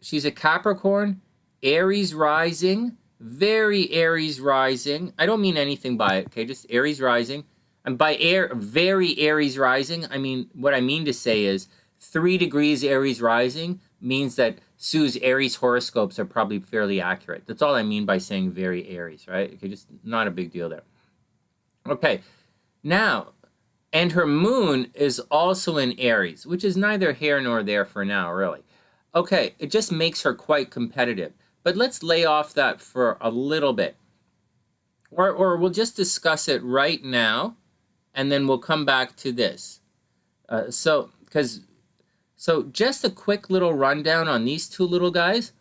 she's a Capricorn, Aries rising, very Aries rising. I don't mean anything by it, okay? Just Aries rising. And by very Aries rising, I mean, what I mean to say is 3 degrees Aries rising means that Sue's Aries horoscopes are probably fairly accurate. That's all I mean by saying very Aries, right? Okay, just not a big deal there. Okay, now, and her moon is also in Aries, which is neither here nor there for now, really. Okay, it just makes her quite competitive. But let's lay off that for a little bit. Or we'll just discuss it right now, and then we'll come back to this. So just a quick little rundown on these two little guys.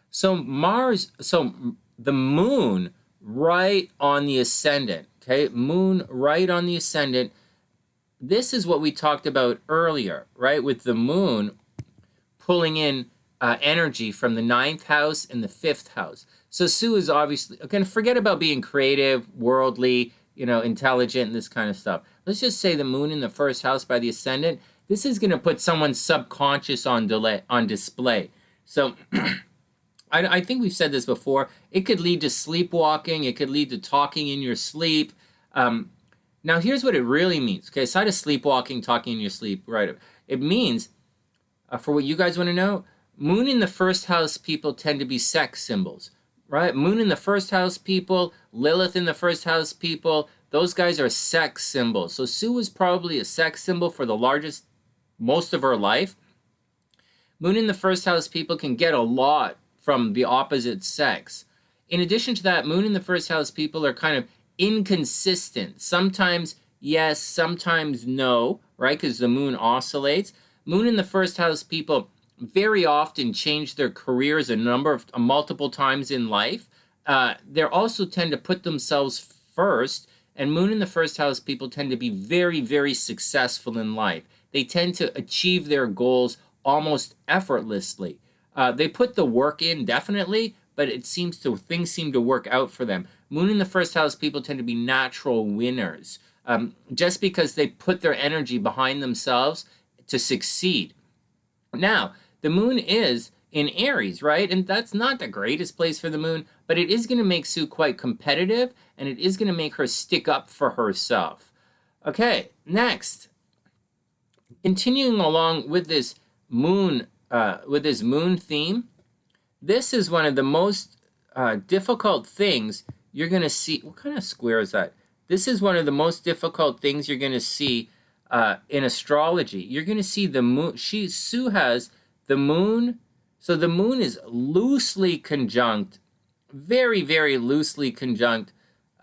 So the moon right on the ascendant, okay? Moon right on the ascendant. This is what we talked about earlier, right? With the moon pulling in energy from the 9th house and the 5th house. So Sue is obviously, again, forget about being creative, worldly, intelligent, and this kind of stuff. Let's just say the moon in the 1st house by the ascendant. This is going to put someone's subconscious on display. So I think we've said this before. It could lead to sleepwalking. It could lead to talking in your sleep. Now, here's what it really means. Okay, aside of sleepwalking, talking in your sleep, right? It means, for what you guys want to know, moon in the 1st house people tend to be sex symbols, right? Moon in the 1st house people, Lilith in the 1st house people, those guys are sex symbols. So Sue is probably a sex symbol for most of her life. Moon in the 1st house people can get a lot from the opposite sex. In addition to that, moon in the 1st house people are kind of inconsistent. Sometimes yes, sometimes no, right? Because the moon oscillates. Moon in the 1st house people very often change their careers multiple times in life. They also tend to put themselves first, and moon in the 1st house people tend to be very, very successful in life. They tend to achieve their goals almost effortlessly. They put the work in, definitely, but things seem to work out for them. Moon in the 1st house people tend to be natural winners, just because they put their energy behind themselves to succeed. Now, the moon is in Aries, right? And that's not the greatest place for the moon, but it is going to make Sue quite competitive, and it is going to make her stick up for herself. Okay, next. Continuing along with this moon theme, this is one of the most difficult things you're going to see. What kind of square is that? This is one of the most difficult things you're going to see in astrology. You're going to see the moon. Sue has the moon. So the moon is loosely conjunct, very, very loosely conjunct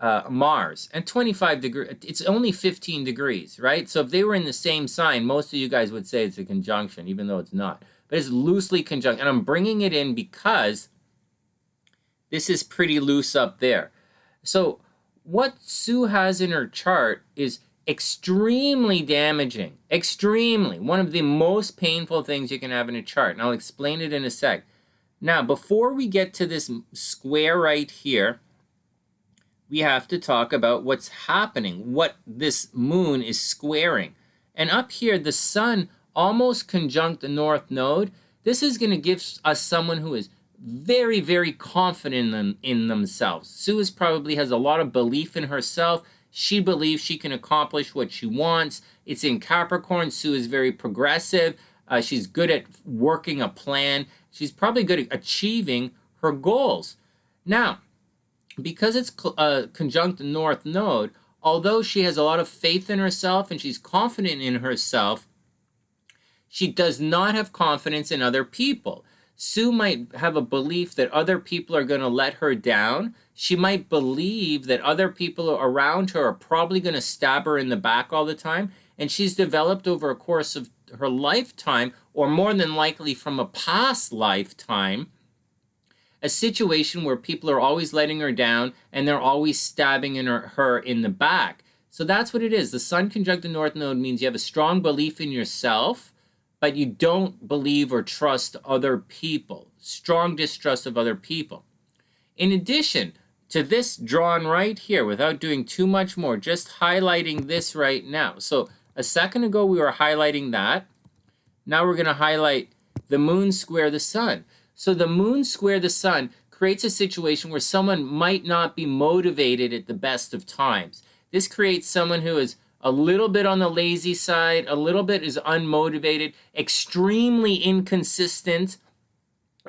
Mars, and 25 degrees. It's only 15 degrees, right? So if they were in the same sign, most of you guys would say it's a conjunction, even though it's not. But it's loosely conjunct, and I'm bringing it in because this is pretty loose up there. So what Sue has in her chart is extremely damaging, extremely. One of the most painful things you can have in a chart, and I'll explain it in a sec. Now, before we get to this square right here, we have to talk about what's happening, what this moon is squaring. And up here, the sun almost conjunct the north node. This is going to give us someone who is very, very confident in themselves. Sue probably has a lot of belief in herself. She believes she can accomplish what she wants. It's in Capricorn. Sue is very progressive. She's good at working a plan. She's probably good at achieving her goals. Now, because it's conjunct the North Node, although she has a lot of faith in herself and she's confident in herself, she does not have confidence in other people. Sue might have a belief that other people are going to let her down. She might believe that other people around her are probably going to stab her in the back all the time. And she's developed over a course of her lifetime, or more than likely from a past lifetime, a situation where people are always letting her down and they're always stabbing her in the back. So that's what it is. The Sun conjunct the North Node means you have a strong belief in yourself, but you don't believe or trust other people. Strong distrust of other people. In addition to this drawn right here, without doing too much more, just highlighting this right now. So a second ago we were highlighting that. Now we're going to highlight the moon square the sun. So the moon square the sun creates a situation where someone might not be motivated at the best of times. This creates someone who is a little bit on the lazy side, a little bit is unmotivated, extremely inconsistent,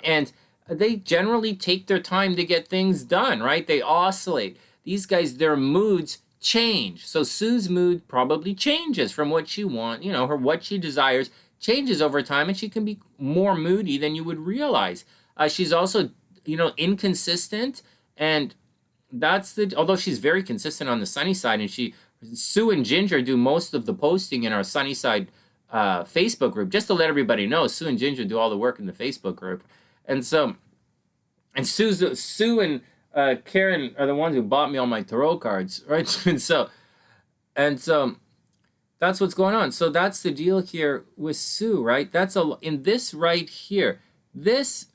and they generally take their time to get things done, right? They oscillate. These guys, their moods change. So Sue's mood probably changes from what she wants, what she desires changes over time, and she can be more moody than you would realize. She's also, inconsistent, and although she's very consistent on the sunny side, and Sue and Ginger do most of the posting in our SunnySide Facebook group. Just to let everybody know, Sue and Ginger do all the work in the Facebook group. And Sue and Karen are the ones who bought me all my tarot cards, right? and so that's what's going on. So that's the deal here with Sue, right? In this right here, this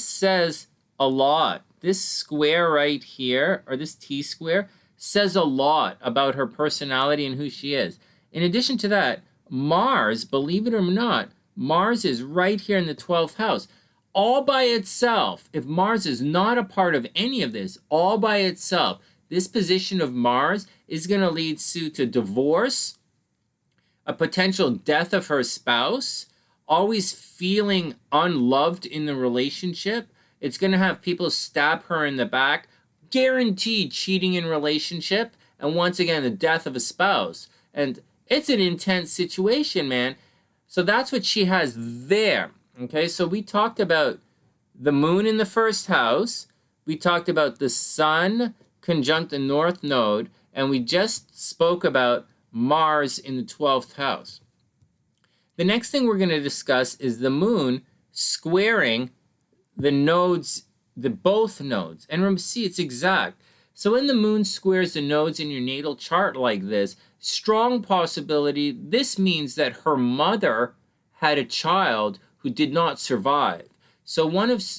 says a lot. This square right here, or this T-square, says a lot about her personality and who she is. In addition to that, Mars, believe it or not, Mars is right here in the 12th house. All by itself, if Mars is not a part of any of this, all by itself, this position of Mars is going to lead Sue to divorce, a potential death of her spouse, always feeling unloved in the relationship. It's going to have people stab her in the back, guaranteed cheating in relationship, and once again, the death of a spouse. And it's an intense situation, man. So that's what she has there. Okay, so we talked about the moon in the first house. We talked about the sun conjunct the North Node, and we just spoke about Mars in the 12th house. The next thing we're going to discuss is the moon squaring the nodes, both nodes. And remember, see, it's exact. So when the moon squares the nodes in your natal chart like this, strong possibility, this means that her mother had a child who did not survive. So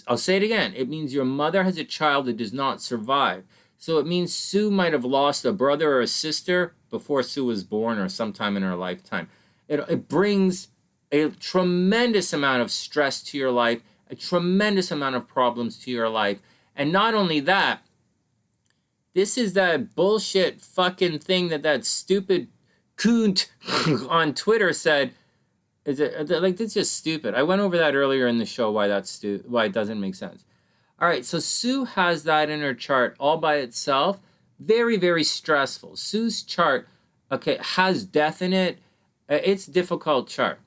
I'll say it again, it means your mother has a child that does not survive. So it means Sue might have lost a brother or a sister before Sue was born or sometime in her lifetime. It brings a tremendous amount of stress to your life, a tremendous amount of problems to your life. And not only that, this is that bullshit fucking thing that stupid coont on Twitter said. It's just stupid. I went over that earlier in the show, why it doesn't make sense. All right, so Sue has that in her chart all by itself. Very, very stressful. Sue's chart, has death in it. It's a difficult chart.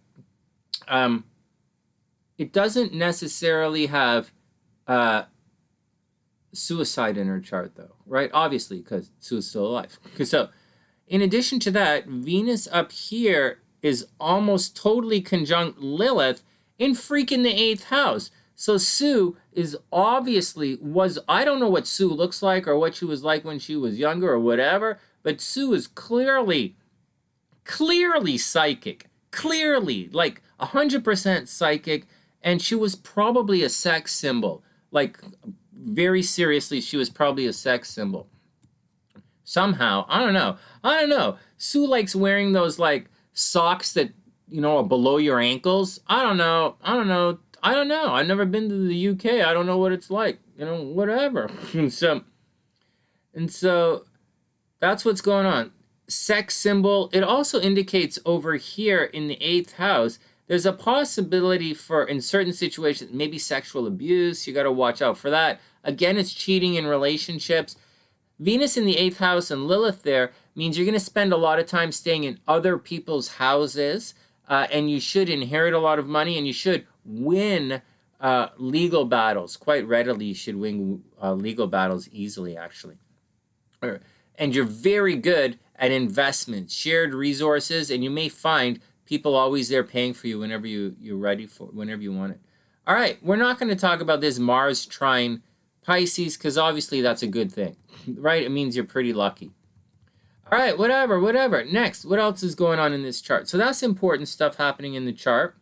It doesn't necessarily have suicide in her chart, though, right? Obviously, because Sue's still alive. So, in addition to that, Venus up here is almost totally conjunct Lilith in freaking the 8th house. So Sue is I don't know what Sue looks like or what she was like when she was younger or whatever, but Sue is clearly psychic, clearly like 100% psychic, and she was probably a sex symbol. Like, very seriously, she was probably a sex symbol. Somehow, I don't know. Sue likes wearing those like socks that, are below your ankles. I don't know. I don't know. I've never been to the UK. I don't know what it's like. You know, whatever. and so that's what's going on. Sex symbol. It also indicates over here in the 8th house, there's a possibility for, in certain situations, maybe sexual abuse. You got to watch out for that. Again, it's cheating in relationships. Venus in the 8th house and Lilith there means you're going to spend a lot of time staying in other people's houses, and you should inherit a lot of money, and you should win legal battles. Quite readily, you should win legal battles easily, actually. And you're very good at investments, shared resources, and you may find people always there paying for you whenever you're ready for, whenever you want it. All right, we're not going to talk about this Mars trine Pisces, because obviously that's a good thing, right? It means you're pretty lucky. All right, whatever. Next, what else is going on in this chart? So that's important stuff happening in the chart.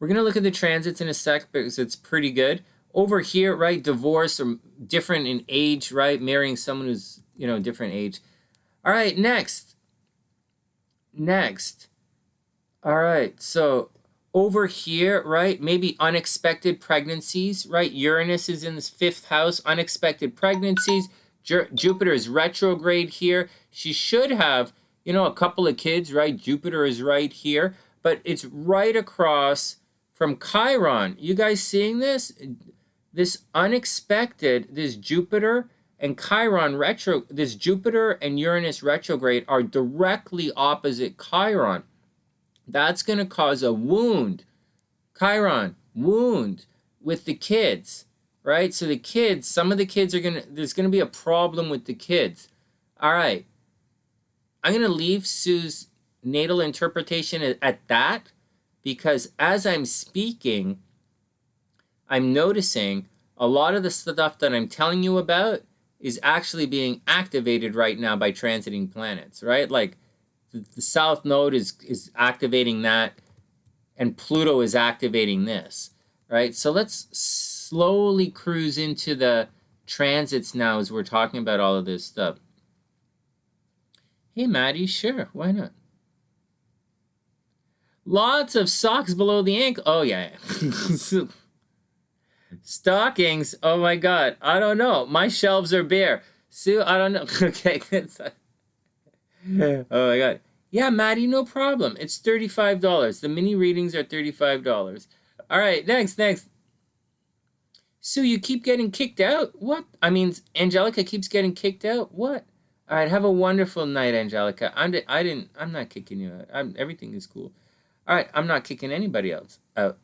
We're going to look at the transits in a sec because it's pretty good. Over here, right, divorce or different in age, right? Marrying someone who's, you know, different age. All right, next. All right, so over here, right, maybe unexpected pregnancies, right? Uranus is in this 5th house, unexpected pregnancies. Jupiter is retrograde here. She should have, you know, a couple of kids, right? Jupiter is right here, but it's right across from Chiron. You guys seeing this? This unexpected, this Jupiter and Chiron this Jupiter and Uranus retrograde are directly opposite Chiron. That's going to cause a wound. Chiron, wound with the kids, right? So the kids, some of the kids are there's going to be a problem with the kids. All right. I'm going to leave Sue's natal interpretation at that, because as I'm speaking, I'm noticing a lot of the stuff that I'm telling you about is actually being activated right now by transiting planets, right? Like the South Node is activating that, and Pluto is activating this, right? So let's slowly cruise into the transits now as we're talking about all of this stuff. Hey, Maddie, sure, why not? Lots of socks below the ankle. Oh, yeah. Stockings. Oh, my God. I don't know. My shelves are bare. Sue, I don't know. Okay. Oh, my God. Yeah, Maddie, no problem. It's $35. The mini readings are $35. All right, next. Sue, you keep getting kicked out? What? I mean, Angelica keeps getting kicked out? What? All right, have a wonderful night, Angelica. I'm not kicking you out. Everything is cool. All right, I'm not kicking anybody else out.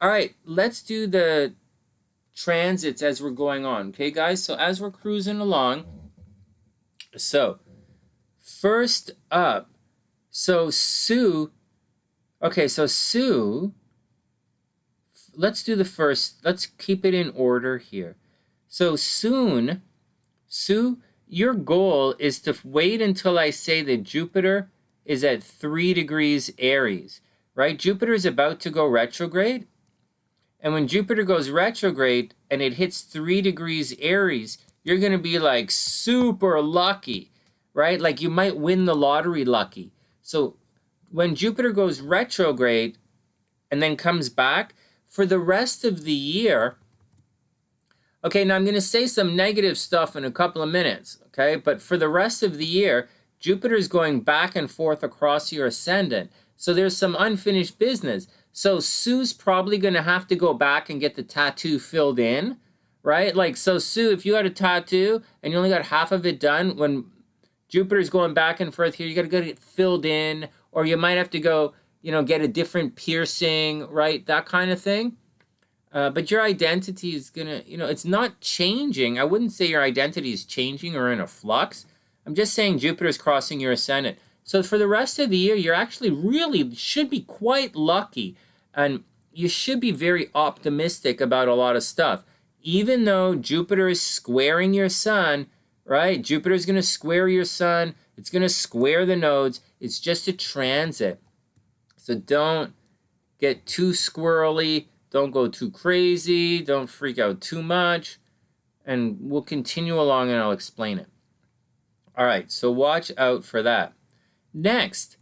All right, let's do the transits as we're going on. Okay, guys? So as we're cruising along, so first up, so Sue, let's do the first, let's keep it in order here. So Sue, your goal is to wait until I say that Jupiter is at 3 degrees Aries, right? Jupiter is about to go retrograde. And when Jupiter goes retrograde and it hits 3 degrees Aries, you're going to be like super lucky, right? Like you might win the lottery lucky. So when Jupiter goes retrograde and then comes back for the rest of the year, okay, now I'm going to say some negative stuff in a couple of minutes, okay? But for the rest of the year, Jupiter is going back and forth across your ascendant. So there's some unfinished business. So Sue's probably going to have to go back and get the tattoo filled in, right? Like, so Sue, if you had a tattoo and you only got half of it done, when Jupiter's going back and forth here, you got to get it filled in, or you might have to go, get a different piercing, right? That kind of thing. But your identity is going to, it's not changing. I wouldn't say your identity is changing or in a flux. I'm just saying Jupiter's crossing your ascendant. So for the rest of the year, you're actually really should be quite lucky. And you should be very optimistic about a lot of stuff. Even though Jupiter is squaring your sun, right? Jupiter's going to square your sun. It's going to square the nodes. It's just a transit. So don't get too squirrely. Don't go too crazy. Don't freak out too much. And we'll continue along and I'll explain it. All right, so watch out for that. Next,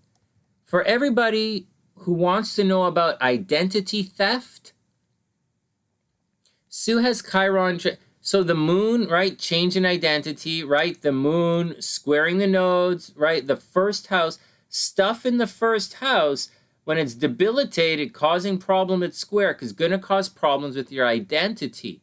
for everybody who wants to know about identity theft. Sue has Chiron. So the moon, right? Change in identity, right? The moon squaring the nodes, right? The first house, stuff in the first house, when it's debilitated, causing problem at square, because it's going to cause problems with your identity.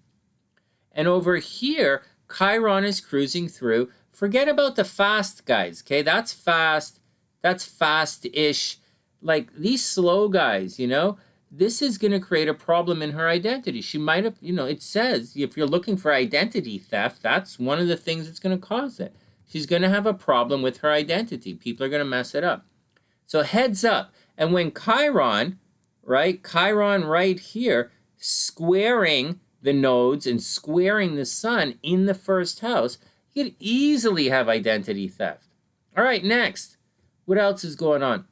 And over here, Chiron is cruising through. Forget about the fast guys, okay? That's fast. That's fast-ish. Like these slow guys, you know? This is going to create a problem in her identity. She might have, you know, it says if you're looking for identity theft, that's one of the things that's going to cause it. She's going to have a problem with her identity. People are going to mess it up. So heads up. And when Chiron, right? Chiron right here, squaring the nodes and squaring the sun in the first house, you could easily have identity theft. All right, next. What else is going on?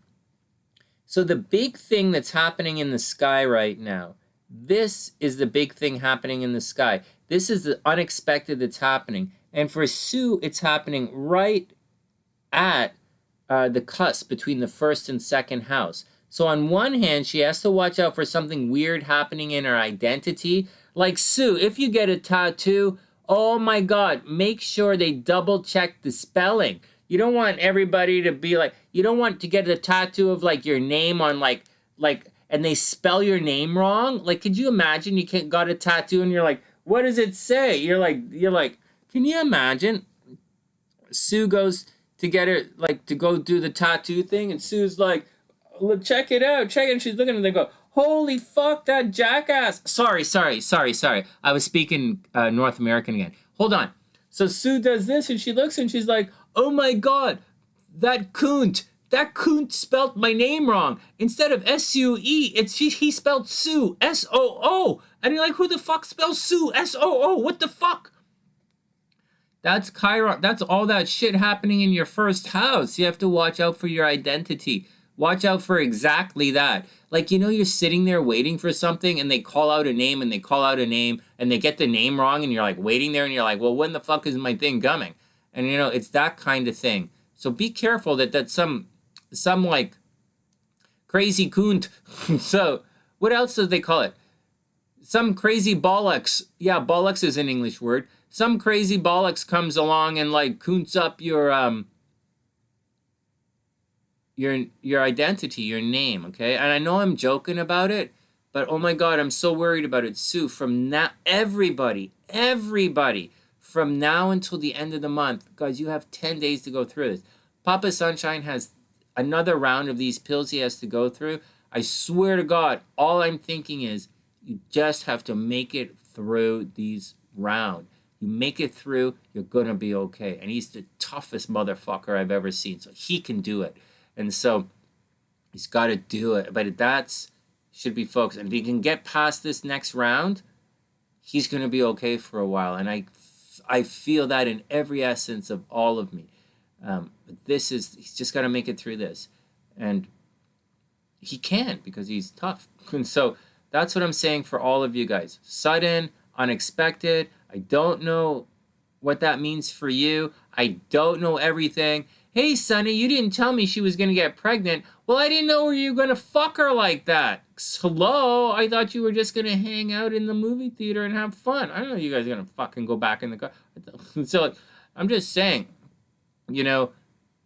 So the big thing that's happening in the sky right now, this is the big thing happening in the sky. This is the unexpected that's happening. And for Sue, it's happening right at the cusp between the first and second house. So on one hand, she has to watch out for something weird happening in her identity. Like Sue, if you get a tattoo, oh my God, make sure they double check the spelling. You don't want everybody to be like, you don't want to get a tattoo of like your name on like, and they spell your name wrong. Like, could you imagine you got a tattoo and you're like, what does it say? You're like, can you imagine? Sue goes to get her, like, to go do the tattoo thing, and Sue's like, look, check it out, check it. And she's looking and they go, holy fuck, that jackass. Sorry. I was speaking North American again. Hold on. So Sue does this and she looks and she's like, oh my God, that coont spelled my name wrong. Instead of S-U-E, he spelled Sue, S-O-O. And you're like, who the fuck spells Sue, S-O-O? What the fuck? That's Chiron. That's all that shit happening in your first house. You have to watch out for your identity. Watch out for exactly that. Like, you know, you're sitting there waiting for something and they call out a name and they call out a name and they get the name wrong and you're like waiting there and you're like, well, when the fuck is my thing coming? And, you know, it's that kind of thing. So be careful that some like crazy coont. So what else do they call it? Some crazy bollocks. Yeah, bollocks is an English word. Some crazy bollocks comes along and like coonts up your identity, your name, okay? And I know I'm joking about it, but oh my God, I'm so worried about it. Sue, from now, everybody, from now until the end of the month, guys, you have 10 days to go through this. Papa Sunshine has another round of these pills he has to go through. I swear to God, all I'm thinking is you just have to make it through these rounds. You make it through, you're going to be okay. And he's the toughest motherfucker I've ever seen, so he can do it. And so he's got to do it. But that's should be focused. And if he can get past this next round, he's going to be okay for a while. And I feel that in every essence of all of me. He's just got to make it through this. And he can because he's tough. And so that's what I'm saying for all of you guys. Sudden, unexpected. I don't know what that means for you. I don't know everything. Hey, Sunny, you didn't tell me she was going to get pregnant. Well, I didn't know you were going to fuck her like that. Hello? I thought you were just going to hang out in the movie theater and have fun. I don't know you guys are going to fucking go back in the car. So I'm just saying, you know,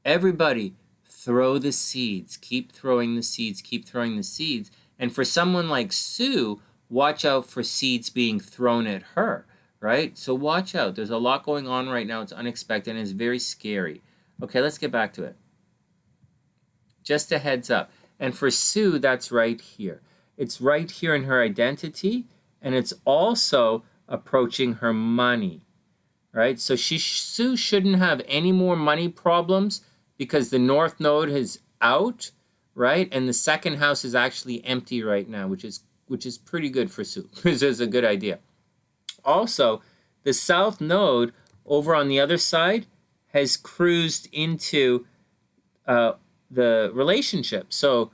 everybody throw the seeds. Keep throwing the seeds. Keep throwing the seeds. And for someone like Sue, watch out for seeds being thrown at her, right? So watch out. There's a lot going on right now. It's unexpected and it's very scary. Okay, let's get back to it. Just a heads up. And for Sue, that's right here. It's right here in her identity, and it's also approaching her money, right? So Sue shouldn't have any more money problems because the North Node is out, right? And the second house is actually empty right now, which is pretty good for Sue. This is a good idea. Also, the South Node over on the other side has cruised into the relationship. So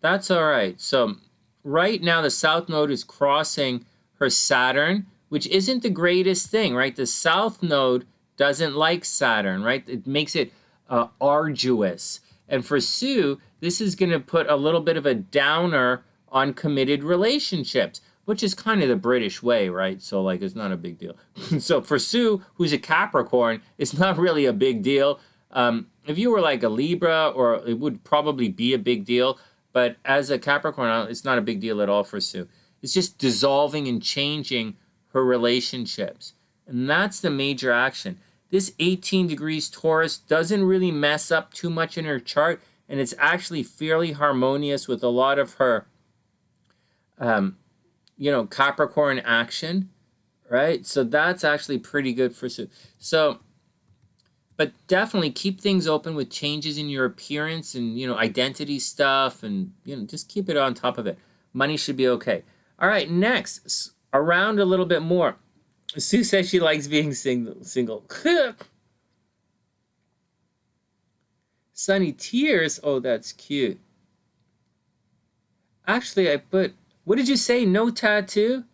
that's all right. So right now the South Node is crossing her Saturn, which isn't the greatest thing, right? The South Node doesn't like Saturn, right? It makes it arduous. And for Sue, this is going to put a little bit of a downer on committed relationships, which is kind of the British way, right? So, like, it's not a big deal. So for Sue, who's a Capricorn, it's not really a big deal. If you were like a Libra, or it would probably be a big deal. But as a Capricorn, it's not a big deal at all for Sue. It's just dissolving and changing her relationships. And that's the major action. This 18 degrees Taurus doesn't really mess up too much in her chart, and it's actually fairly harmonious with a lot of her, Capricorn action, right? So that's actually pretty good for Sue. So, but definitely keep things open with changes in your appearance and, identity stuff, and, just keep it on top of it. Money should be okay. All right, next, around a little bit more. Sue says she likes being single. Sunny tears. Oh, that's cute. Actually, what did you say? No tattoo?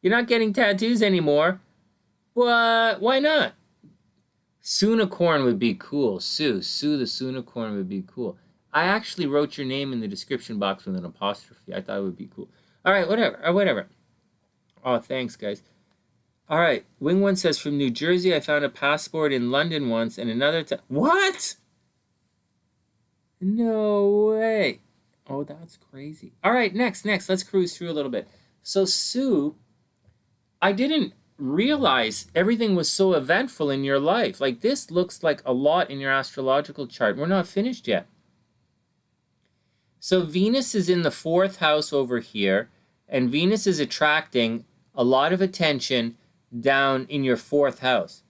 You're not getting tattoos anymore. What? Why not? Soonicorn would be cool. Sue the Soonicorn would be cool. I actually wrote your name in the description box with an apostrophe. I thought it would be cool. All right, whatever. Oh, thanks, guys. All right, Wing One says, from New Jersey, I found a passport in London once and another what? No way. Oh, that's crazy. All right, next. Let's cruise through a little bit. So, Sue, I didn't realize everything was so eventful in your life. Like, this looks like a lot in your astrological chart. We're not finished yet. So, Venus is in the 4th house over here, and Venus is attracting a lot of attention down in your 4th house.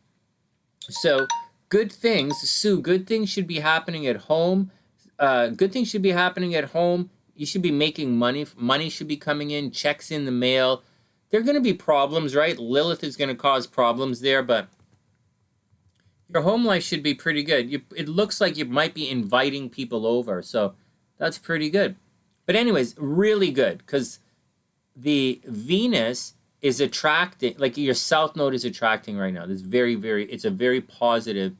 So, good things, Sue, good things should be happening at home. Good things should be happening at home. You should be making money. Money should be coming in, checks in the mail. There are going to be problems, right? Lilith is going to cause problems there, but your home life should be pretty good. It looks like you might be inviting people over, so that's pretty good. But anyways, really good, because the Venus is attracting, like your South Node is attracting right now. It's it's a very positive,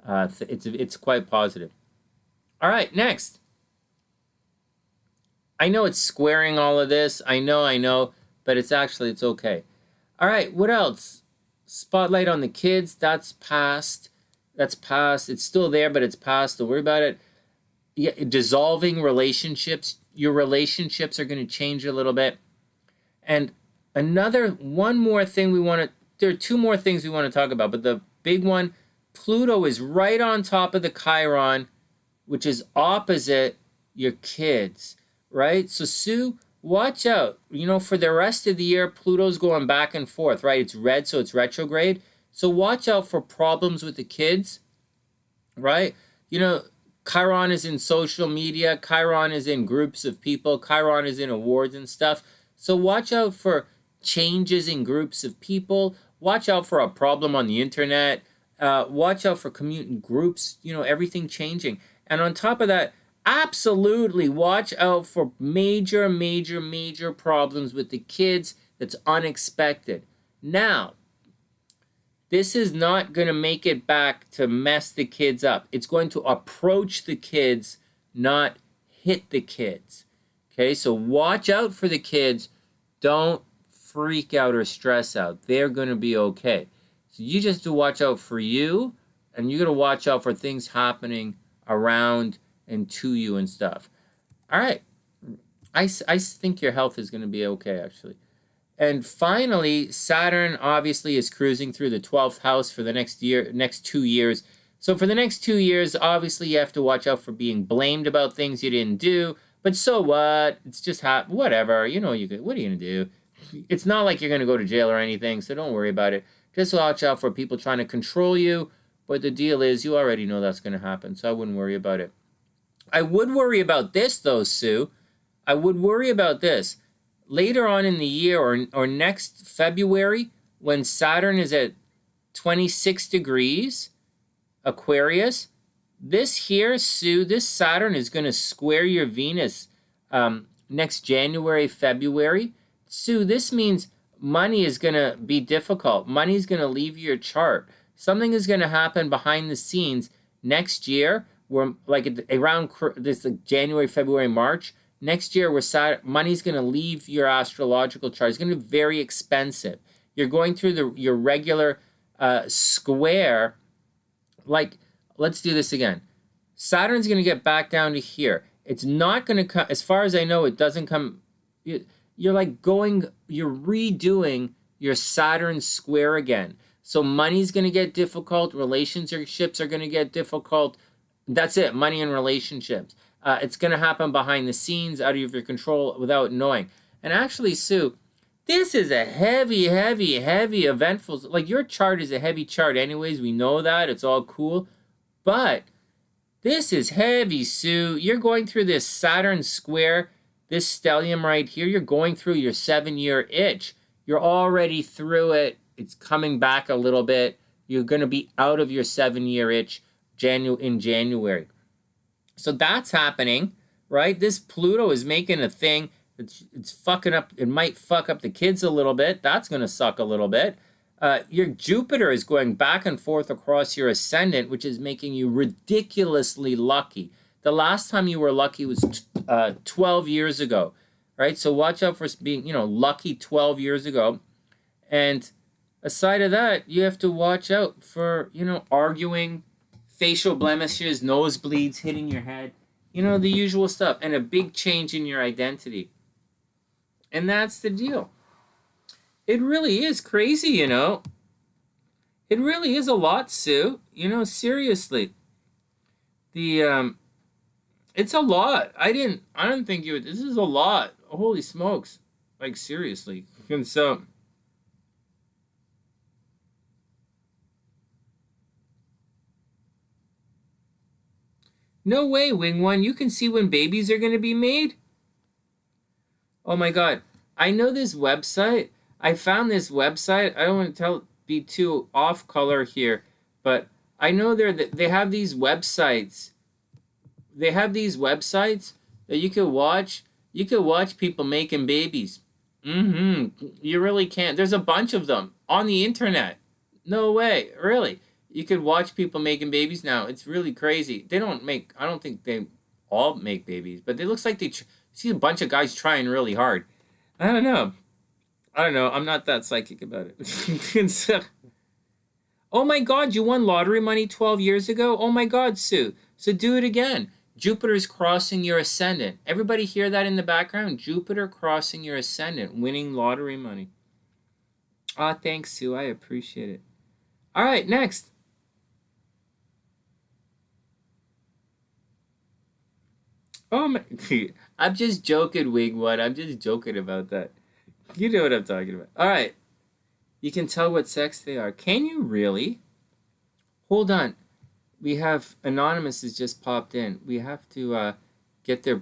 it's quite positive. All right, next. I know it's squaring all of this. I know, but it's okay. All right, what else? Spotlight on the kids. That's past. It's still there, but it's past. Don't worry about it. Yeah, dissolving relationships. Your relationships are going to change a little bit. And one more thing there are two more things we want to talk about, but the big one, Pluto is right on top of the Chiron, which is opposite your kids, right? So, Sue, watch out. For the rest of the year, Pluto's going back and forth, right? It's red, so it's retrograde. So watch out for problems with the kids, right? Chiron is in social media. Chiron is in groups of people. Chiron is in awards and stuff. So watch out for changes in groups of people. Watch out for a problem on the internet. Watch out for commuting groups, everything changing. And on top of that, absolutely watch out for major problems with the kids that's unexpected. Now, this is not going to make it back to mess the kids up. It's going to approach the kids, not hit the kids. Okay, so watch out for the kids. Don't freak out or stress out. They're going to be okay. So you just have to watch out for you, and you got to watch out for things happening around and to you and stuff. All right. I think your health is going to be okay, actually. And finally, Saturn obviously is cruising through the 12th house for the next 2 years. So for the next 2 years, obviously you have to watch out for being blamed about things you didn't do. But so what? It's just whatever. What are you going to do? It's not like you're going to go to jail or anything, so don't worry about it. Just watch out for people trying to control you. But the deal is, you already know that's going to happen, so I wouldn't worry about it. I would worry about this, though, Sue. I would worry about this. Later on in the year, or next February, when Saturn is at 26 degrees Aquarius, this here, Sue, this Saturn is going to square your Venus next January, February. Sue, this means money is going to be difficult. Money is going to leave your chart. Something is going to happen behind the scenes next year we're like around this like January, February, March. Next year, money's going to leave your astrological chart. It's going to be very expensive. You're going through your regular square. Like, let's do this again. Saturn's going to get back down to here. It's not going to come, as far as I know, it doesn't come. You're redoing your Saturn square again. So money's going to get difficult. Relationships are going to get difficult. That's it. Money and relationships. It's going to happen behind the scenes, out of your control, without knowing. And actually, Sue, this is a heavy, heavy, heavy eventful. Like, your chart is a heavy chart anyways. We know that. It's all cool. But this is heavy, Sue. You're going through this Saturn square, this stellium right here. You're going through your 7-year itch. You're already through it. It's coming back a little bit. You're going to be out of your 7-year itch in January. So that's happening, right? This Pluto is making a thing. It's fucking up. It might fuck up the kids a little bit. That's going to suck a little bit. Your Jupiter is going back and forth across your ascendant, which is making you ridiculously lucky. The last time you were lucky was 12 years ago, right? So watch out for being, lucky 12 years ago. And aside of that, you have to watch out for, arguing, facial blemishes, nosebleeds, hitting your head, the usual stuff, and a big change in your identity. And that's the deal. It really is crazy, It really is a lot, Sue. Seriously. It's a lot. I don't think this is a lot. Holy smokes. Like, seriously. And so, no way, Wing One. You can see when babies are going to be made? Oh my God. I know this website. I found this website. I don't want to be too off color here, but I know they have these websites. They have these websites that you could watch. You could watch people making babies. You really can't. There's a bunch of them on the internet. No way. Really. You could watch people making babies now. It's really crazy. I don't think they all make babies, but it looks like they see a bunch of guys trying really hard. I don't know. I'm not that psychic about it. Oh my God, you won lottery money 12 years ago? Oh my God, Sue. So do it again. Jupiter's crossing your ascendant. Everybody hear that in the background? Jupiter crossing your ascendant, winning lottery money. Thanks, Sue. I appreciate it. All right, next. Oh my, I'm just joking, Wigwood. I'm just joking about that. You know what I'm talking about. All right. You can tell what sex they are. Can you really? Hold on. We have Anonymous has just popped in. We have to get their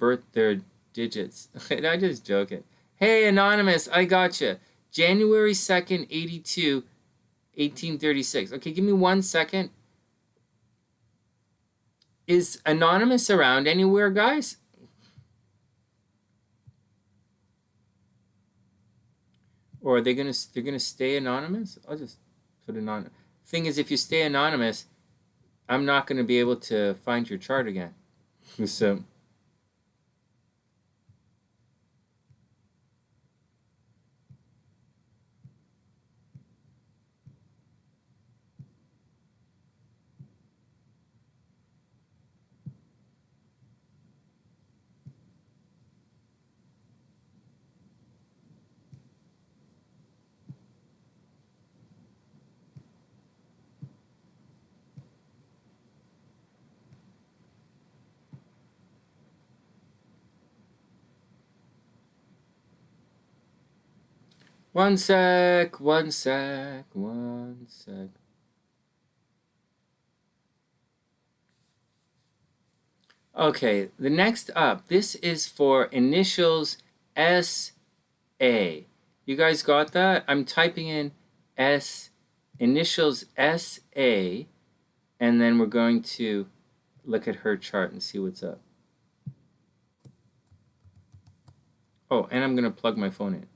digits. I'm just joking. Hey, Anonymous, I gotcha. January 2nd, 82, 1836. Okay, give me 1 second. Is Anonymous around anywhere, guys? Or are they're gonna stay anonymous? I'll just put anonymous. Thing is, if you stay anonymous, I'm not gonna be able to find your chart again. So. One sec. Okay, the next up, this is for initials S.A. You guys got that? I'm typing in initials S.A., and then we're going to look at her chart and see what's up. Oh, and I'm going to plug my phone in.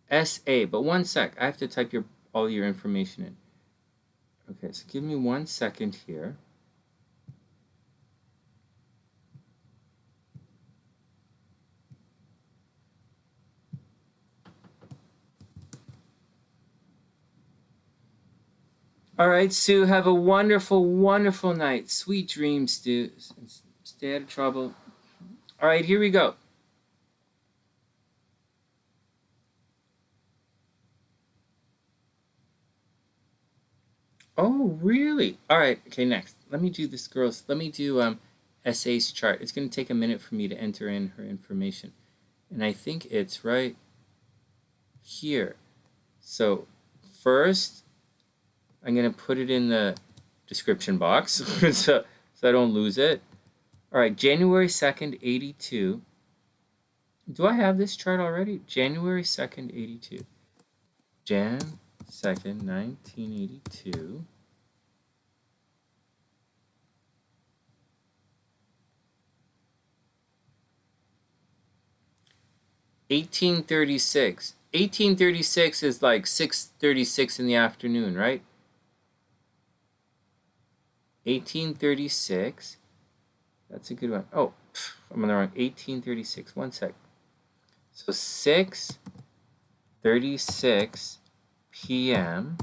S.A., but 1 sec. I have to type all your information in. Okay, so give me 1 second here. All right, Sue, have a wonderful, wonderful night. Sweet dreams, Stu. Stay out of trouble. All right, here we go. Oh, really? All right, okay, next. Let me do this, girls. Let me do SA's chart. It's going to take a minute for me to enter in her information. And I think it's right here. So first, I'm going to put it in the description box so I don't lose it. All right, January 2nd, 82. Do I have this chart already? January 2nd, 82. Jan 2nd, 1982. $18.36. 1836 is like 6:36 in the afternoon, right? 1836. That's a good one. Oh, I'm on the wrong. 1836. One sec. So 6:36 p.m.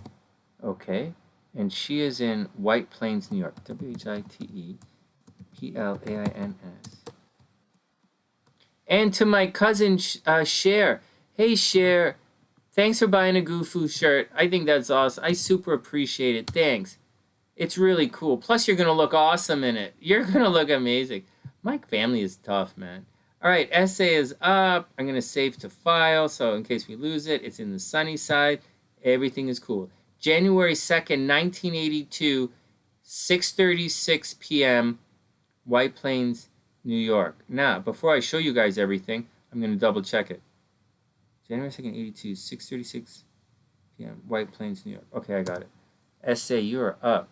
Okay. And she is in White Plains, New York. WHITEPLAINS. And to my cousin, Cher. Hey, Cher. Thanks for buying a Gufu shirt. I think that's awesome. I super appreciate it. Thanks. It's really cool. Plus, you're going to look awesome in it. You're going to look amazing. My family is tough, man. All right, essay is up. I'm going to save to file, so in case we lose it, it's in the sunny side. Everything is cool. January 2nd, 1982, 6:36 p.m., White Plains, New York. Now, before I show you guys everything, I'm going to double check it. January 2nd, 82, 6:36 p.m., White Plains, New York. Okay, I got it. Essay, you're up.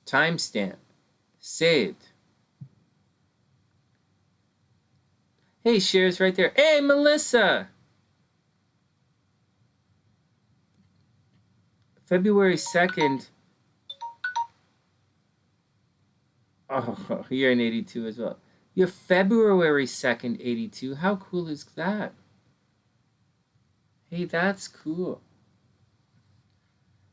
Timestamp. Saved. Hey, Cher's right there. Hey, Melissa! February 2nd. Oh, you're in 82 as well. You're February 2nd, 82. How cool is that? Hey, that's cool.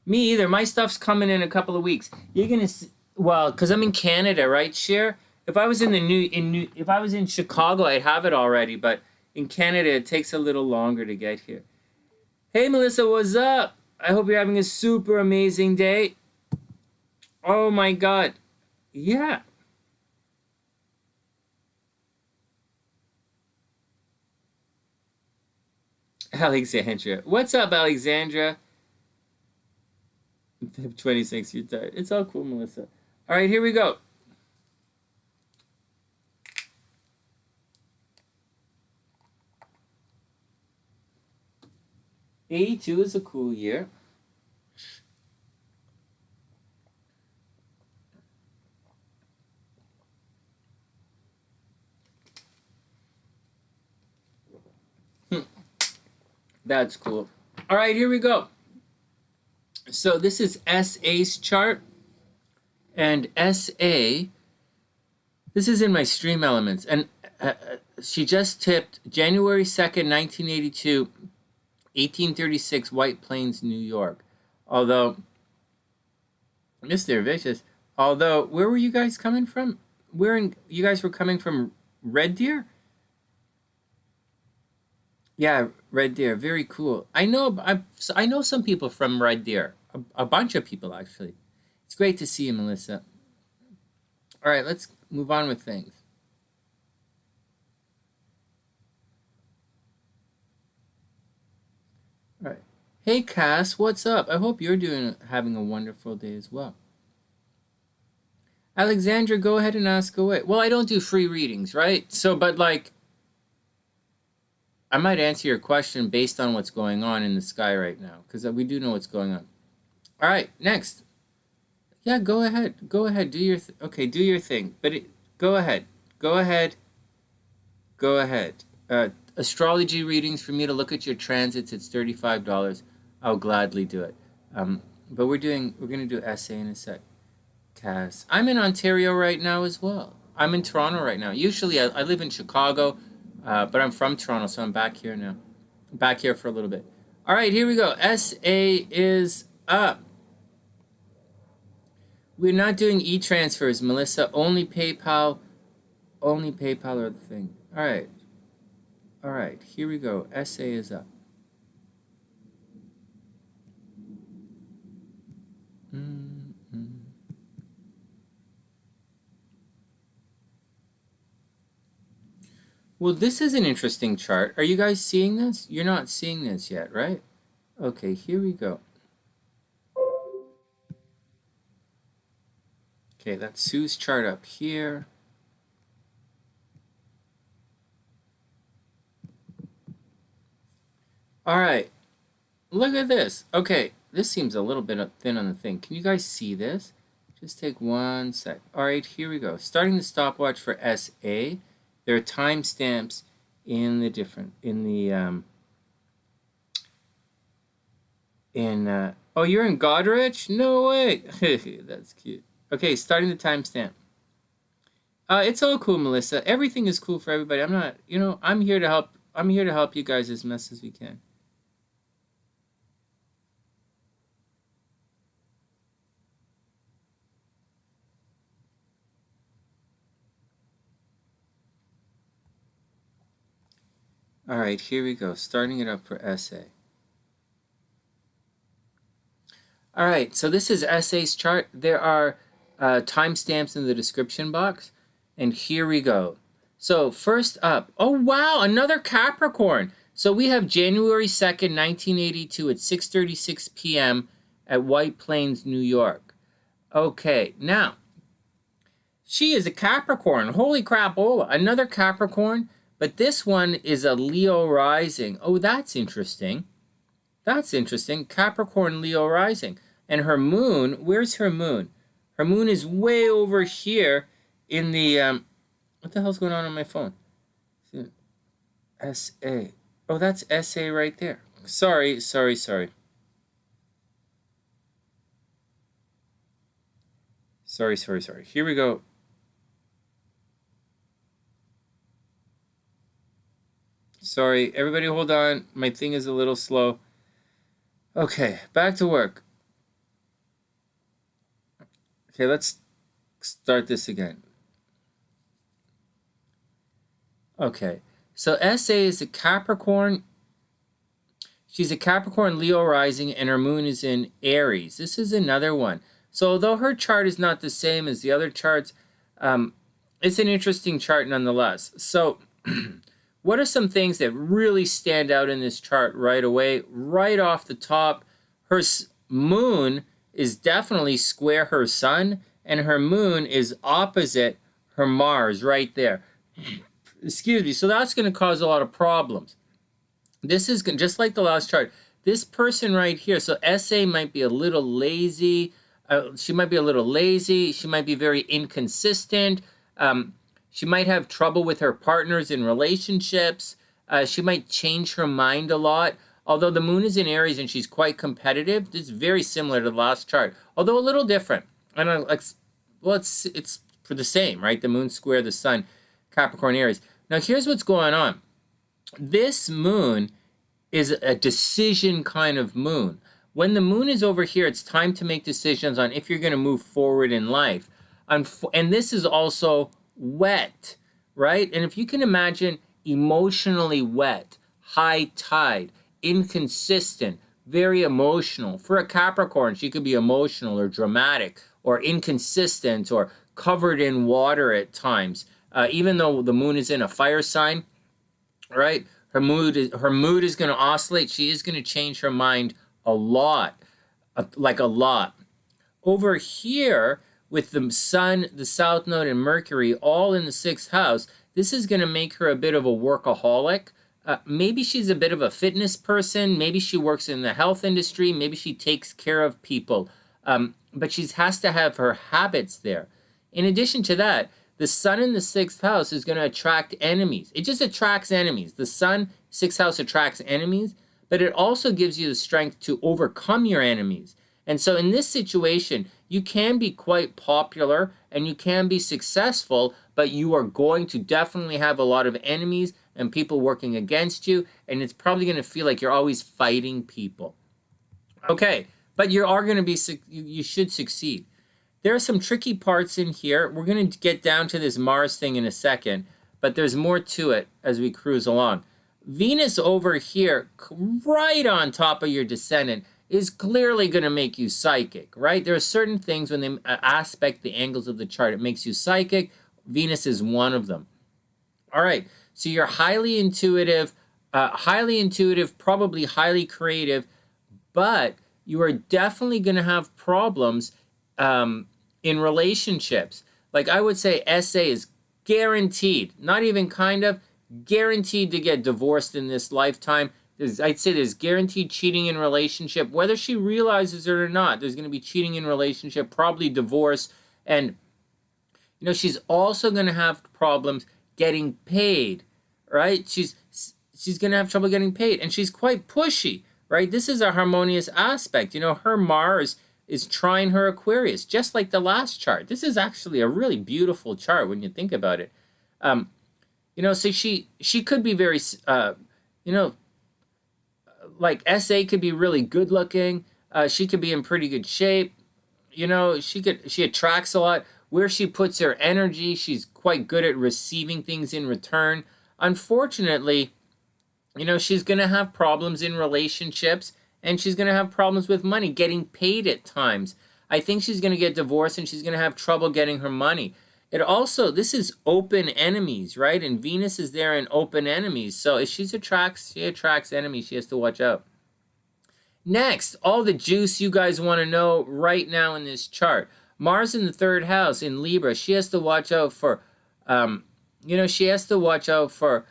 Me either. My stuff's coming in a couple of weeks. You're gonna see, well, because I'm in Canada, right, Cher? If I was if I was in Chicago, I'd have it already. But in Canada, it takes a little longer to get here. Hey, Melissa, what's up? I hope you're having a super amazing day. Oh my God, yeah. Alexandra, what's up, Alexandra? 26, you're tired. It's all cool, Melissa. All right, here we go. '82 is a cool year. That's cool. All right, here we go. So this is SA's chart. And SA, this is in my stream elements. And she just tipped January 2nd, 1982, 1836, White Plains, New York. Although, Mr. Vicious, although, where were you guys coming from? You guys were coming from Red Deer? Yeah, Red Deer, very cool. I know some people from Red Deer, a bunch of people actually. It's great to see you, Melissa. All right, let's move on with things. All right. Hey, Cass, what's up? I hope you're having a wonderful day as well. Alexandra, go ahead and ask away. Well, I don't do free readings, right? So, but like, I might answer your question based on what's going on in the sky right now, because we do know what's going on. All right, next. Yeah, go ahead. Go ahead. Do your okay. Do your thing. But go ahead. Go ahead. Go ahead. Astrology readings for me to look at your transits. It's $35. I'll gladly do it. But we're gonna do essay in a sec. Cass, I'm in Ontario right now as well. I'm in Toronto right now. Usually I live in Chicago. But I'm from Toronto, so I'm back here now. Back here for a little bit. All right, here we go. SA is up. We're not doing e-transfers, Melissa. Only PayPal. Only PayPal or the thing. All right. All right, here we go. SA is up. Well, this is an interesting chart. Are you guys seeing this? You're not seeing this yet, right? Okay, here we go. Okay, that's Sue's chart up here. All right, look at this. Okay, this seems a little bit thin on the thing. Can you guys see this? Just take one sec. All right, here we go. Starting the stopwatch for SA. There are timestamps in the different, oh, you're in Godrich? No way. That's cute. Okay, starting the timestamp. It's all cool, Melissa. Everything is cool for everybody. I'm not, I'm here to help. I'm here to help you guys as much as we can. All right, here we go. Starting it up for SA. All right, so this is SA's chart. There are timestamps in the description box. And here we go. So first up, oh wow, another Capricorn. So we have January 2nd, 1982 at 6:36 p.m. at White Plains, New York. Okay, now, she is a Capricorn. Holy crapola, another Capricorn. But this one is a Leo rising. Oh, that's interesting. That's interesting. Capricorn, Leo rising. And her moon, where's her moon? Her moon is way over here in the, what the hell's going on my phone? SA. Oh, that's SA right there. Sorry. Sorry. Here we go. Sorry, everybody hold on. My thing is a little slow. Okay, back to work. Okay, let's start this again. Okay, so SA is a Capricorn. She's a Capricorn Leo rising, and her moon is in Aries. This is another one. So although her chart is not the same as the other charts, it's an interesting chart nonetheless. So what are some things that really stand out in this chart right away? Right off the top, her moon is definitely square her sun, and her moon is opposite her Mars right there. Excuse me. So that's going to cause a lot of problems. This is just like the last chart. This person right here, so SA might be a little lazy. She might be a little lazy. She might be very inconsistent. She might have trouble with her partners in relationships. She might change her mind a lot. Although the moon is in Aries and she's quite competitive, this is very similar to the last chart, although a little different. And it's for the same, right? The moon square the sun, Capricorn Aries. Now here's what's going on. This moon is a decision kind of moon. When the moon is over here, it's time to make decisions on if you're going to move forward in life. And this is also wet, right? And if you can imagine emotionally wet, high tide, inconsistent, very emotional. For a Capricorn, she could be emotional or dramatic or inconsistent or covered in water at times. Even though the moon is in a fire sign, right? Her mood is going to oscillate. She is going to change her mind a lot, like a lot. Over here, with the sun, the south node, and Mercury all in the 6th house, this is going to make her a bit of a workaholic. Maybe she's a bit of a fitness person. Maybe she works in the health industry. Maybe she takes care of people. But she has to have her habits there. In addition to that, the sun in the 6th house is going to attract enemies. It just attracts enemies. The sun, 6th house, attracts enemies, but it also gives you the strength to overcome your enemies. And so in this situation, you can be quite popular and you can be successful, but you are going to definitely have a lot of enemies and people working against you, and it's probably going to feel like you're always fighting people. Okay, but you are going to be, you should succeed. There are some tricky parts in here. We're going to get down to this Mars thing in a second, but there's more to it as we cruise along. Venus over here, right on top of your descendant, is clearly going to make you psychic, right? There are certain things when they aspect the angles of the chart, it makes you psychic. Venus is one of them. All right, so you're highly intuitive, probably highly creative, but you are definitely going to have problems in relationships. Like I would say SA is guaranteed, not even kind of, guaranteed to get divorced in this lifetime. I'd say there's guaranteed cheating in relationship, whether she realizes it or not. There's going to be cheating in relationship, probably divorce, and you know she's also going to have problems getting paid, right? She's going to have trouble getting paid, and she's quite pushy, right? This is a harmonious aspect. You know, her Mars is trying her Aquarius, just like the last chart. This is actually a really beautiful chart when you think about it. You know, so she could be very, you know, like SA could be really good looking. She could be in pretty good shape. You know, she attracts a lot. Where she puts her energy, she's quite good at receiving things in return. Unfortunately, you know, she's going to have problems in relationships, and she's going to have problems with money, getting paid at times. I think she's going to get divorced, and she's going to have trouble getting her money. It also, this is open enemies, right? And Venus is there in open enemies. So if she attracts enemies, she has to watch out. Next, all the juice you guys want to know right now in this chart. Mars in the third house in Libra, she has to watch out for, you know, she has to watch out for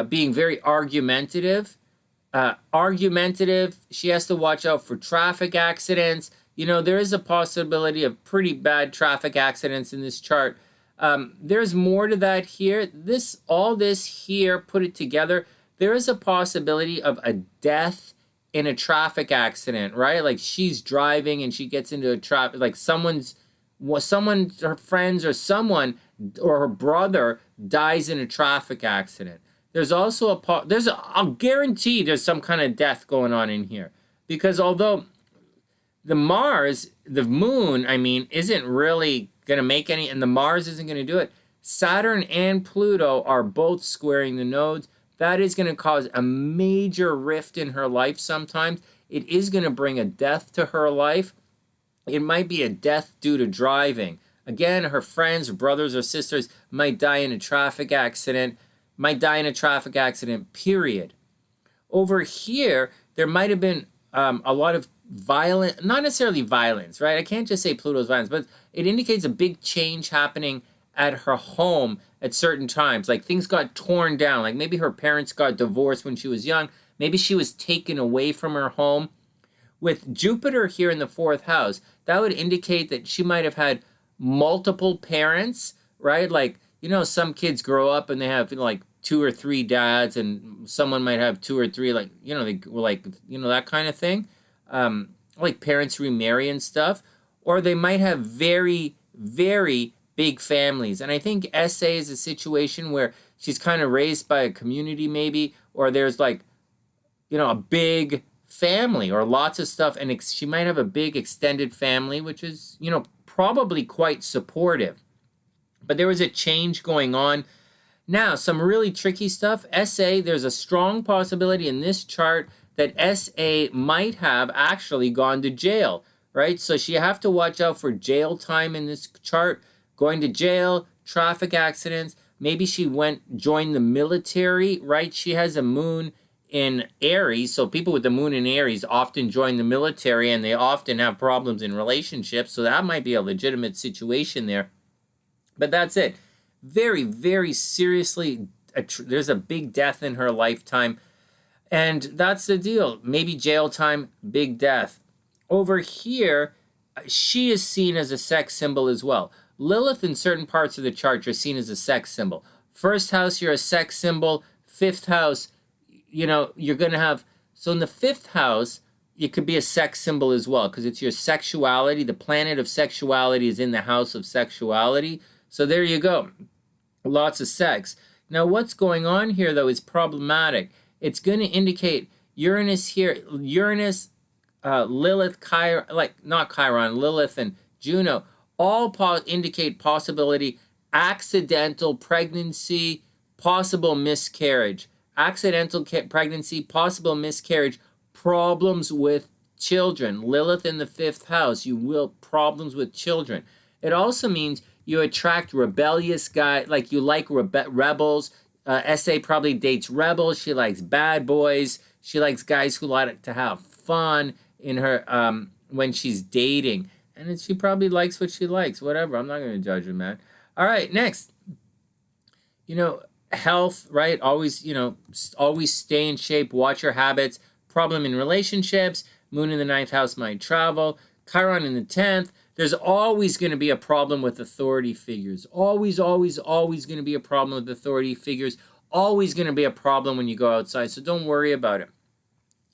being very argumentative. She has to watch out for traffic accidents. You know, there is a possibility of pretty bad traffic accidents in this chart. There's more to that here. All this here, put it together, there is a possibility of a death in a traffic accident, right? Like she's driving and she gets into a traffic, like someone, her friends or someone, or her brother dies in a traffic accident. There's also I'll guarantee there's some kind of death going on in here. Because although the moon, I mean, isn't really going to make any, and the Mars isn't going to do it, Saturn and Pluto are both squaring the nodes. That is going to cause a major rift in her life sometimes. It is going to bring a death to her life. It might be a death due to driving. Again, her friends, or brothers, or sisters might die in a traffic accident. Period. Over here, there might have been a lot of violent, not necessarily violence, right? I can't just say Pluto's violence, but it indicates a big change happening at her home at certain times. Like things got torn down. Like maybe her parents got divorced when she was young. Maybe she was taken away from her home. With Jupiter here in the fourth house, that would indicate that she might have had multiple parents, right? Like, you know, some kids grow up and they have, you know, like 2 or 3 dads, and someone might have 2 or 3, like, you know, they like, you know, that kind of thing. Like parents remarry and stuff. Or they might have very, very big families. And I think SA is a situation where she's kind of raised by a community maybe, or there's like, you know, a big family or lots of stuff, and she might have a big extended family, which is, you know, probably quite supportive. But there was a change going on. Now, some really tricky stuff. SA, there's a strong possibility in this chart that SA might have actually gone to jail, right? So you have to watch out for jail time in this chart. Going to jail, traffic accidents. Maybe she joined the military, right? She has a moon in Aries, so people with the moon in Aries often join the military, and they often have problems in relationships, so that might be a legitimate situation there. But that's it. Very, very seriously, there's a big death in her lifetime, and that's the deal. Maybe jail time, big death. Over here, she is seen as a sex symbol as well. Lilith in certain parts of the chart are seen as a sex symbol. First house, you're a sex symbol. Fifth house, you know, you're going to have, so in the fifth house, it could be a sex symbol as well, because it's your sexuality. The planet of sexuality is in the house of sexuality. So there you go. Lots of sex. Now, what's going on here, though, is problematic. It's going to indicate Uranus here, Uranus, Lilith, Chiron, like not Chiron, Lilith and Juno, all indicate possibility, accidental pregnancy, possible miscarriage. Accidental pregnancy, possible miscarriage, problems with children. Lilith in the 5th house, you will problems with children. It also means you attract rebellious guys, like you like rebels. SA probably dates rebels. She likes bad boys. She likes guys who like to have fun in her when she's dating. And she probably likes what she likes. Whatever. I'm not going to judge her, man. All right, next. You know, health, right? Always, you know, always stay in shape. Watch your habits. Problem in relationships. Moon in the 9th house might travel. Chiron in the 10th. There's always going to be a problem with authority figures. Always, always, always going to be a problem with authority figures. Always going to be a problem when you go outside. So don't worry about it.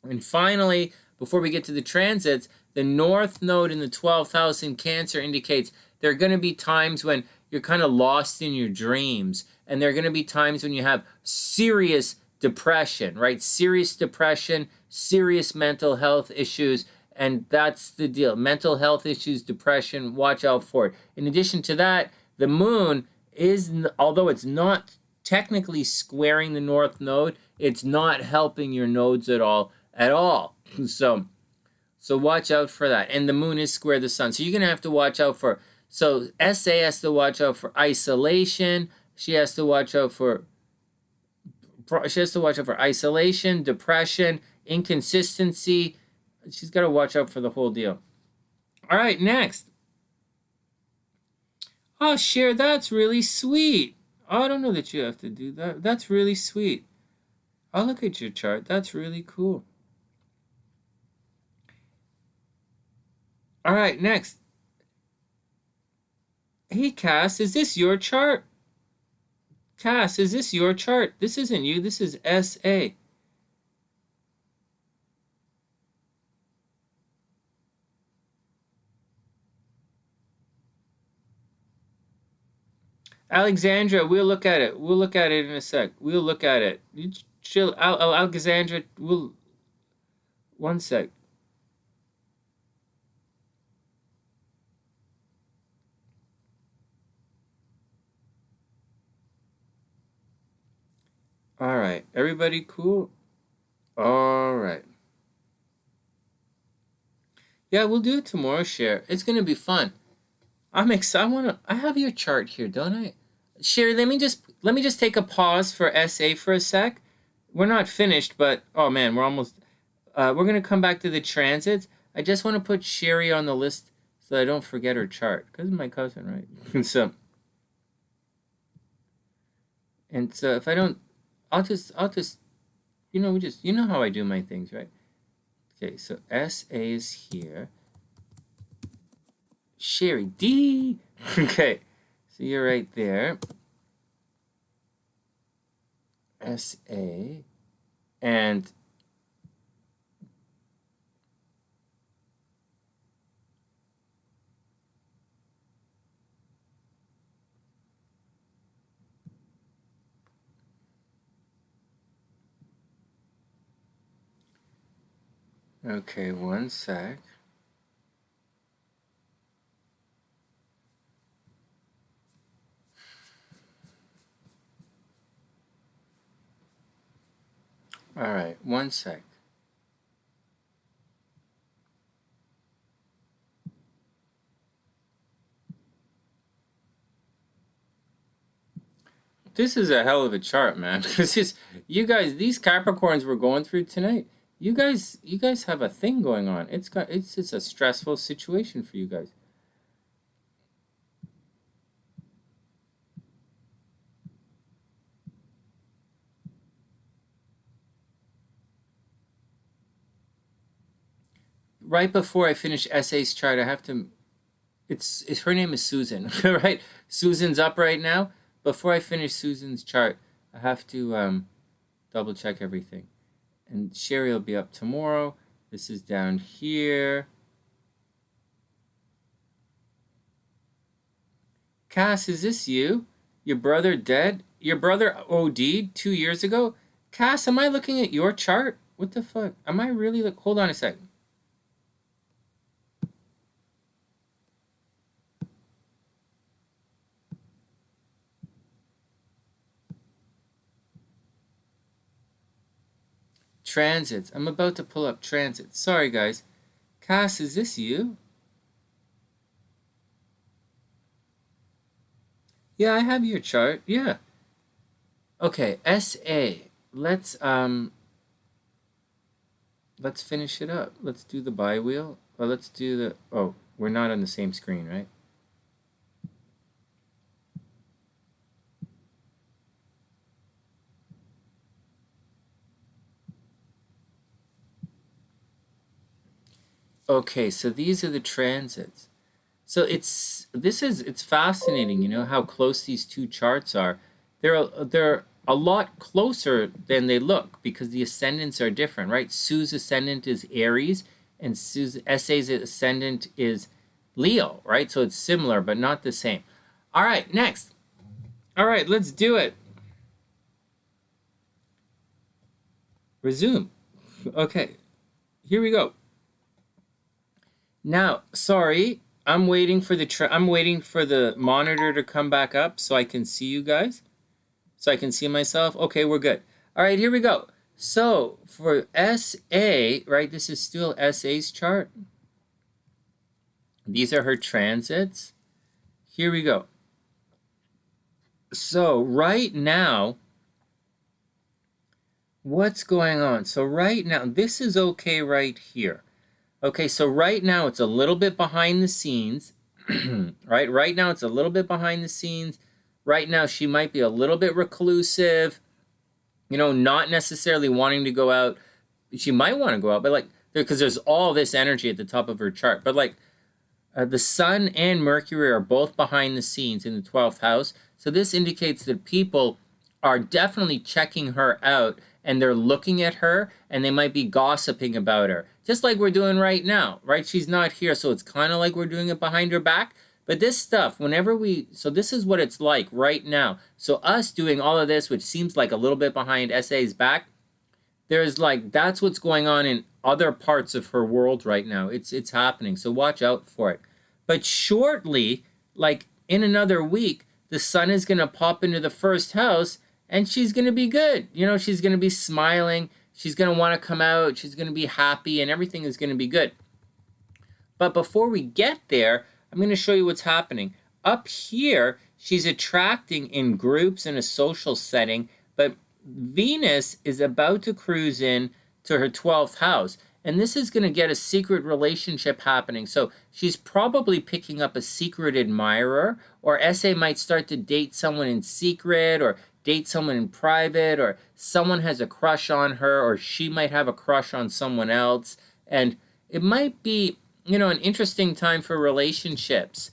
And finally, before we get to the transits, the North Node in the 12th house in Cancer indicates there are going to be times when you're kind of lost in your dreams. And there are going to be times when you have serious depression, right? Serious depression, serious mental health issues. And that's the deal. Mental health issues, depression, watch out for it. In addition to that, the moon is, although it's not technically squaring the North Node, it's not helping your nodes at all. So watch out for that. And the moon is square the sun. So you're going to have to watch out for, so SA has to watch out for isolation. She has to watch out for isolation, depression, inconsistency. She's got to watch out for the whole deal. All right, next. Oh, Cher, that's really sweet. Oh, I don't know that you have to do that. That's really sweet. I'll look at your chart. That's really cool. All right, next. Hey, Cass, is this your chart? Cass, is this your chart? This isn't you. This is SA. Alexandra, we'll look at it. We'll look at it in a sec. We'll look at it. You chill. Alexandra, we'll... One sec. All right. Everybody cool? All right. Yeah, we'll do it tomorrow, Cher. It's going to be fun. I'm excited. I have your chart here, don't I? Sherry, let me just take a pause for SA for a sec. We're not finished, but oh man, we're almost. We're gonna come back to the transits. I just want to put Sherry on the list so that I don't forget her chart because my cousin, right? So if I don't, I'll just, you know how I do my things, right? Okay, so SA is here. Sherry D. Okay, so you're right there. SA. And okay, one sec. All right, one sec. This is a hell of a chart, man. This is these Capricorns we're going through tonight. You guys have a thing going on. It's a stressful situation for you guys. Right before I finish SA's chart, I have to. It's her name is Susan, right? Susan's up right now. Before I finish Susan's chart, I have to double check everything. And Sherry will be up tomorrow. This is down here. Cass, is this you? Your brother dead? Your brother OD'd 2 years ago? Cass, am I looking at your chart? What the fuck? Am I really hold on a second. Transits. I'm about to pull up transits. Sorry, guys. Cass, is this you? Yeah, I have your chart. Yeah. Okay, SA. Let's finish it up. Let's do the bi-wheel. Or let's do the... Oh, we're not on the same screen, right? Okay, so these are the transits. So it's fascinating, you know, how close these two charts are. They're a lot closer than they look because the ascendants are different, right? Sue's ascendant is Aries and Sue's SA's ascendant is Leo, right? So it's similar but not the same. All right, next. All right, let's do it. Resume. Okay, here we go. Now, sorry, I'm waiting for the monitor to come back up so I can see you guys. So I can see myself. Okay, we're good. All right, here we go. So for SA, right, this is still SA's chart. These are her transits. Here we go. So right now, what's going on? So right now, this is okay right here. Okay, so right now it's a little bit behind the scenes, right? Right now it's a little bit behind the scenes. Right now she might be a little bit reclusive, you know, not necessarily wanting to go out. She might want to go out, but like, because there's all this energy at the top of her chart. But like, the Sun and Mercury are both behind the scenes in the 12th house. So this indicates that people are definitely checking her out and they're looking at her and they might be gossiping about her. Just like we're doing right now, right? She's not here, so it's kind of like we're doing it behind her back. But this stuff, so this is what it's like right now. So us doing all of this, which seems like a little bit behind SA's back, that's what's going on in other parts of her world right now. It's happening, so watch out for it. But shortly, like in another week, the Sun is going to pop into the first house and she's going to be good. You know, she's going to be smiling. She's going to want to come out. She's going to be happy and everything is going to be good. But before we get there, I'm going to show you what's happening. Up here, she's attracting in groups in a social setting, but Venus is about to cruise in to her 12th house. And this is going to get a secret relationship happening. So she's probably picking up a secret admirer, or SA might start to date someone in secret or date someone in private, or someone has a crush on her, or she might have a crush on someone else. And it might be, you know, an interesting time for relationships.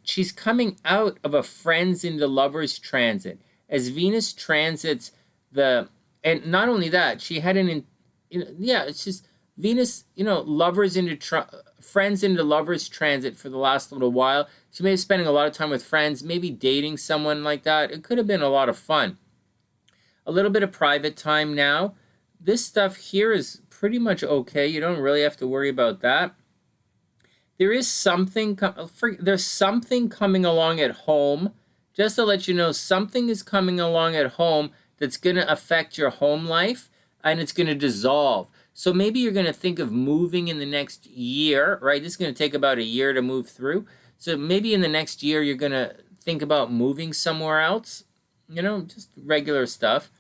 She's coming out of a friends into lovers transit. As Venus transits and not only that, she had it's just Venus, you know, friends into lovers transit for the last little while. She may be spending a lot of time with friends, maybe dating someone like that. It could have been a lot of fun. A little bit of private time now. This stuff here is pretty much okay. You don't really have to worry about that. There is there's something coming along at home. Just to let you know, something is coming along at home that's going to affect your home life, and it's going to dissolve. So maybe you're going to think of moving in the next year, right? This is going to take about a year to move through. So maybe in the next year, you're going to think about moving somewhere else, you know, just regular stuff.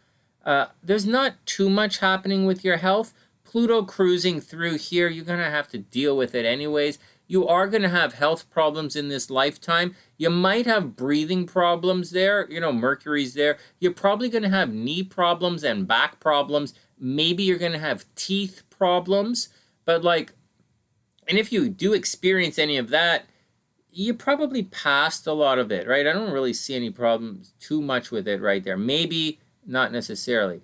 There's not too much happening with your health. Pluto cruising through here, you're going to have to deal with it anyways. You are going to have health problems in this lifetime. You might have breathing problems there. You know, Mercury's there. You're probably going to have knee problems and back problems. Maybe you're going to have teeth problems. But and if you do experience any of that, you probably passed a lot of it, right? I don't really see any problems too much with it right there. Maybe not necessarily.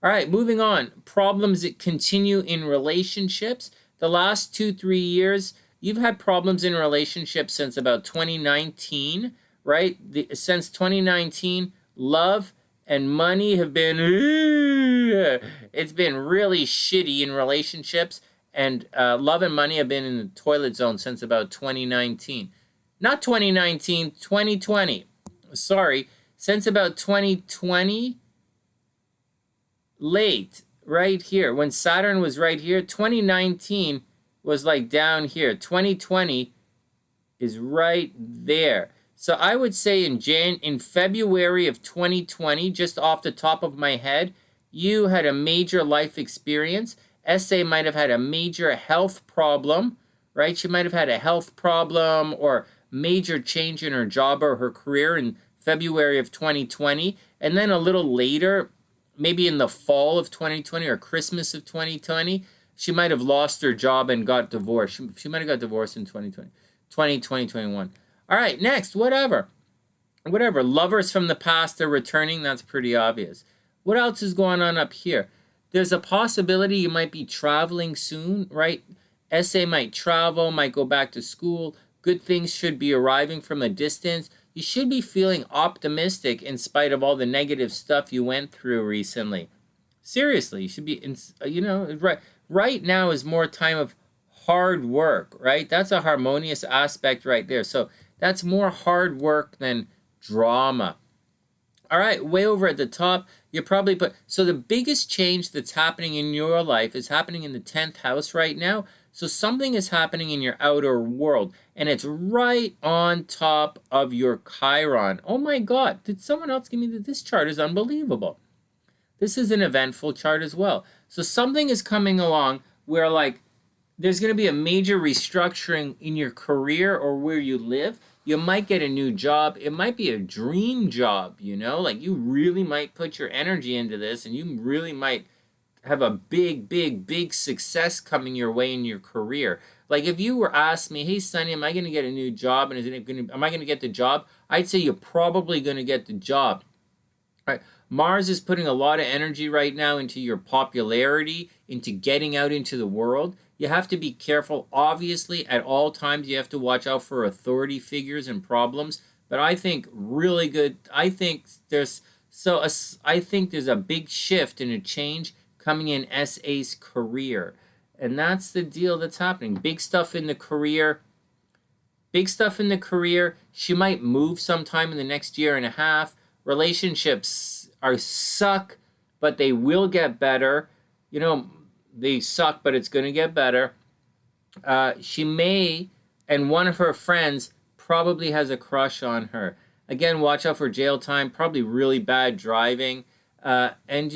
All right, moving on. Problems that continue in relationships. The last 2-3 years, you've had problems in relationships since about 2019, right? Since 2019, love and money have been, it's been really shitty in relationships, and love and money have been in the toilet zone since about 2019. Not 2019, 2020. Sorry, since about 2020, late, right here, when Saturn was right here, 2019 was like down here. 2020 is right there. So I would say in February of 2020, just off the top of my head, you had a major life experience. SA might have had a major health problem, right? She might have had a health problem or major change in her job or her career in February of 2020. And then a little later, maybe in the fall of 2020 or Christmas of 2020, she might have lost her job and got divorced. She might have got divorced in 2020, 2021. All right, next, whatever. Lovers from the past are returning. That's pretty obvious. What else is going on up here? There's a possibility you might be traveling soon, right? SA might travel, might go back to school. Good things should be arriving from a distance. You should be feeling optimistic in spite of all the negative stuff you went through recently. Seriously, you should be, right now is more time of hard work, right? That's a harmonious aspect right there. So that's more hard work than drama. All right, way over at the top, you probably put, so the biggest change that's happening in your life is happening in the 10th house right now. So something is happening in your outer world, and it's right on top of your Chiron. Oh my God, did someone else give me that? This chart is unbelievable. This is an eventful chart as well. So something is coming along where like there's going to be a major restructuring in your career or where you live. You might get a new job. It might be a dream job, like you really might put your energy into this and you really might have a big success coming your way in your career. Like if you were asked me, hey, Sunny, am I going to get a new job? And am I going to get the job? I'd say you're probably going to get the job. All right. Mars is putting a lot of energy right now into your popularity, into getting out into the world. You have to be careful. Obviously, at all times, you have to watch out for authority figures and problems. But I think really good. I think there's a big shift and a change coming in SA's career. And that's the deal that's happening. Big stuff in the career. She might move sometime in the next year and a half. Relationships suck, but they will get better. They suck, but it's going to get better. She may, and one of her friends probably has a crush on her. Again, watch out for jail time, probably really bad driving. And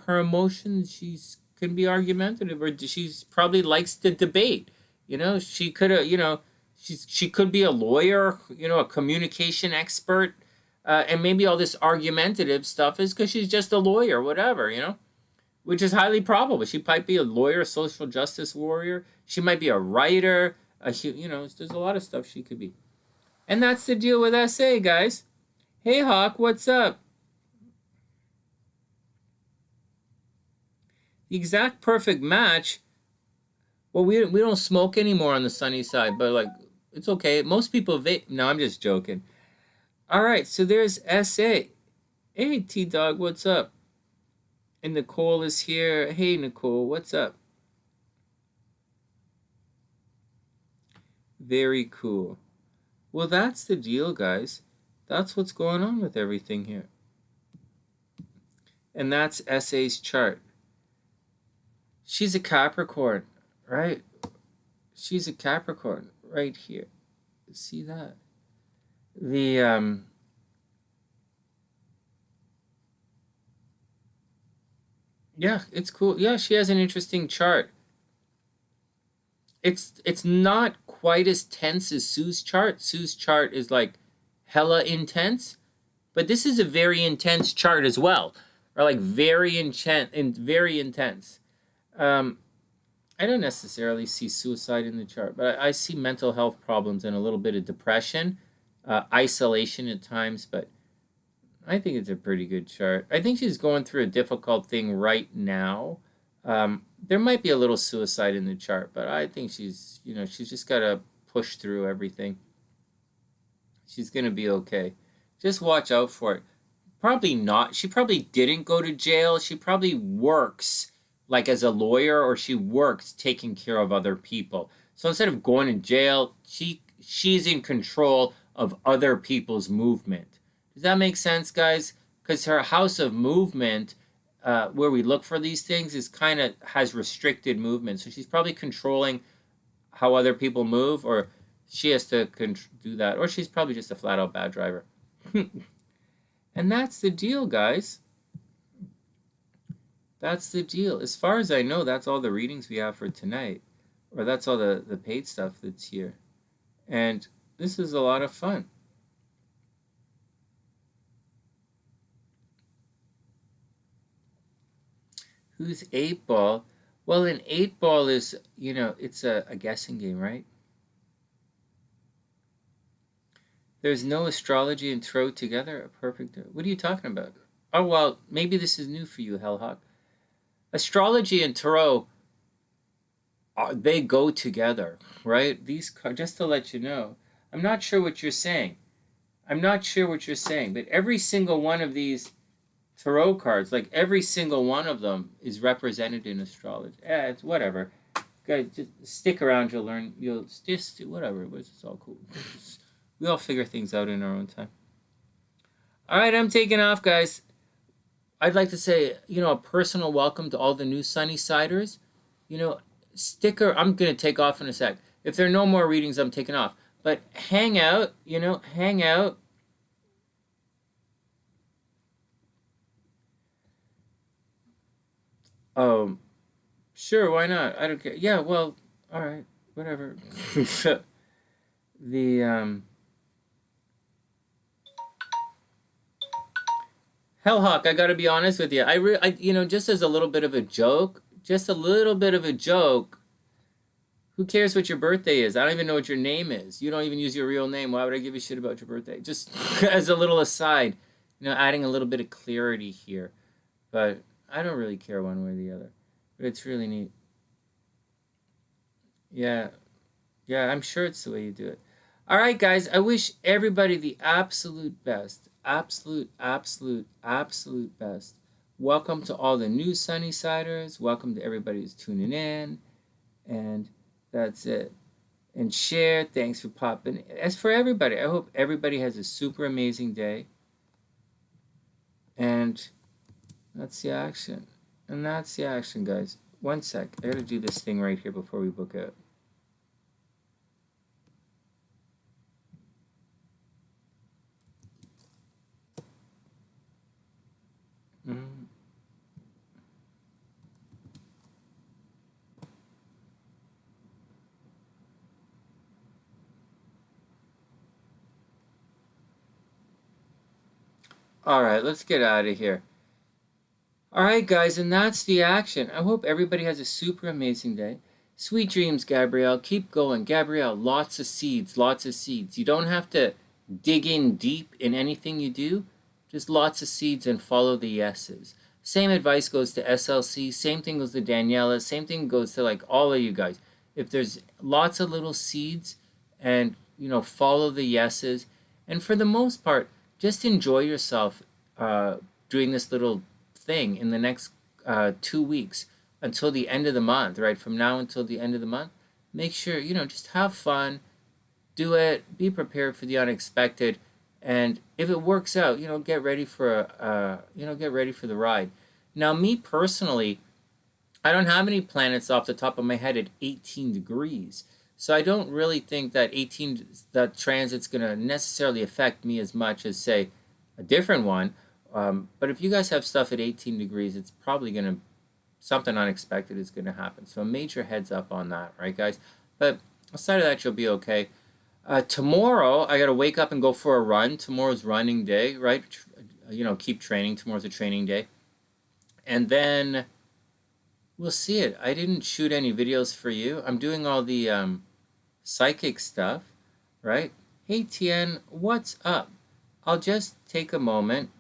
her emotions, can be argumentative, or she's probably likes to debate. She could have, she could be a lawyer, a communication expert. And maybe all this argumentative stuff is because she's just a lawyer, whatever, which is highly probable. She might be a lawyer, a social justice warrior. She might be a writer. There's a lot of stuff she could be. And that's the deal with SA, guys. Hey, Hawk, what's up? The exact perfect match. Well, we don't smoke anymore on the sunny side, but like it's okay. Most people vape. No, I'm just joking. All right, so there's SA. Hey, T-Dog, what's up? And Nicole is here. Hey, Nicole, what's up? Very cool. Well, that's the deal, guys. That's what's going on with everything here. And that's SA's chart. She's a Capricorn, right? She's a Capricorn right here. See that? Yeah, it's cool. Yeah, she has an interesting chart. It's not quite as tense as Sue's chart. Sue's chart is like hella intense, but this is a very intense chart as well, or like very intense. I don't necessarily see suicide in the chart, but I see mental health problems and a little bit of depression, isolation at times, but I think it's a pretty good chart. I think she's going through a difficult thing right now. There might be a little suicide in the chart, but I think she's just got to push through everything. She's going to be okay. Just watch out for it. Probably not. She probably didn't go to jail. She probably works like as a lawyer, or she works taking care of other people. So instead of going to jail, she's in control of other people's movement. Does that make sense, guys? Because her house of movement, where we look for these things, is kind of has restricted movement. So she's probably controlling how other people move, or she has to do that, or she's probably just a flat out bad driver. And that's the deal, guys. That's the deal. As far as I know, that's all the readings we have for tonight. Or that's all the paid stuff that's here. And this is a lot of fun. Who's 8 Ball? Well, an 8 Ball is, you know, it's a guessing game, right? There's no astrology and tarot together. A perfect. What are you talking about? Oh, well, maybe this is new for you, Hellhawk. Astrology and tarot, they go together, right? These cards, just to let you know. I'm not sure what you're saying. But every single one of these tarot cards, like every single one of them, is represented in astrology. It's whatever. Guys, just stick around. You'll learn. You'll just whatever. It's all cool. We all figure things out in our own time. All right, I'm taking off, guys. I'd like to say, you know, a personal welcome to all the new Sunny-Siders. You know, I'm going to take off in a sec. If there are no more readings, I'm taking off. But hang out, you know, hang out. Sure, why not? I don't care. Yeah, well, all right, whatever. Hellhawk, I gotta be honest with you. You know, just as a little bit of a joke, who cares what your birthday is? I don't even know what your name is. You don't even use your real name. Why would I give a shit about your birthday? Just as a little aside, you know, adding a little bit of clarity here. But I don't really care one way or the other. But it's really neat. Yeah. Yeah, I'm sure it's the way you do it. All right, guys, I wish everybody the absolute best. Absolute best. Welcome to all the new Sunny-Siders. Welcome to everybody who's tuning in. And that's it. And share. Thanks for popping. As for everybody, I hope everybody has a super amazing day. And that's the action. And that's the action, guys. One sec. I gotta do this thing right here before we book out. All right, let's get out of here. All right, guys, and that's the action. I hope everybody has a super amazing day. Sweet dreams, Gabrielle. Keep going. Gabrielle, lots of seeds, lots of seeds. You don't have to dig in deep in anything you do. Just lots of seeds and follow the yeses. Same advice goes to SLC. Same thing goes to Daniela. Same thing goes to like all of you guys. If there's lots of little seeds and, you know, follow the yeses. And for the most part, just enjoy yourself doing this little thing in the next 2 weeks until the end of the month, right? From now until the end of the month. Make sure, you know, just have fun. Do it. Be prepared for the unexpected. And if it works out, you know, get ready for the ride. Now, me personally, I don't have any planets off the top of my head at 18 degrees. So I don't really think that that transit's going to necessarily affect me as much as, say, a different one. But if you guys have stuff at 18 degrees, it's probably going to, something unexpected is going to happen. So a major heads up on that, right, guys? But aside of that, you'll be okay. Tomorrow, I got to wake up and go for a run. Tomorrow's running day, right? You know, keep training. Tomorrow's a training day. And then we'll see it. I didn't shoot any videos for you. I'm doing all the psychic stuff, right? Hey, Tien, what's up? I'll just take a moment.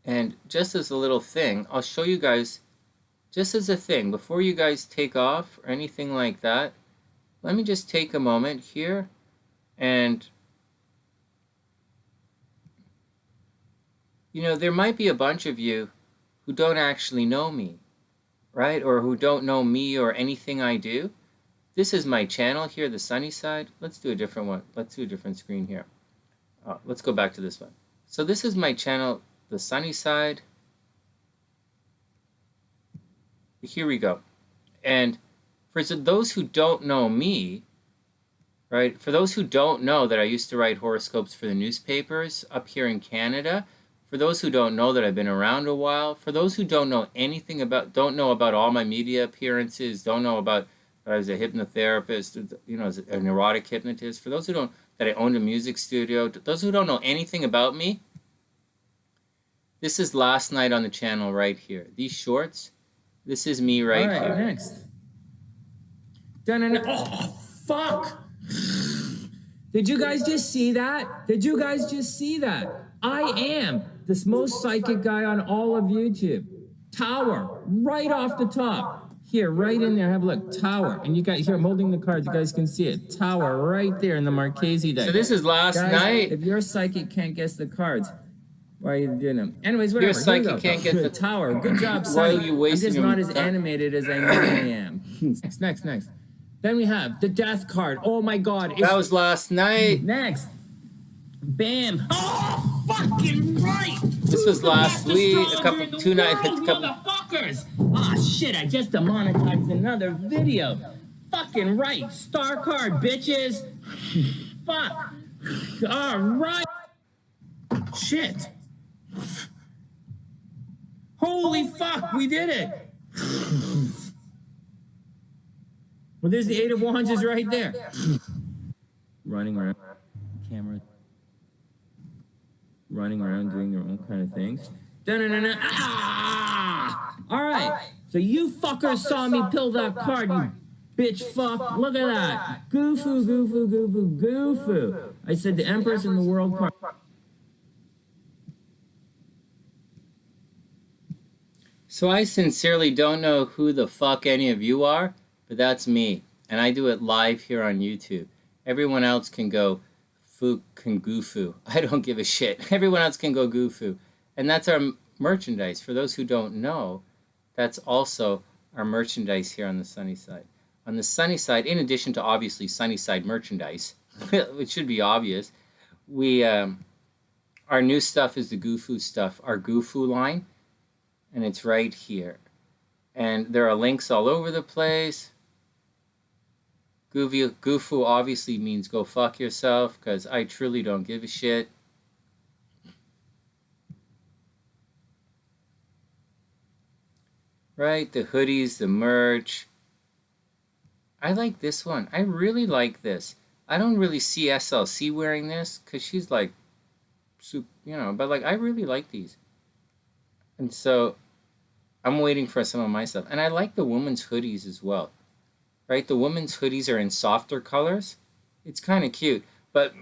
And just as a little thing, I'll show you guys, just as a thing, before you guys take off or anything like that, let me just take a moment here and You know, there might be a bunch of you who don't actually know me, right? Or who don't know me or anything I do. This is my channel here, TheSunnySide. Let's do a different one. Let's do a different screen here. Let's go back to this one. So this is my channel, TheSunnySide. Here we go. And for those who don't know me, right? For those who don't know that I used to write horoscopes for the newspapers up here in Canada, for those who don't know that I've been around a while, for those who don't know anything about, don't know about all my media appearances, don't know about that I was a hypnotherapist, you know, as an erotic hypnotist, for those who don't, that I owned a music studio, those who don't know anything about me, this is last night on the channel right here. These shorts, this is me right here. Next. Oh, fuck! Did you guys just see that? Did you guys just see that? I am the most psychic guy on all of YouTube. Tower, right off the top. Here, right in there, have a look. Tower. And you got, here, I'm holding the cards. You guys can see it. Tower, right there in the Marchese deck. So this is last night. If your psychic can't guess the cards, why are you doing them? Anyways, whatever. Your psychic can't get the Tower. Good job, Why Sonny. are you wasting I'm just not as animated as I normally am. Next. Then we have the Death card. Oh my God. That was last night. Next. Bam. Oh, fucking right. This was last week, two nights. Motherfuckers. Ah, shit, I just demonetized another video. Fucking right. Star card, bitches. Fuck. All right. Shit. Holy fuck, we did it. Well, there's the 8 of Wands is right there. Running around. Camera. Running around doing their own kind of things. Dun-dun-dun-dun. Ah! All right. So you fuckers saw me pill that card, you bitch fuck. Look at that. Goofoo. I said the Empress in the World card. So I sincerely don't know who the fuck any of you are, but that's me. And I do it live here on YouTube. Everyone else can go goofoo. I don't give a shit. Everyone else can go goofoo. And that's our merchandise. For those who don't know, that's also our merchandise here on the TheSunnySide. On the TheSunnySide, in addition to obviously TheSunnySide merchandise, which should be obvious, we our new stuff is the goofoo stuff, our goofoo line, and it's right here. And there are links all over the place. Goofoo obviously means go fuck yourself, because I truly don't give a shit. Right, the hoodies, the merch. I like this one. I really like this. I don't really see SLC wearing this, because she's like, you know, but like I really like these. And so I'm waiting for some of my stuff. And I like the women's hoodies as well. Right, the women's hoodies are in softer colors. It's kind of cute, but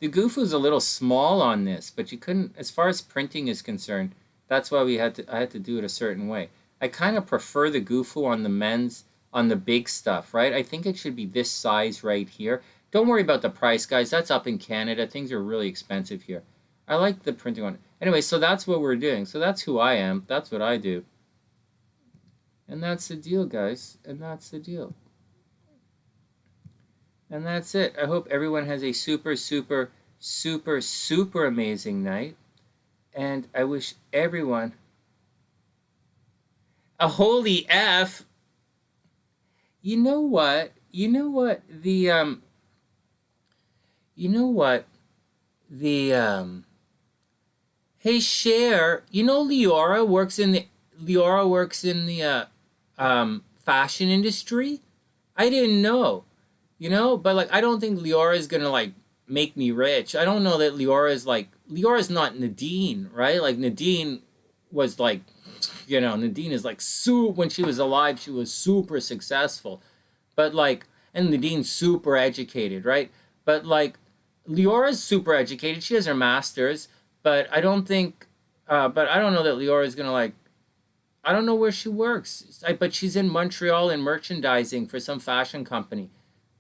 the goofoo's a little small on this. But you couldn't, as far as printing is concerned, that's why I had to do it a certain way. I kind of prefer the goofoo on the men's, on the big stuff, right? I think it should be this size right here. Don't worry about the price, guys. That's up in Canada. Things are really expensive here. I like the printing on it. Anyway, so that's what we're doing. So that's who I am. That's what I do. And that's the deal, guys. And that's the deal. And that's it. I hope everyone has a super, super, super, super amazing night. And I wish everyone a holy F. You know what? You know what? Hey, Cher. You know Leora works in the fashion industry. I didn't know, you know, but like I don't think Leora is gonna like make me rich. I don't know that Leora's not Nadine, right? Like Nadine was like, you know, Nadine is like when she was alive, she was super successful, but like, and Nadine's super educated, right? But like Leora's super educated. She has her master's, but I don't think, but I don't know that Leora is gonna like. I don't know where she works, but she's in Montreal in merchandising for some fashion company.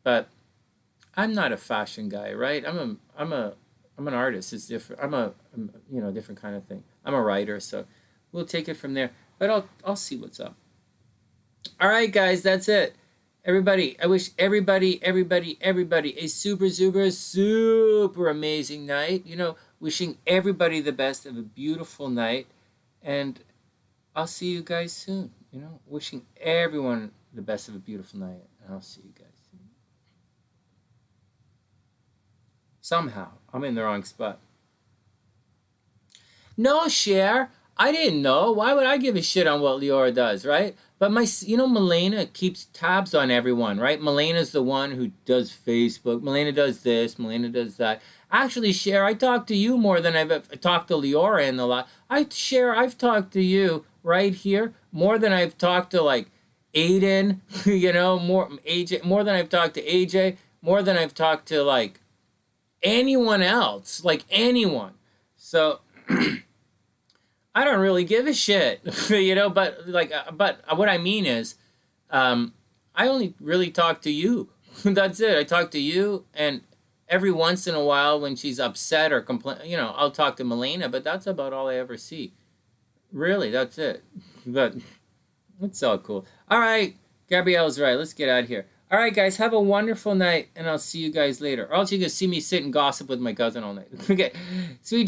But I'm not a fashion guy, right? I'm I'm an artist. It's different. Different kind of thing. I'm a writer, so we'll take it from there. But I'll see what's up. All right, guys, that's it. Everybody, I wish everybody a super, super, super amazing night. Wishing everybody the best of a beautiful night. And I'll see you guys soon. Wishing everyone the best of a beautiful night. And I'll see you guys soon. Somehow, I'm in the wrong spot. No, Cher, I didn't know. Why would I give a shit on what Leora does, right? But Milena keeps tabs on everyone, right? Milena's the one who does Facebook. Milena does this. Milena does that. Actually, Cher, I talk to you more than I've talked to Leora in the lot. I've talked to you right here more than I've talked to like Aiden, more than I've talked to AJ, more than I've talked to like anyone else, like anyone. So I don't really give a shit, but what I mean is, I only really talk to you. That's it. I talk to you, and every once in a while when she's upset or complain, I'll talk to Milena, but that's about all I ever see. Really, that's it. But it's all cool. All right, Gabrielle's right. Let's get out of here. All right, guys, have a wonderful night, and I'll see you guys later. Or else you can see me sit and gossip with my cousin all night. Okay, sweet dreams.